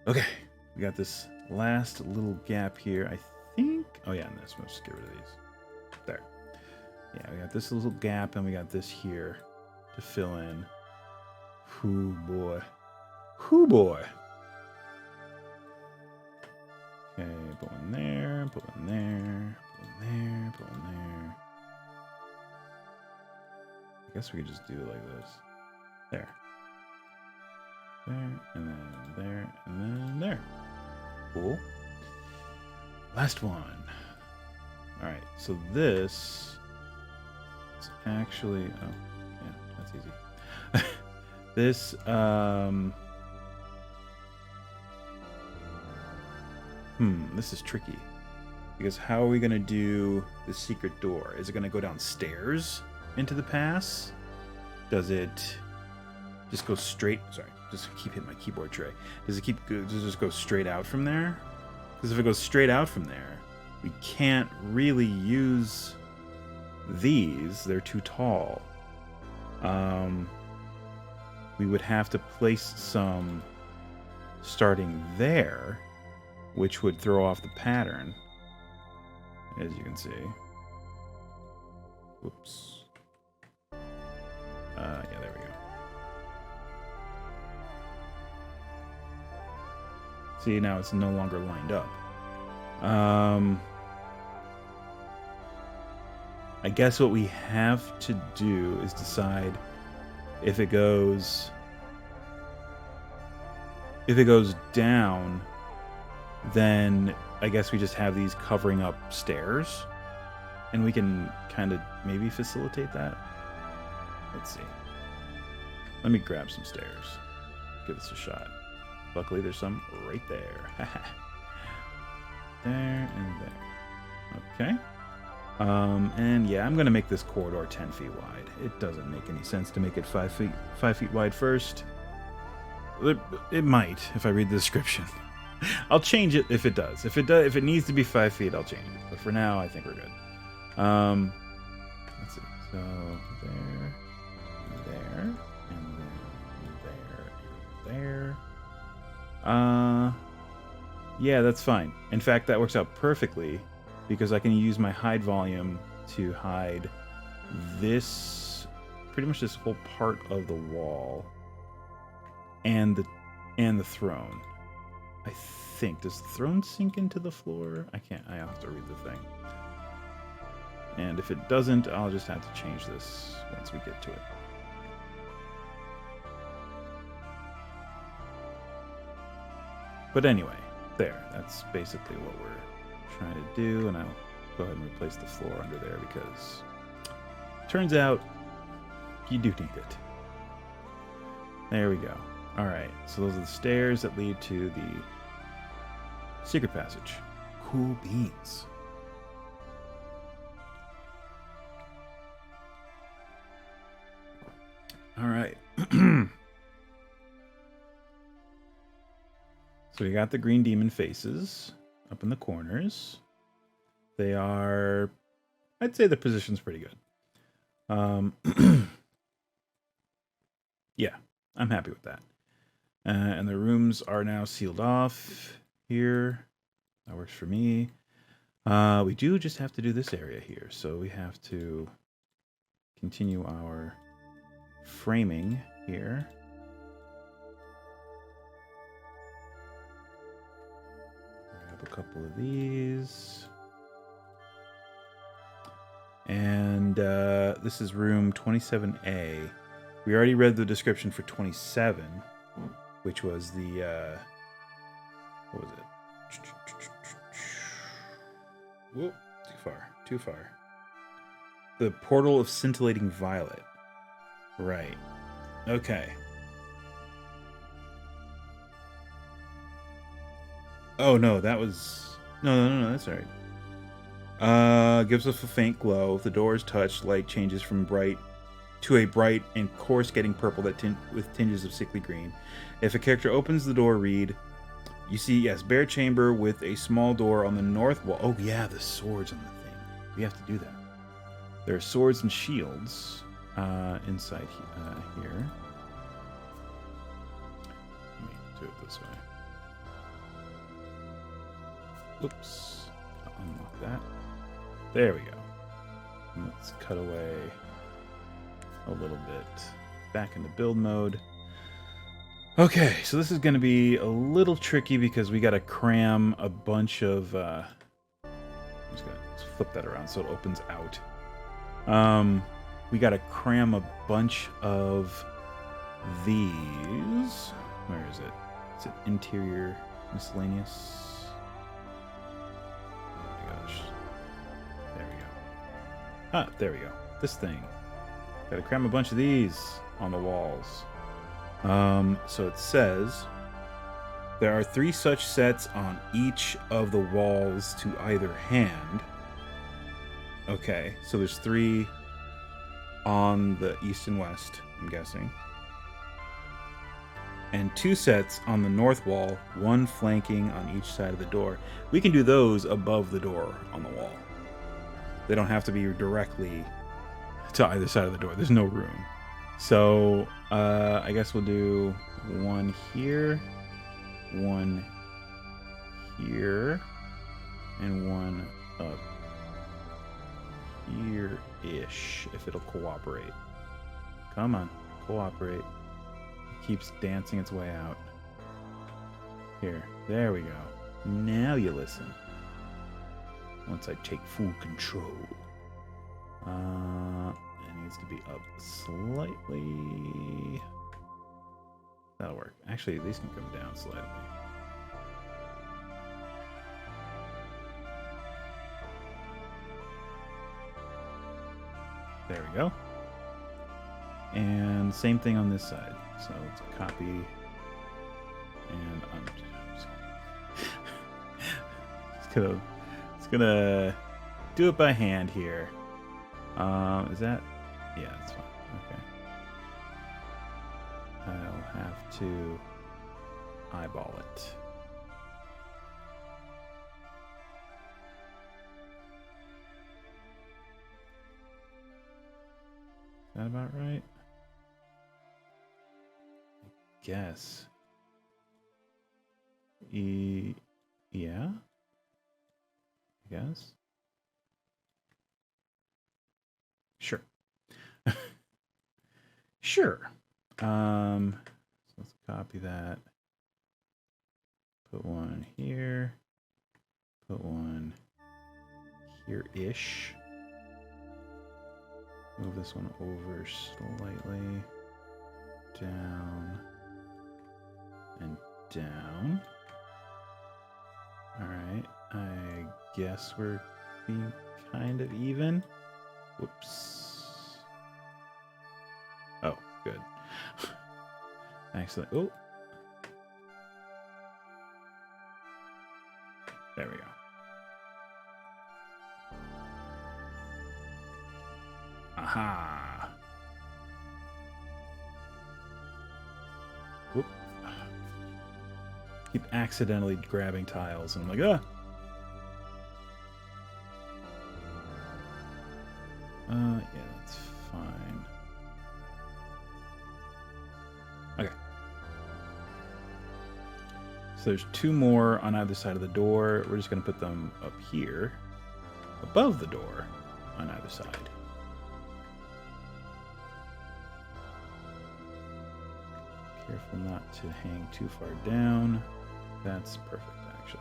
Okay, we got this last little gap here, I think. Oh yeah, let's just get rid of these. There. Yeah, we got this little gap, and we got this here to fill in. Hoo boy. Hoo boy. Okay, put one there, put one there, put one there, put one there. I guess we could just do it like this. There. There, and then there, and then there. Cool. Last one. Alright, so this is actually... Oh, yeah, that's easy. This, this is tricky. Because how are we going to do the secret door? Is it going to go downstairs into the pass? Does it just go straight... Sorry, just keep hitting my keyboard tray. Does it just go straight out from there? Because if it goes straight out from there, we can't really use these. They're too tall. We would have to place some starting there, which would throw off the pattern, as you can see. Whoops. Yeah, there we go. See, now it's no longer lined up. I guess what we have to do is decide if it goes down, then I guess we just have these covering up stairs, and we can kind of maybe facilitate that. Let's see. Let me grab some stairs. Give this a shot. Luckily, there's some right there. There and there. Okay. And yeah, I'm going to make this corridor 10 feet wide. It doesn't make any sense to make it 5 feet wide first. It might, if I read the description. I'll change it if it does. If it needs to be 5 feet, I'll change it. But for now, I think we're good. Let's see. So there, and then there. Yeah, that's fine. In fact, that works out perfectly because I can use my hide volume to hide this, pretty much this whole part of the wall and the throne. I think, does the throne sink into the floor? I can't, I have to read the thing. And if it doesn't, I'll just have to change this once we get to it. But anyway, there. That's basically what we're trying to do, and I'll go ahead and replace the floor under there because turns out you do need it. There we go. Alright, so those are the stairs that lead to the secret passage. Cool beans. Alright. So we got the green demon faces up in the corners. They are, I'd say the position's pretty good. Yeah, I'm happy with that. And the rooms are now sealed off here. That works for me. We do just have to do this area here. So we have to continue our framing here. Grab a couple of these. And this is room 27A. We already read the description for 27, which was the, what was it? Whoop, too far. The Portal of Scintillating Violet. Right. Okay. Oh, no, that was... No, that's all right. Gives us a faint glow. If the door is touched, light changes from bright to a bright and coarse getting purple that with tinges of sickly green. If a character opens the door, read, you see, yes, bare chamber with a small door on the north wall. Oh, yeah, the swords on the thing. We have to do that. There are swords and shields. inside here. Let me do it this way. Oops. I'll unlock that. There we go. And let's cut away a little bit. Back into build mode. Okay, so this is going to be a little tricky because we got to cram a bunch of... I'm just going to flip that around so it opens out. We got to cram a bunch of these. Where is it? Is it interior miscellaneous? Oh my gosh. There we go. Ah, there we go. This thing. Got to cram a bunch of these on the walls. So it says there are 3 such sets on each of the walls to either hand. Okay, so there's 3 on the east and west, I'm guessing. And 2 sets on the north wall, 1 flanking on each side of the door. We can do those above the door on the wall. They don't have to be directly to either side of the door. There's no room. So, I guess we'll do 1 here, 1 here, and 1 up here-ish, if it'll cooperate. Come on, cooperate. It keeps dancing its way out. Here, there we go. Now you listen. Once I take full control. It needs to be up slightly. That'll work. Actually, these can come down slightly. There we go. And same thing on this side. So let's copy. And I'm just gonna do it by hand here. Is that? Yeah, that's fine. Okay. I'll have to eyeball it. Is that about right? I guess. Yeah? I guess. Sure. Sure. So let's copy that. Put 1 here. Put 1 here-ish. Move this one over slightly. Down. And down. Alright. I guess we're being kind of even. Whoops. Oh, good. Excellent. Oh. There we go. Aha. Whoop. Keep accidentally grabbing tiles, and I'm like, ah. Yeah, that's fine. Okay. So there's 2 more on either side of the door. We're just going to put them up here, above the door, on either side. Careful not to hang too far down. That's perfect, actually.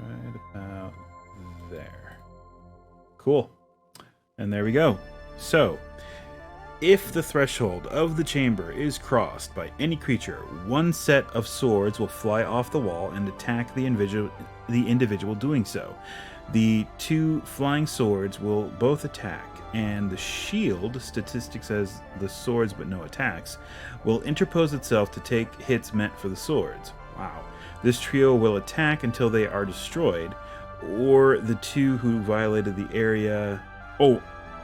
Right about there. Cool. And there we go. So, if the threshold of the chamber is crossed by any creature, 1 set of swords will fly off the wall and attack the individual doing so. The 2 flying swords will both attack, and the shield, statistic says the swords but no attacks, will interpose itself to take hits meant for the swords. Wow. This trio will attack until they are destroyed, or the 2 who violated the area... Oh,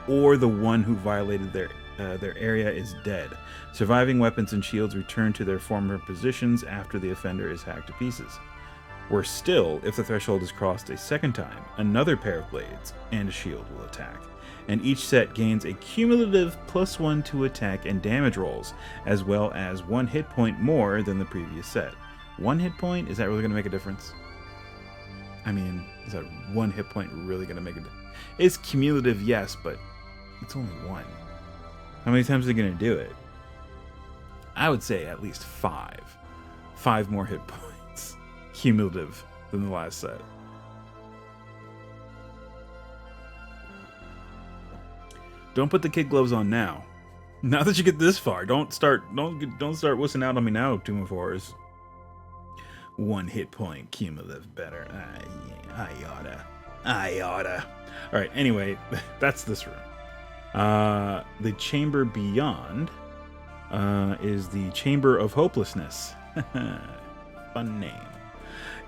or the 1 who violated their area is dead. Surviving weapons and shields return to their former positions after the offender is hacked to pieces. Worse still, if the threshold is crossed a second time, another pair of blades and a shield will attack, and each set gains a cumulative +1 to attack and damage rolls, as well as 1 hit point more than the previous set. 1 hit point? Is that really going to make a difference? I mean, is that 1 hit point really going to make a difference? It's cumulative, yes, but it's only 1. How many times are they going to do it? I would say at least 5. 5 more hit points cumulative than the last set. Don't put the kid gloves on now. Now that you get this far, don't start wussing out on me now, 2 and 4s. 1 hit point cumulative better. I oughta. All right. Anyway, that's this room. The chamber beyond is the Chamber of Hopelessness. Fun name.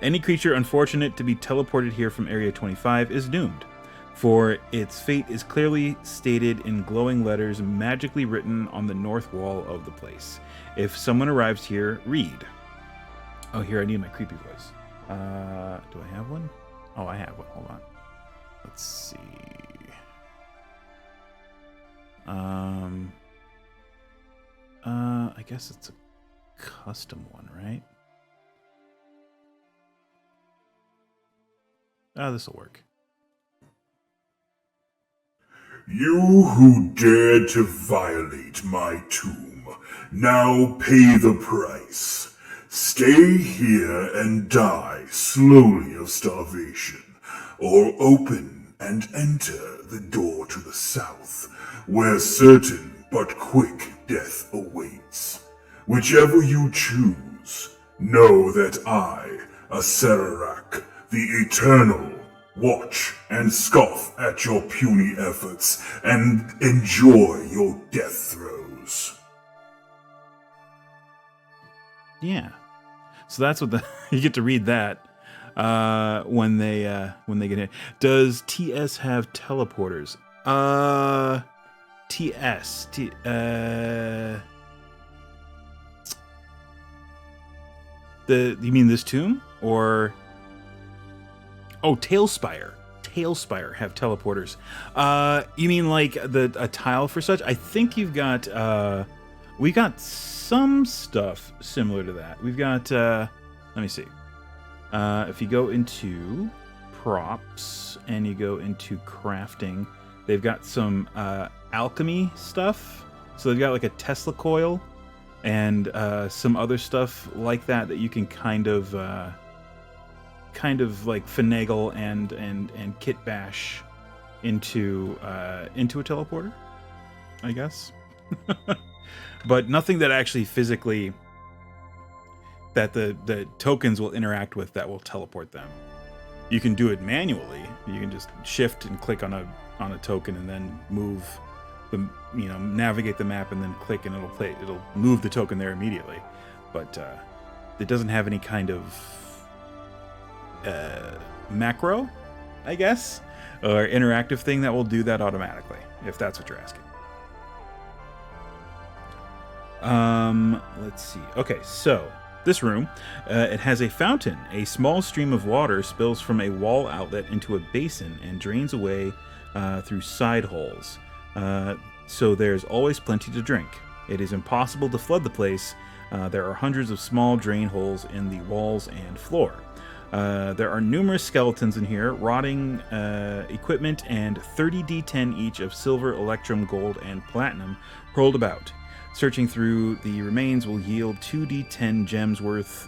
Any creature unfortunate to be teleported here from Area 25 is doomed, for its fate is clearly stated in glowing letters magically written on the north wall of the place. If someone arrives here, read. Oh, here, I need my creepy voice. Do I have one? Oh, I have one. Hold on. Let's see. I guess it's a custom one, right? This'll work. You who dared to violate my tomb, now pay the price. Stay here and die slowly of starvation, or open and enter the door to the south, where certain but quick death awaits. Whichever you choose, know that I, Acererak, the Eternal, watch and scoff at your puny efforts and enjoy your death throes. Yeah. So that's what you get to read that when they get hit. Does TS have teleporters? You mean this tomb or? Oh, TaleSpire. TaleSpire have teleporters. You mean like a tile for such? I think you've got we got some stuff similar to that. We've got let me see. If you go into props and you go into crafting, they've got some alchemy stuff. So they've got like a Tesla coil and some other stuff like that you can kind of like finagle and kit bash into a teleporter, I guess. But nothing that actually physically that the tokens will interact with that will teleport them. You can do it manually. You can just shift and click on a token and then move the navigate the map and then click and it'll move the token there immediately. But it doesn't have any kind of macro, I guess, or interactive thing that will do that automatically, if that's what you're asking. Let's see. Okay, so this room, it has a fountain. A small stream of water spills from a wall outlet into a basin and drains away through side holes. So there's always plenty to drink. It is impossible to flood the place. There are hundreds of small drain holes in the walls and floor. There are numerous skeletons in here, rotting equipment, and 30 D10 each of silver, electrum, gold, and platinum rolled about. Searching through the remains will yield 2d10 gems worth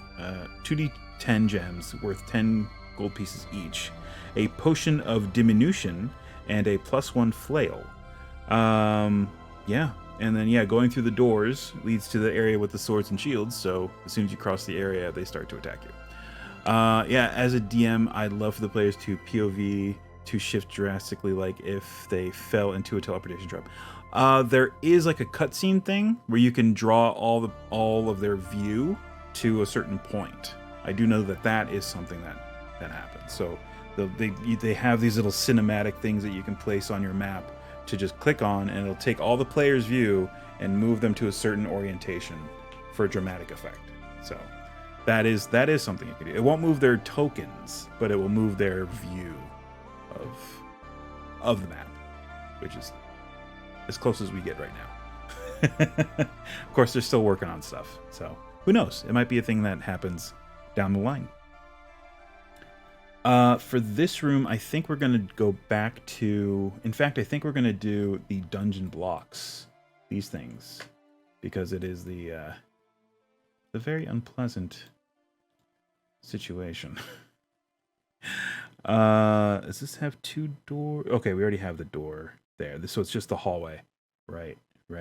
10 gold pieces each, a potion of diminution, and a +1 flail. Yeah, and then going through the doors leads to the area with the swords and shields. So as soon as you cross the area, they start to attack you. As a DM, I'd love for the players to POV to shift drastically, like if they fell into a teleportation trap. There is like a cutscene thing where you can draw all of their view to a certain point. I do know that is something that happens. So they have these little cinematic things that you can place on your map to just click on, and it'll take all the players' view and move them to a certain orientation for a dramatic effect. So That is something you can do. It won't move their tokens, but it will move their view of the map, which is as close as we get right now. Of course, they're still working on stuff, so who knows? It might be a thing that happens down the line. For this room, I think we're going to go back to... In fact, I think we're going to do the dungeon blocks. These things. Because it is the very unpleasant situation. Does this have 2 doors? Okay, we already have the door there. So it's just the hallway. Right. So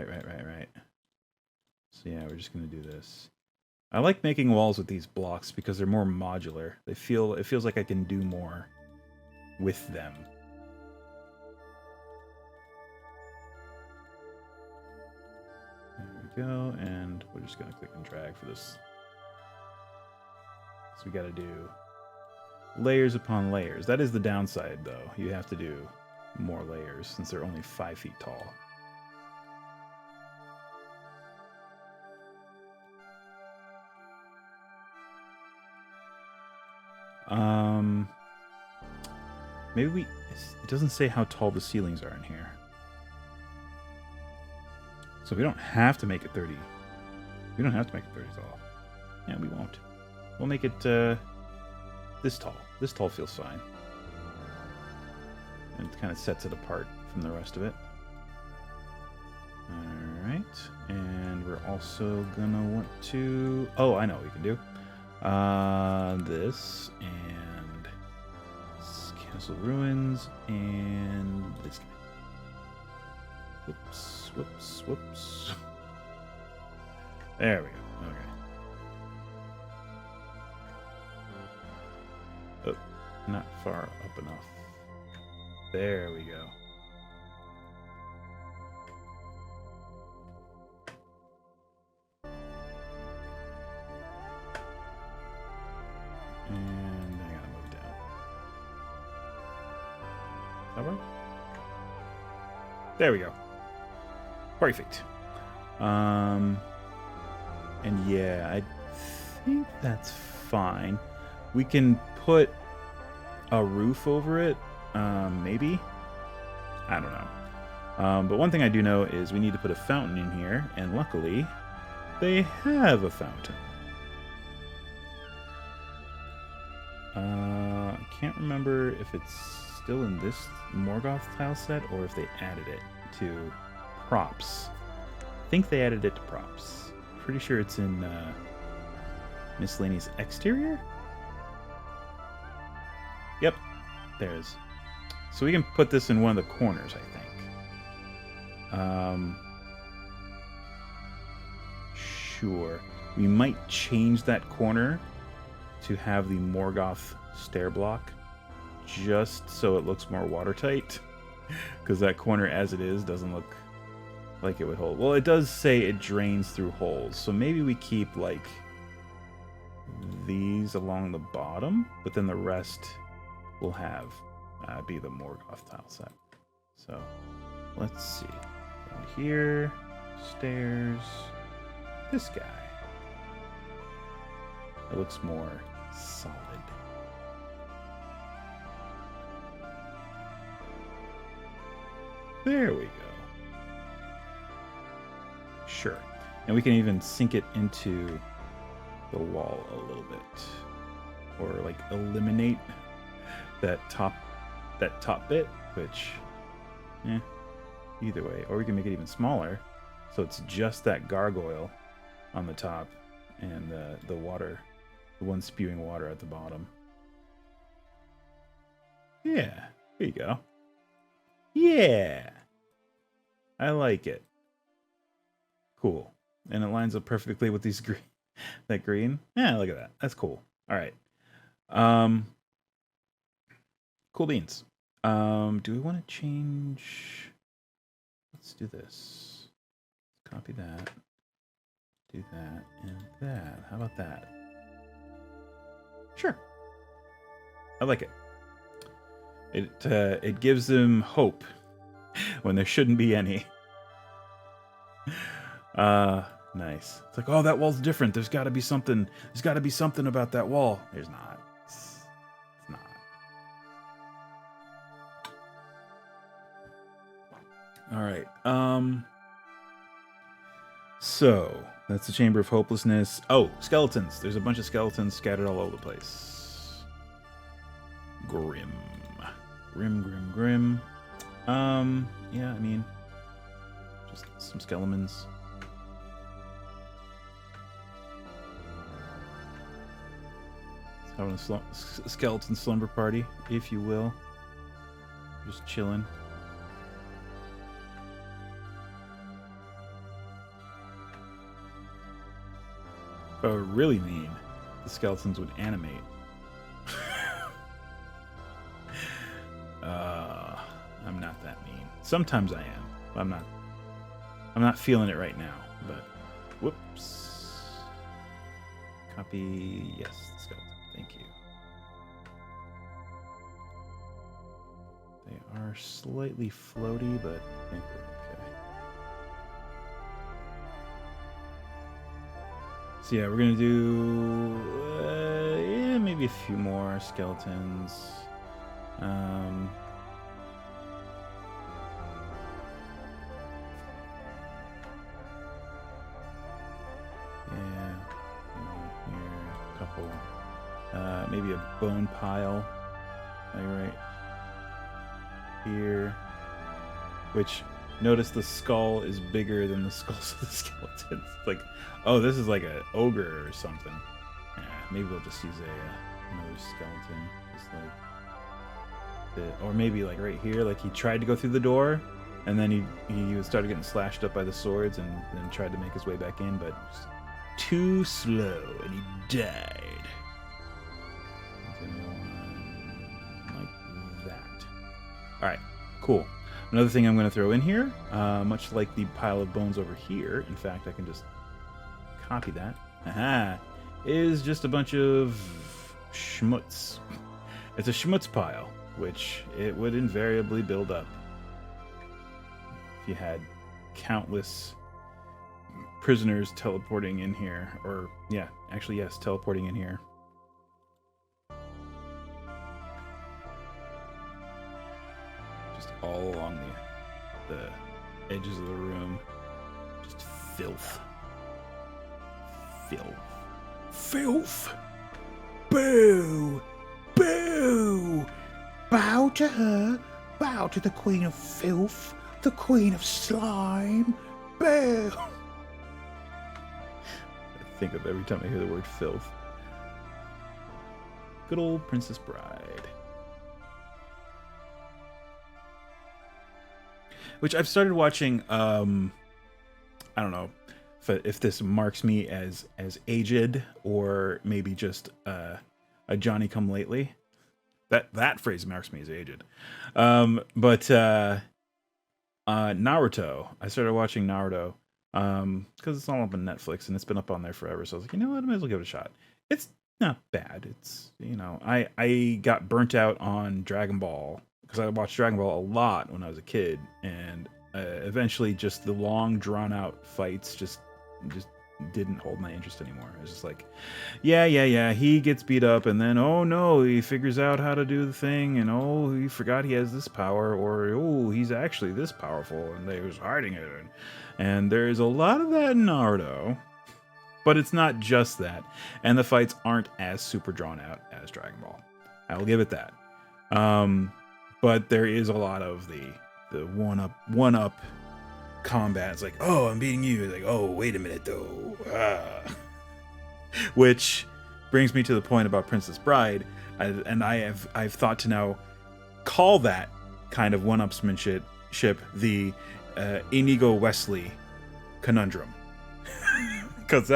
yeah, we're just going to do this. I like making walls with these blocks because they're more modular. It feels like I can do more with them. There we go, and we're just gonna click and drag for this. So we gotta do layers upon layers. That is the downside though. You have to do more layers since they're only 5 feet tall. Maybe it doesn't say how tall the ceilings are in here. So we don't have to make it 30. We don't have to make it 30 tall. Yeah, we won't. We'll make it this tall. This tall feels fine. And it kind of sets it apart from the rest of it. Alright. And we're also gonna want to... Oh, I know what we can do. This and Castle Ruins and this guy. Whoops. There we go. Okay. Oh, not far up enough. There we go. And I gotta move down. Is that right? There we go. Perfect. And yeah, I think that's fine. We can put a roof over it, maybe. I don't know. But one thing I do know is we need to put a fountain in here, and luckily, they have a fountain. I can't remember if it's still in this Morgoth tile set or if they added it to props. I think they added it to props. Pretty sure it's in miscellaneous exterior? Yep, there is. So we can put this in one of the corners, I think. Sure. We might change that corner to have the Morgoth stair block just so it looks more watertight, because that corner as it is doesn't look like it would hold. Well, it does say it drains through holes, so maybe we keep like these along the bottom, but then the rest will have be the Morgoth tile set. So let's see. Down here, stairs, this guy. It looks more solid. There we go. Sure. And we can even sink it into the wall a little bit. Or like eliminate that top bit, which either way. Or we can make it even smaller. So it's just that gargoyle on the top and the water, the one spewing water at the bottom. Yeah, there you go. Yeah, I like it. Cool. And it lines up perfectly with these green, that green. Yeah, look at that. That's cool. All right. Cool beans. Do we want to change? Let's do this. Copy that. Do that and that. How about that? Sure. I like it. It gives them hope when there shouldn't be any. Nice. It's like, oh, that wall's different. There's got to be something. There's got to be something about that wall. There's not. It's not. All right. So that's the Chamber of Hopelessness. Oh, skeletons. There's a bunch of skeletons scattered all over the place. Grim. Grim. Yeah, I mean, just some skeletons. Having a skeleton slumber party, if you will. Just chilling. If I were really mean, the skeletons would animate. I'm not that mean. Sometimes I am. But I'm not feeling it right now. But whoops. Copy. Yes, the skeleton. Thank you. They are slightly floaty, but I think we're okay. So yeah, we're gonna do yeah, maybe a few more skeletons. Here, a couple. Maybe a bone pile, like right here. Which, notice the skull is bigger than the skulls of the skeletons. It's like, oh, this is like an ogre or something. Yeah, maybe we'll just use another skeleton, just like, or maybe like right here, like he tried to go through the door, and then he started getting slashed up by the swords, and then tried to make his way back in, but just too slow, and he died. Like that. All right, cool. Another thing I'm going to throw in here, much like the pile of bones over here, in fact, I can just copy that, is just a bunch of schmutz. It's a schmutz pile, which it would invariably build up if you had countless prisoners teleporting in here, or yeah, actually yes, teleporting in here. Just all along the edges of the room. Just filth. Filth. Boo! Boo! Bow to her. Bow to the Queen of Filth. The Queen of Slime. Boo! I think of every time I hear the word filth. Good old Princess Bride. Which I've started watching, I don't know if this marks me as aged, or maybe just a Johnny-come-lately. That phrase marks me as aged. But Naruto. I started watching Naruto because it's all up on Netflix, and it's been up on there forever. So I was like, you know what, I might as well give it a shot. It's not bad. It's, you know, I got burnt out on Dragon Ball, because I watched Dragon Ball a lot when I was a kid, and eventually just the long drawn out fights just didn't hold my interest anymore. It was just like, yeah, he gets beat up, and then, oh no, he figures out how to do the thing, and oh, he forgot he has this power, or oh, he's actually this powerful, and they was hiding it. And there's a lot of that in Naruto, but it's not just that, and the fights aren't as super drawn out as Dragon Ball. I will give it that. But there is a lot of the one up combat. It's like, oh, I'm beating you. It's like, oh, wait a minute though. Which brings me to the point about Princess Bride, and I've thought to now call that kind of one-upsmanship the Inigo Wesley conundrum. Because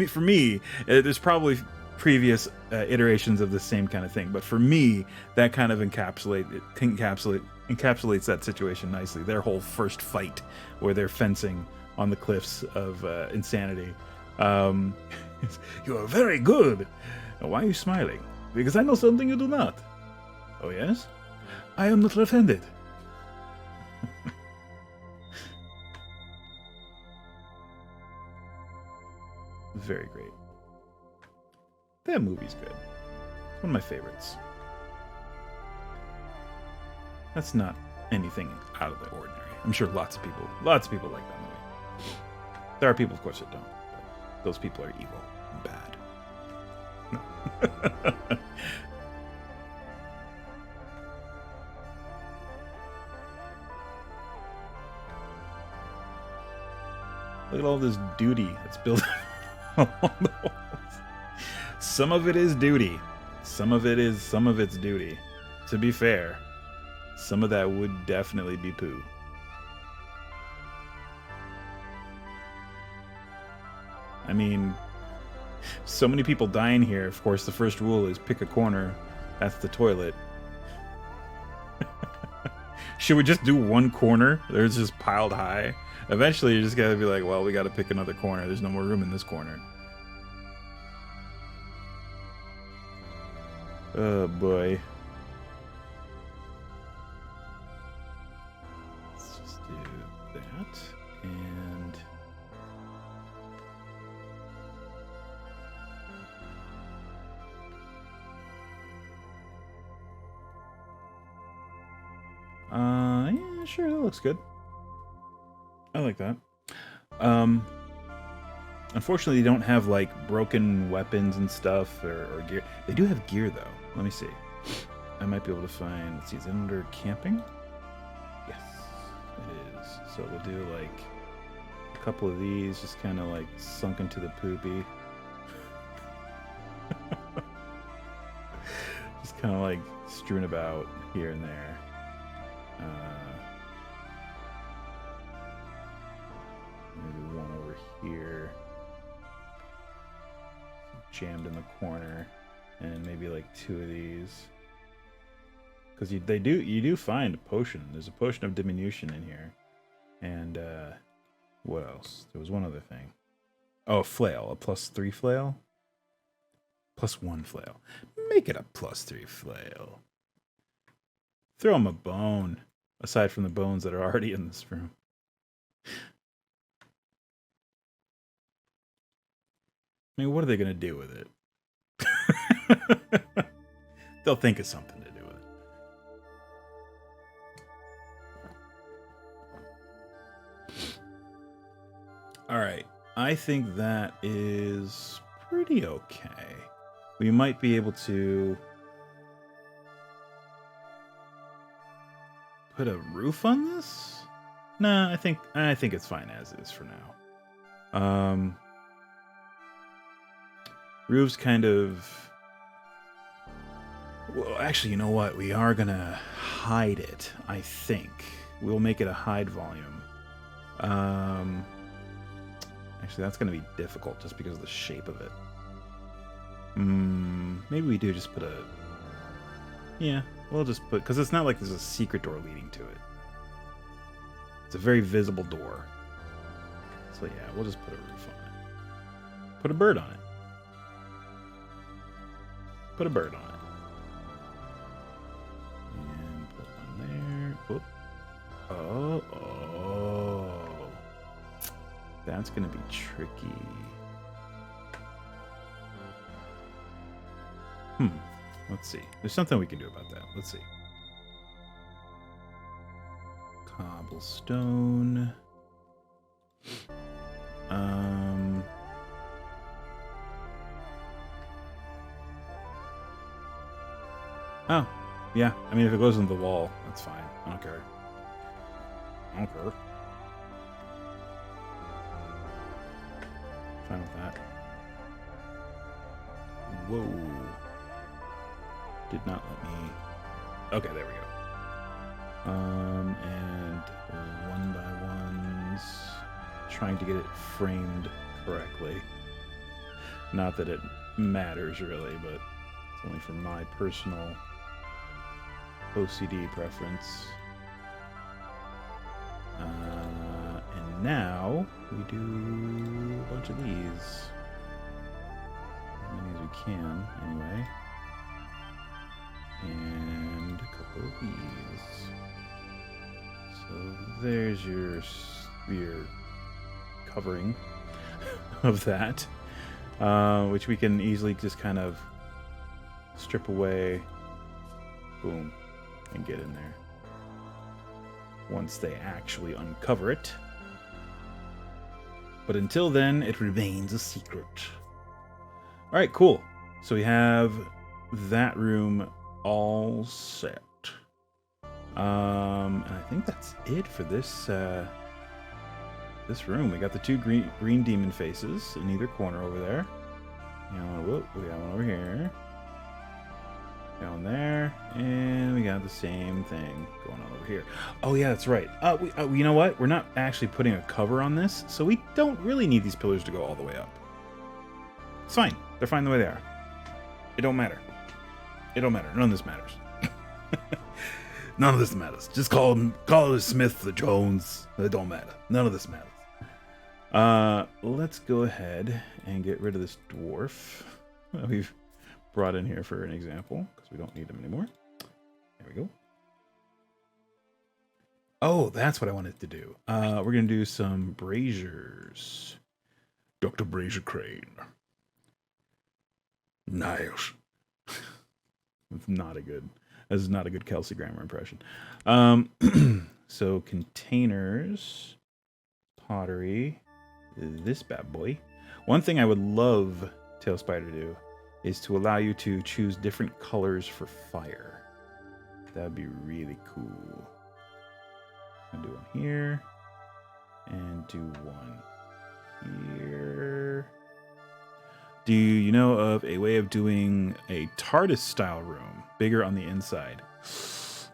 for me, there's probably previous iterations of the same kind of thing, but for me, that kind of encapsulates that situation nicely. Their whole first fight, where they're fencing on the cliffs of insanity. You are very good. Why are you smiling? Because I know something you do not. Oh yes? I am not offended. Very great. That movie's good. It's one of my favorites. That's not anything out of the ordinary. I'm sure lots of people like that movie. There are people, of course, that don't. But those people are evil and bad. No. Look at all this duty that's built along the walls. Some of it is duty. Some of it's duty. To be fair, some of that would definitely be poo. I mean, so many people dying here. Of course, the first rule is pick a corner. That's the toilet. Should we just do one corner? There's just piled high. Eventually, you just gotta be like, well, we gotta pick another corner. There's no more room in this corner. Oh, boy. Let's just do that. And... yeah, sure, that looks good. I like that. Unfortunately, they don't have, like, broken weapons and stuff, or gear. They do have gear, though. Let me see. I might be able to find... Let's see, is it under camping? Yes, it is. So we'll do, like, a couple of these, just kind of, like, sunk into the poopy. Just kind of, like, strewn about here and there. Maybe one over here, jammed in the corner, and maybe like two of these. Because you do find a potion. There's a potion of diminution in here, and what else? There was one other thing. Oh, a flail, a +3 flail, +1 flail. Make it a +3 flail. Throw him a bone, aside from the bones that are already in this room. I mean, what are they going to do with it? They'll think of something to do with it. Alright, I think that is pretty okay. We might be able to put a roof on this? Nah, I think it's fine as is for now. Roof's kind of... Well, actually, you know what? We are gonna hide it, I think. We'll make it a hide volume. Actually, that's gonna be difficult just because of the shape of it. Maybe we do just put a... Yeah, we'll just put... Because it's not like there's a secret door leading to it. It's a very visible door. So yeah, we'll just put a roof on it. Put a bird on it. Put a bird on it. And put one there. Whoop. Oh. That's going to be tricky. Let's see. There's something we can do about that. Let's see. Cobblestone. Oh, yeah. I mean, if it goes into the wall, that's fine. I don't care. I don't care. Fine with that. Whoa. Did not let me... Okay, there we go. And one by ones, trying to get it framed correctly. Not that it matters, really, but it's only for my personal OCD preference. And now we do a bunch of these. As many as we can, anyway. And a couple of these. So there's your covering of that. which we can easily just kind of strip away, boom, and get in there once they actually uncover it. But until then, it remains a secret. All right, cool. So we have that room all set. And I think that's it for this this room. We got the two green demon faces in either corner over there. Whoop, we got one over here. Down there, and we got the same thing going on over here. Oh yeah, that's right. You know what? We're not actually putting a cover on this, so we don't really need these pillars to go all the way up. It's fine. They're fine the way they are. It don't matter. It don't matter. None of this matters. None of this matters. Just call it Smith or Jones. It don't matter. None of this matters. Let's go ahead and get rid of this dwarf we've brought in here for an example, because we don't need him anymore. There we go. Oh, that's what I wanted to do. We're going to do some braziers. Dr. Brazier Crane. Nice. This is not a good Kelsey Grammer impression. So containers, pottery, this bad boy. One thing I would love TaleSpire to do is to allow you to choose different colors for fire. That would be really cool. I'm gonna do one here, and do one here. Do you know of a way of doing a TARDIS-style room, bigger on the inside?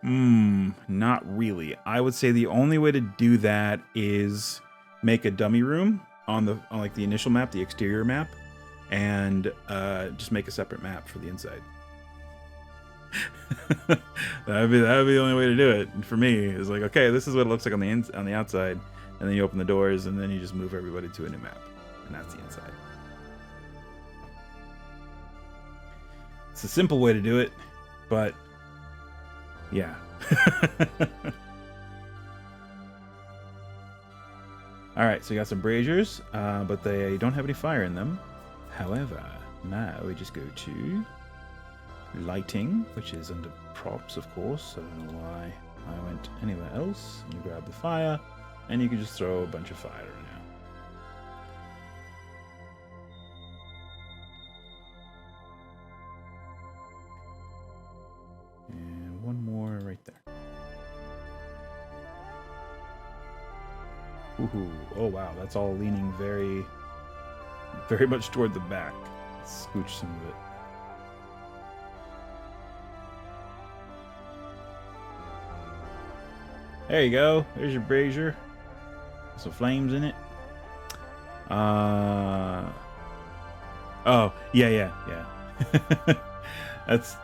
Not really. I would say the only way to do that is make a dummy room on like the initial map, the exterior map, and just make a separate map for the inside. That'd be the only way to do it. And for me, it's like, okay, this is what it looks like on the outside, and then you open the doors, and then you just move everybody to a new map, and that's the inside. It's a simple way to do it, but yeah. All right, so we got some braziers, but they don't have any fire in them. However, now we just go to lighting, which is under props, of course. I don't know why I went anywhere else. You grab the fire, and you can just throw a bunch of fire in now. And one more right there. Ooh, oh wow, that's all leaning very, very much toward the back. Let's scooch some of it. There you go. There's your brazier. Some flames in it. Oh, yeah. That's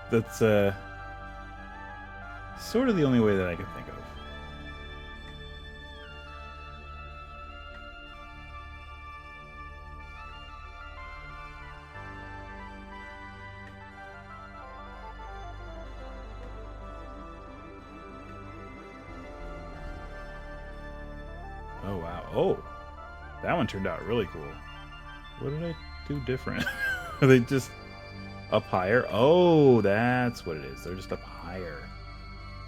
sort of the only way that I can think of. Oh, wow. Oh, that one turned out really cool. What did I do different? Are they just up higher? Oh, that's what it is. They're just up higher.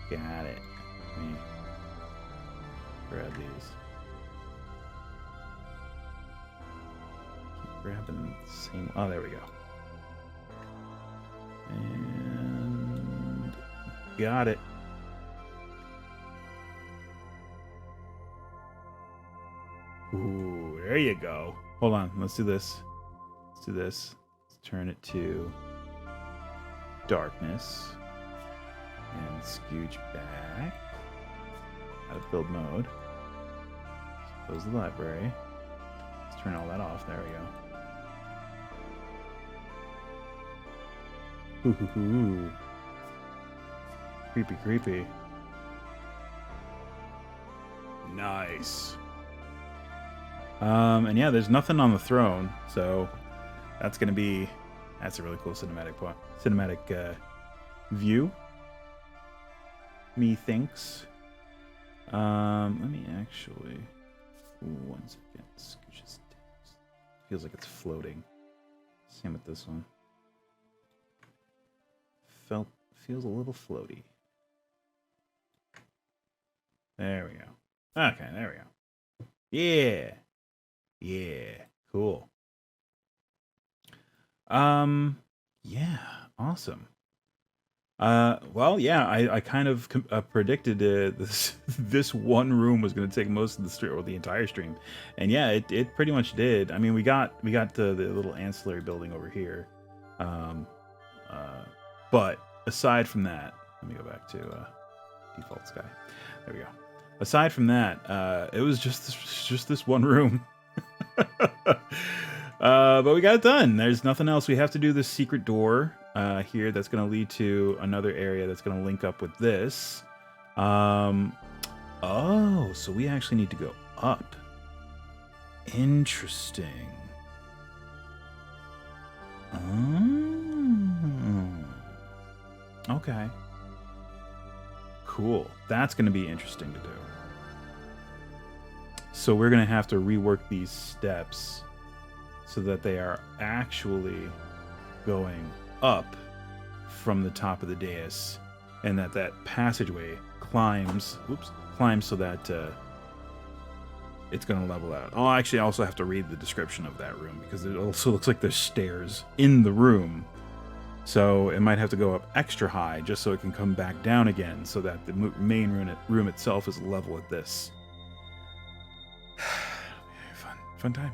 Got it. Let me grab these. Keep grabbing the same. Oh, there we go. And got it. Ooh, there you go. Hold on, let's do this. Let's do this. Let's turn it to darkness. And scooch back. Out of build mode. Let's close the library. Let's turn all that off. There we go. Ooh. Creepy, creepy. Nice. And yeah, there's nothing on the throne, so that's a really cool cinematic view. Methinks. Let me actually once again scooch this down. Feels like it's floating. Same with this one. Feels a little floaty. There we go. Okay, there we go. Yeah. Yeah. Cool. Yeah, awesome. Well, yeah, I kind of predicted this one room was going to take most of the stream, or the entire stream, and yeah, it pretty much did. I mean, we got the little ancillary building over here, but aside from that, let me go back to default sky. There we go. Aside from that, it was just this one room. But we got it done. There's nothing else. We have to do this secret door here that's going to lead to another area that's going to link up with this. Oh, so we actually need to go up. Interesting. Okay. Cool. That's going to be interesting to do. So we're going to have to rework these steps so that they are actually going up from the top of the dais, and that passageway climbs so that it's going to level out. Oh, actually, I also have to read the description of that room because it also looks like there's stairs in the room. So it might have to go up extra high just so it can come back down again so that the main room itself is level with this. Fun time.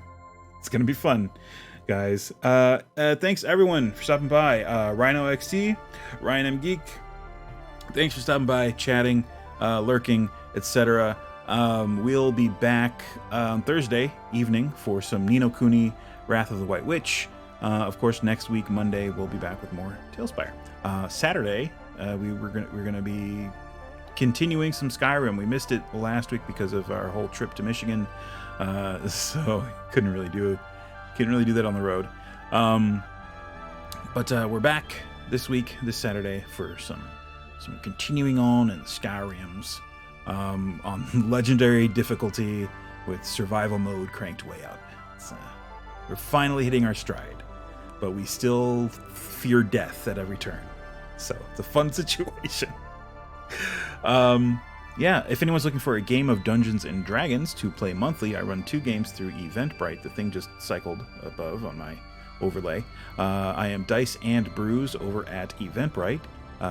It's gonna be fun, guys. Thanks everyone for stopping by. Rhino XT, Ryan M Geek, thanks for stopping by, chatting, lurking, etc. We'll be back on Thursday evening for some Ni no Kuni Wrath of the White Witch. Of course, next week Monday we'll be back with more TaleSpire. Saturday we're gonna be continuing some Skyrim. We missed it last week because of our whole trip to Michigan, so couldn't really do that on the road. But we're back this Saturday for some continuing on in Skyrims on legendary difficulty with survival mode cranked way up. We're finally hitting our stride, but we still fear death at every turn. So it's a fun situation. Yeah, if anyone's looking for a game of Dungeons and Dragons to play monthly, I run 2 games through Eventbrite. The thing just cycled above on my overlay. I am Dice and Brews over at Eventbrite.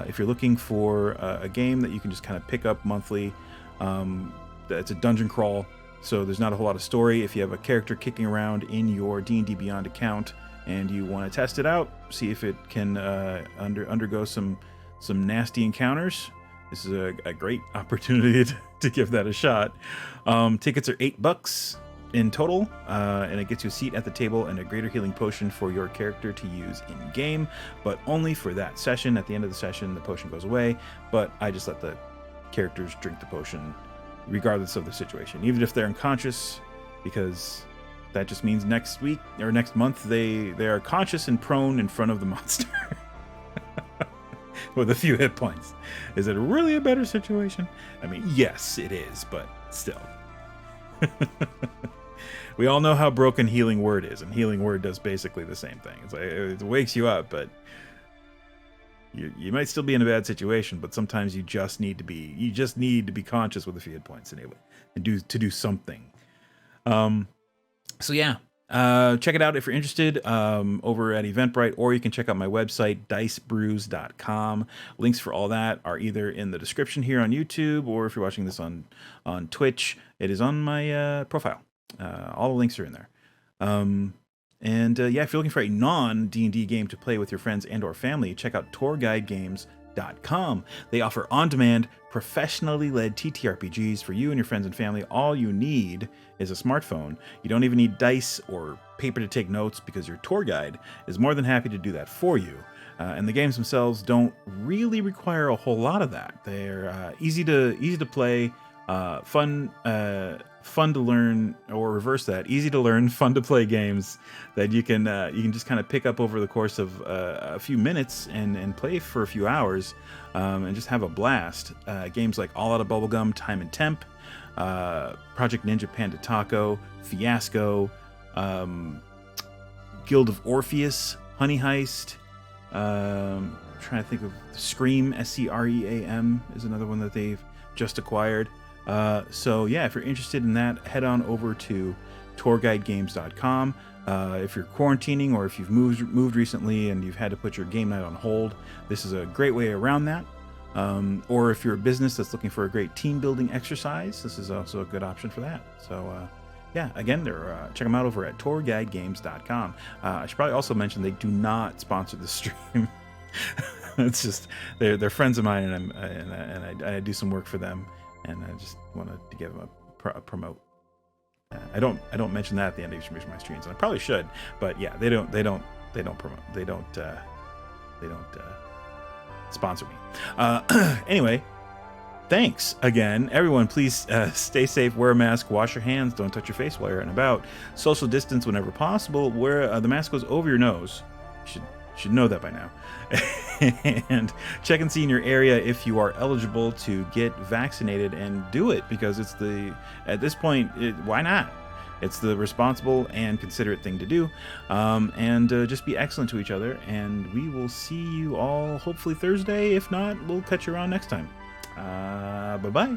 If you're looking for a game that you can just kind of pick up monthly, it's a dungeon crawl, so there's not a whole lot of story. If you have a character kicking around in your D&D Beyond account and you want to test it out, see if it can undergo some nasty encounters, this is a great opportunity to give that a shot. Tickets are $8 in total, and it gets you a seat at the table and a greater healing potion for your character to use in game, but only for that session. At the end of the session, the potion goes away, but I just let the characters drink the potion regardless of the situation, even if they're unconscious, because that just means next week or next month they are conscious and prone in front of the monster. With a few hit points. Is it really a better situation? I mean, yes, it is, but still. We all know how broken Healing Word is, and Healing Word does basically the same thing. It's like, it wakes you up, but you might still be in a bad situation, but sometimes you just need to be conscious with a few hit points and do something. So yeah. Check it out if you're interested over at Eventbrite, or you can check out my website, dicebrews.com. Links for all that are either in the description here on YouTube, or if you're watching this on Twitch, it is on my profile. All the links are in there. Yeah, if you're looking for a non-D&D game to play with your friends and or family, check out tourguidegames.com. They offer on-demand, professionally led TTRPGs for you and your friends and family. All you need is a smartphone. You don't even need dice or paper to take notes, because your tour guide is more than happy to do that for you. And the games themselves don't really require a whole lot of that. They're easy to play, fun to learn, or reverse that, easy to learn, fun to play games that you can just kind of pick up over the course of a few minutes and play for a few hours, and just have a blast. Games like All Out of Bubblegum, Time and Temp, Project Ninja Panda Taco, Fiasco, Guild of Orpheus, Honey Heist. Trying to think of Scream, SCREAM is another one that they've just acquired. So yeah, if you're interested in that, head on over to tourguidegames.com. If you're quarantining or if you've moved recently and you've had to put your game night on hold, this is a great way around that. Or if you're a business that's looking for a great team building exercise, this is also a good option for that. So yeah, again, check them out over at tourguidegames.com. I should probably also mention they do not sponsor the stream. It's just they're friends of mine, and I do some work for them, and I just wanted to give them a promote. I don't mention that at the end of each of my streams, and I probably should, but yeah, they don't promote, they don't sponsor me. Anyway, thanks again, everyone. Please stay safe, wear a mask, wash your hands, don't touch your face while you're out and about, social distance whenever possible. Wear the mask goes over your nose. You should know that by now. And check and see in your area if you are eligible to get vaccinated, and do it, because it's at this point, why not? It's the responsible and considerate thing to do. And just be excellent to each other, and we will see you all hopefully Thursday. If not, we'll catch you around next time. Bye-bye.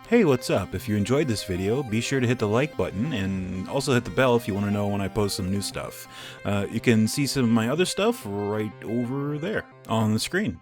Hey, what's up? If you enjoyed this video, be sure to hit the like button, and also hit the bell if you want to know when I post some new stuff. You can see some of my other stuff right over there on the screen.